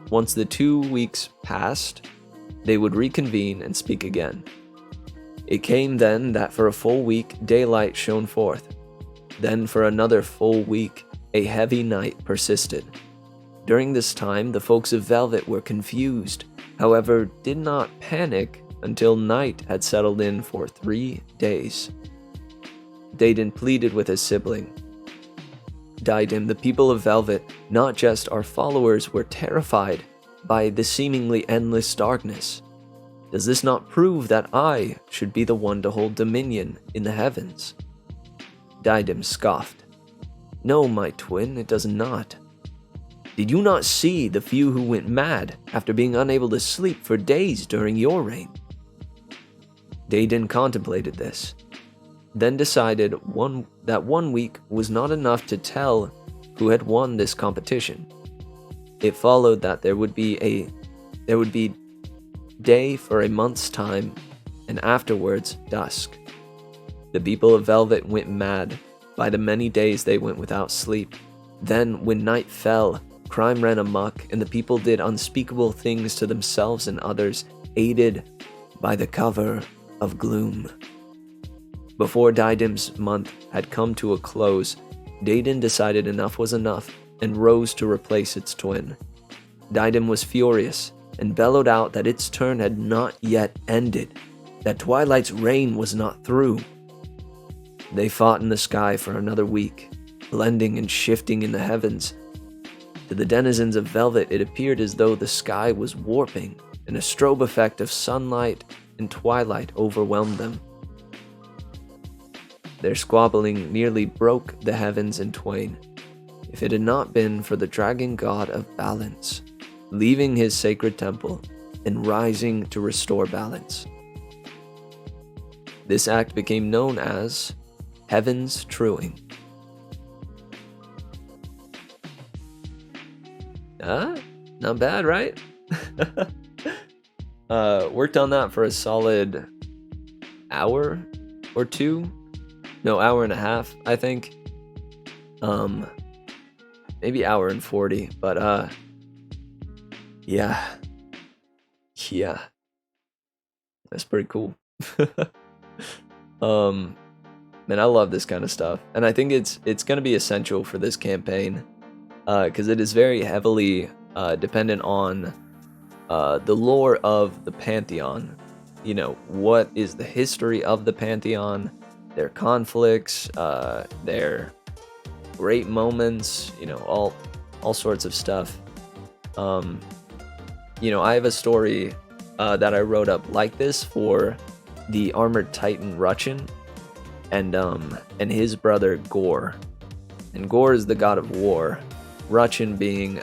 Once the 2 weeks passed, they would reconvene and speak again. It came then that for a full week daylight shone forth. Then for another full week a heavy night persisted. During this time the folks of Velvet were confused, however did not panic until night had settled in for 3 days. Dedan pleaded with his sibling. "Diadem, the people of Velvet, not just our followers, were terrified by the seemingly endless darkness. Does this not prove that I should be the one to hold dominion in the heavens?" Diadem scoffed. "No, my twin, it does not. Did you not see the few who went mad after being unable to sleep for days during your reign?" Dedan contemplated this, then decided that 1 week was not enough to tell who had won this competition. It followed that there would be day for a month's time, and afterwards dusk. The people of Velvet went mad by the many days they went without sleep. Then, when night fell, crime ran amok, and the people did unspeakable things to themselves and others, aided by the cover of gloom. Before Diadem's month had come to a close, Dedan decided enough was enough and rose to replace its twin. Diadem was furious and bellowed out that its turn had not yet ended, that Twilight's reign was not through. They fought in the sky for another week, blending and shifting in the heavens. To the denizens of Velvet, it appeared as though the sky was warping, and a strobe effect of sunlight and twilight overwhelmed them. Their squabbling nearly broke the heavens in twain, if it had not been for the dragon god of balance, leaving his sacred temple and rising to restore balance. This act became known as Heaven's Truing. Not bad, right? Worked on that for a solid hour or two. No, hour and a half, I think. Maybe hour and 40, but yeah. That's pretty cool. Man, I love this kind of stuff, and I think it's gonna be essential for this campaign, because it is very heavily dependent on the lore of the Pantheon. You know, what is the history of the Pantheon, their conflicts, their great moments, you know, all sorts of stuff. You know, I have a story that I wrote up like this for the armored titan Ruchin and his brother Gore. And Gore is the god of war, Ruchin being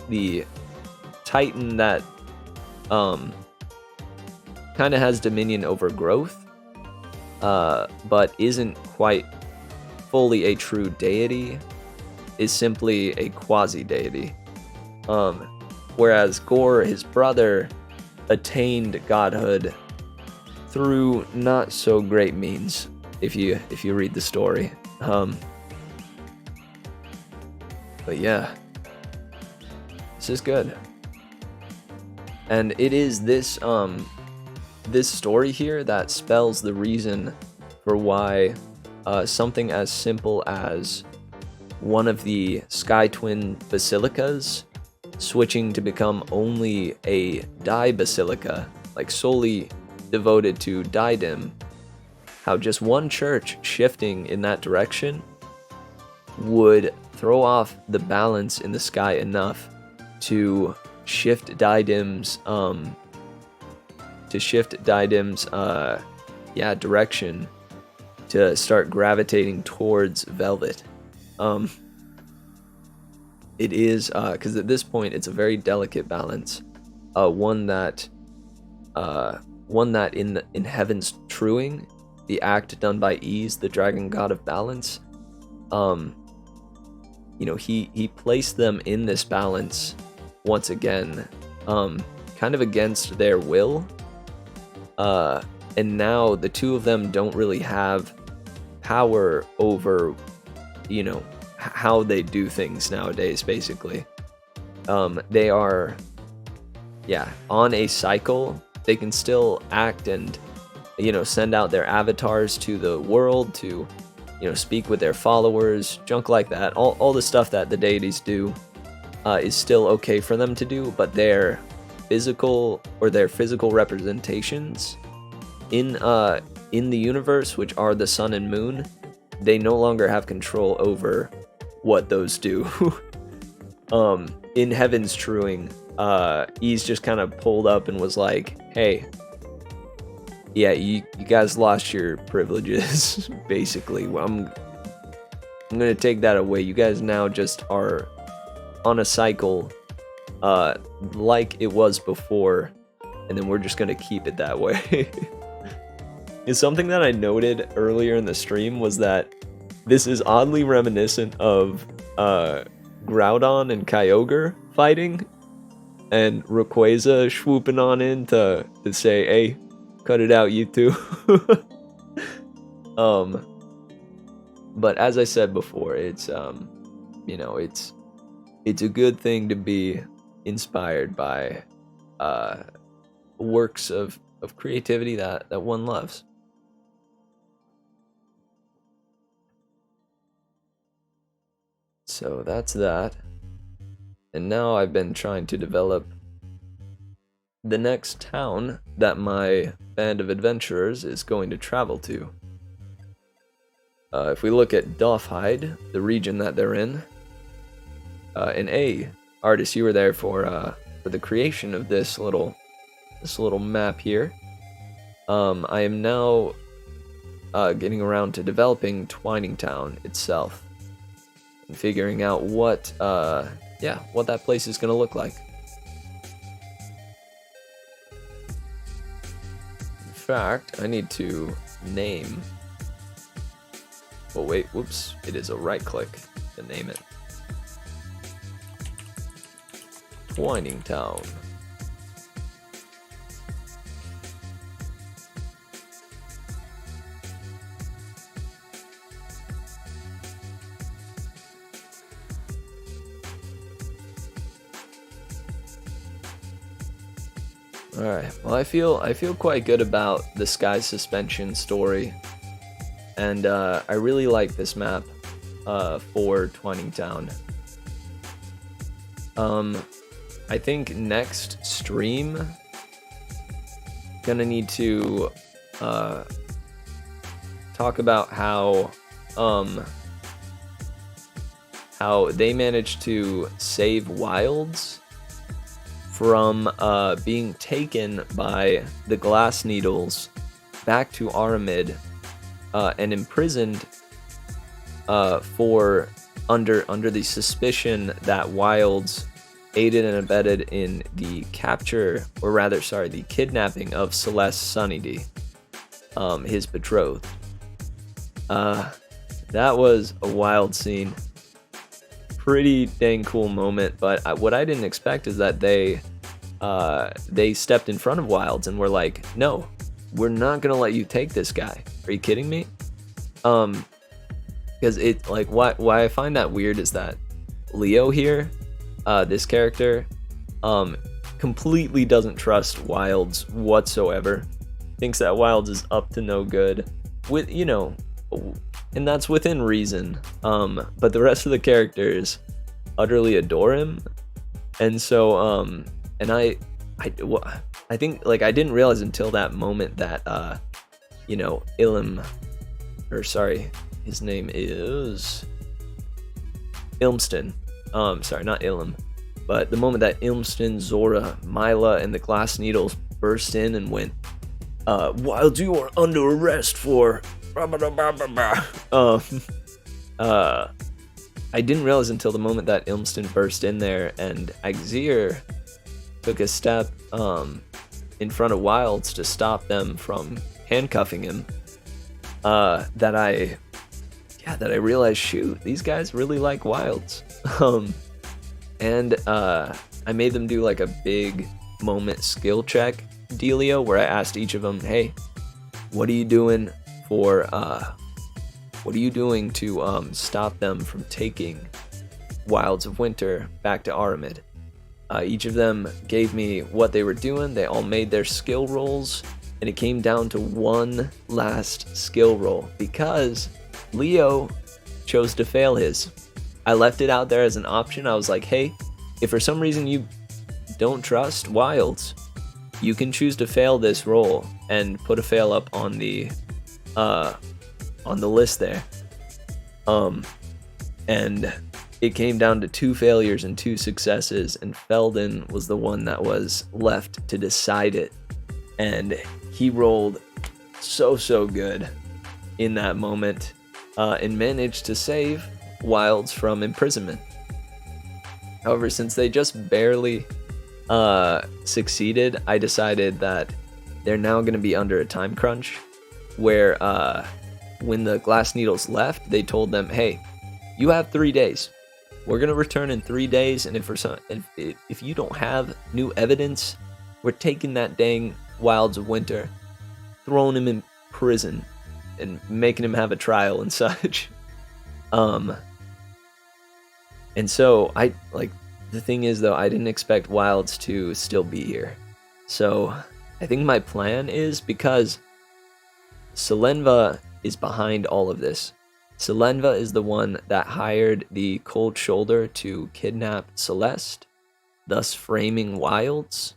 the titan that kind of has dominion over growth, but isn't quite fully a true deity, is simply a quasi-deity. Whereas Gore, his brother, attained godhood through not so great means, if you read the story. But yeah, this is good. And it is this this story here that spells the reason for why something as simple as one of the Sky Twin basilicas switching to become only a Dai basilica, like solely devoted to Daidim, how just one church shifting in that direction would throw off the balance in the sky enough to shift Daidim's direction to start gravitating towards Velvet. It is because at this point it's a very delicate balance, one that in Heaven's Truing, the act done by Ys, the dragon god of balance, you know, he placed them in this balance once again, kind of against their will, and now the two of them don't really have power over, you know, how they do things nowadays. Basically, they are, on a cycle. They can still act and, you know, send out their avatars to the world to, you know, speak with their followers, junk like that. All the stuff that the deities do is still okay for them to do, but their physical representations in the universe, which are the sun and moon, they no longer have control over what those do. In Heaven's Truing, Ys just kind of pulled up and was like, hey, yeah, you guys lost your privileges, basically. I'm gonna take that away. You guys now just are on a cycle like it was before, and then we're just gonna keep it that way. Is something that I noted earlier in the stream was that this is oddly reminiscent of Groudon and Kyogre fighting, and Rayquaza swooping on in to say, hey, cut it out, you two. But as I said before, it's you know, it's a good thing to be inspired by works of creativity that one loves. So that's that. And now I've been trying to develop the next town that my band of adventurers is going to travel to. If we look at Doffhide, the region that they're in, and artist, you were there for the creation of this little map here. I am now getting around to developing Twining Town itself and figuring out what that place is going to look like. In fact, I need to name. Oh wait, whoops! It is a right click to name it. Twining Town. Alright, well I feel quite good about the Sky Suspension story, and I really like this map for Twining Town. I think next stream, gonna need to talk about how they managed to save Wilds from being taken by the Glass Needles back to Aramid and imprisoned for under the suspicion that Wilds aided and abetted in the capture, or rather, sorry, the kidnapping of Celeste Sunnydee, his betrothed. That was a wild scene. Pretty dang cool moment, but what I didn't expect is that they stepped in front of Wilds and were like, no, we're not gonna let you take this guy. Are you kidding me? Because it, like, why I find that weird is that Leo here, this character, completely doesn't trust Wilds whatsoever. Thinks that Wilds is up to no good, with, you know, and that's within reason. But the rest of the characters utterly adore him, and so and I think, like, I didn't realize until that moment that you know, Ilum, or sorry, his name is Ilmston. Sorry, not Ilum. But the moment that Ilmston, Zora, Mila, and the Glass Needles burst in and went, Wilds, you are under arrest for I didn't realize until the moment that Ilmston burst in there and Axir took a step in front of Wilds to stop them from handcuffing him, that I realized, shoot, these guys really like Wilds. And I made them do like a big moment skill check dealio where I asked each of them, hey, what are you doing to stop them from taking Wilds of Winter back to Aramid? Each of them gave me what they were doing. They all made their skill rolls, and it came down to one last skill roll because Leo chose to fail his. I left it out there as an option. I was like, hey, if for some reason you don't trust Wilds, you can choose to fail this roll and put a fail up on the list there. And it came down to 2 failures and 2 successes, and Felden was the one that was left to decide it. And he rolled so good in that moment, and managed to save Wilds from imprisonment. However, since they just barely succeeded, I decided that they're now going to be under a time crunch, where when the Glass Needles left, they told them, hey, you have 3 days. We're going to return in 3 days, and if you don't have new evidence, we're taking that dang Wilds of Winter, throwing him in prison, and making him have a trial and such. And so the thing is, though, I didn't expect Wilds to still be here. So I think my plan is, because Selenva is behind all of this. Selenva is the one that hired the Cold Shoulder to kidnap Celeste, thus framing Wilds,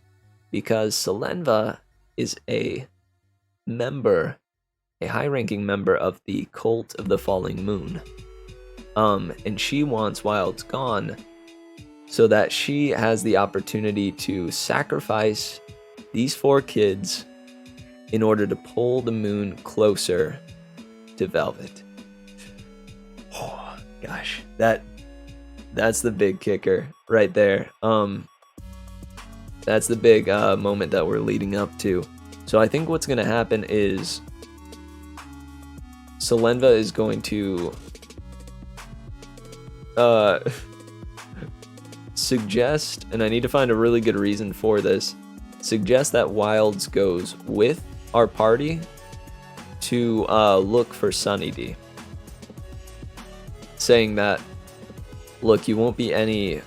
because Selenva is a high-ranking member of the Cult of the Falling Moon. And she wants Wilds gone so that she has the opportunity to sacrifice these 4 kids in order to pull the moon closer to Velvet. Oh gosh, that's the big kicker right there. That's the big moment that we're leading up to. So I think what's going to happen is Selenva is going to suggest, and I need to find a really good reason for this, suggest that Wilds goes with our party to look for Sunnydee, saying that, look, you won't be any,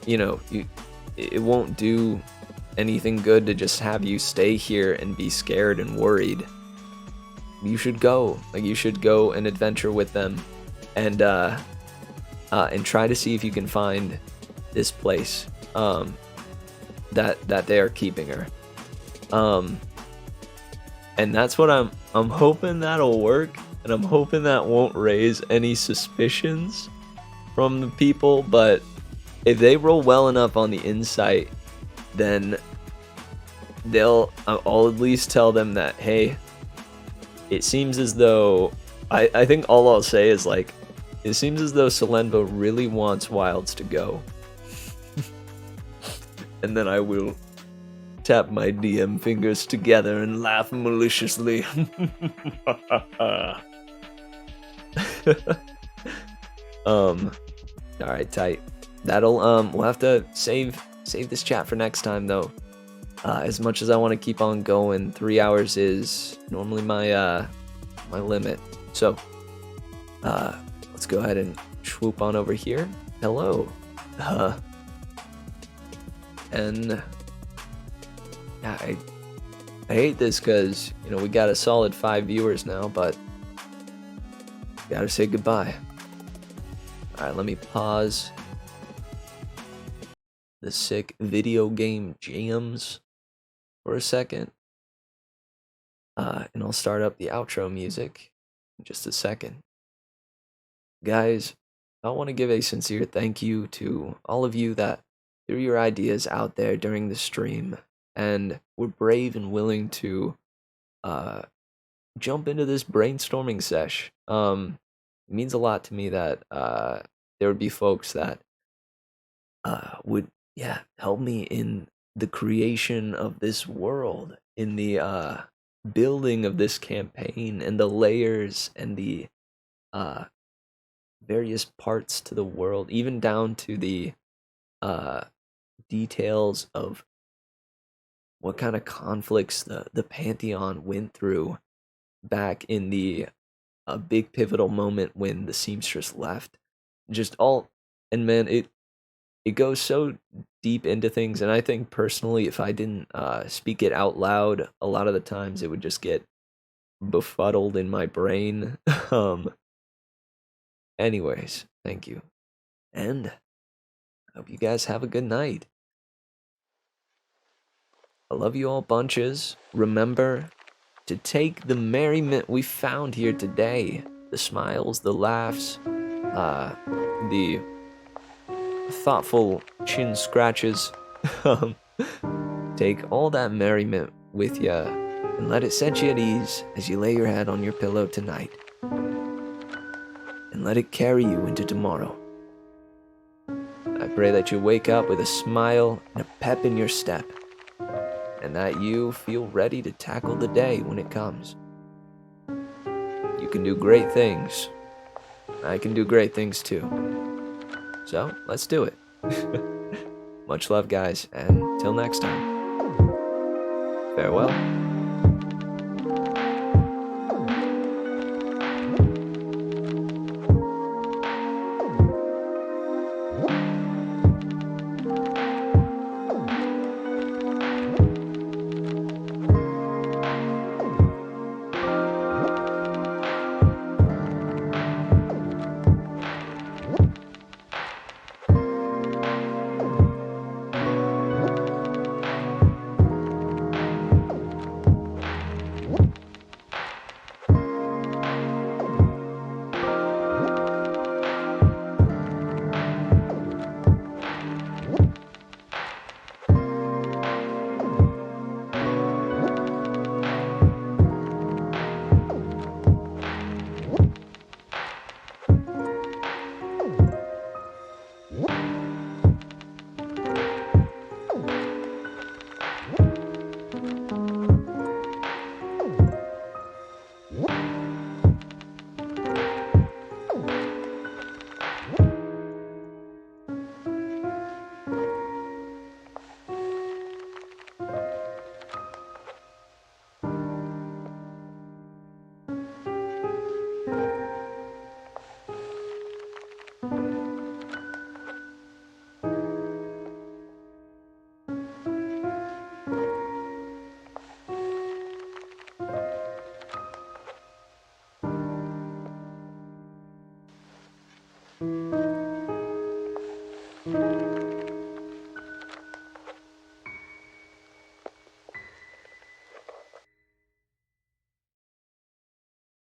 it won't do anything good to just have you stay here and be scared and worried. You should go and adventure with them, and try to see if you can find this place. that they are keeping her. And that's what I'm hoping that'll work, and I'm hoping that won't raise any suspicions from the people. But if they roll well enough on the insight, then I'll at least tell them that, hey, it seems as though I think all I'll say is like, it seems as though Salenvo really wants Wilds to go. And then I will tap my DM fingers together and laugh maliciously. Alright, tight. That'll we'll have to save this chat for next time though. As much as I want to keep on going, 3 hours is normally my my limit. So let's go ahead and swoop on over here. Hello. And I hate this because, you know, we got a solid 5 viewers now, but gotta say goodbye. Alright, let me pause the sick video game jams for a second. And I'll start up the outro music in just a second. Guys, I want to give a sincere thank you to all of you that threw your ideas out there during the stream and were brave and willing to jump into this brainstorming sesh. It means a lot to me that there would be folks that would help me in the creation of this world, in the building of this campaign, and the layers and the various parts to the world, even down to the details of what kind of conflicts the Pantheon went through back in the big pivotal moment when the seamstress left. Just all, and man, it goes so deep into things, and I think personally, if I didn't speak it out loud, a lot of the times it would just get befuddled in my brain. Anyways, thank you, and I hope you guys have a good night. I love you all bunches. Remember to take the merriment we found here today, the smiles, the laughs, the thoughtful chin scratches. Take all that merriment with ya and let it set you at ease as you lay your head on your pillow tonight. And let it carry you into tomorrow. I pray that you wake up with a smile and a pep in your step, and that you feel ready to tackle the day when it comes. You can do great things. I can do great things too. So, let's do it. Much love, guys, and till next time. Farewell.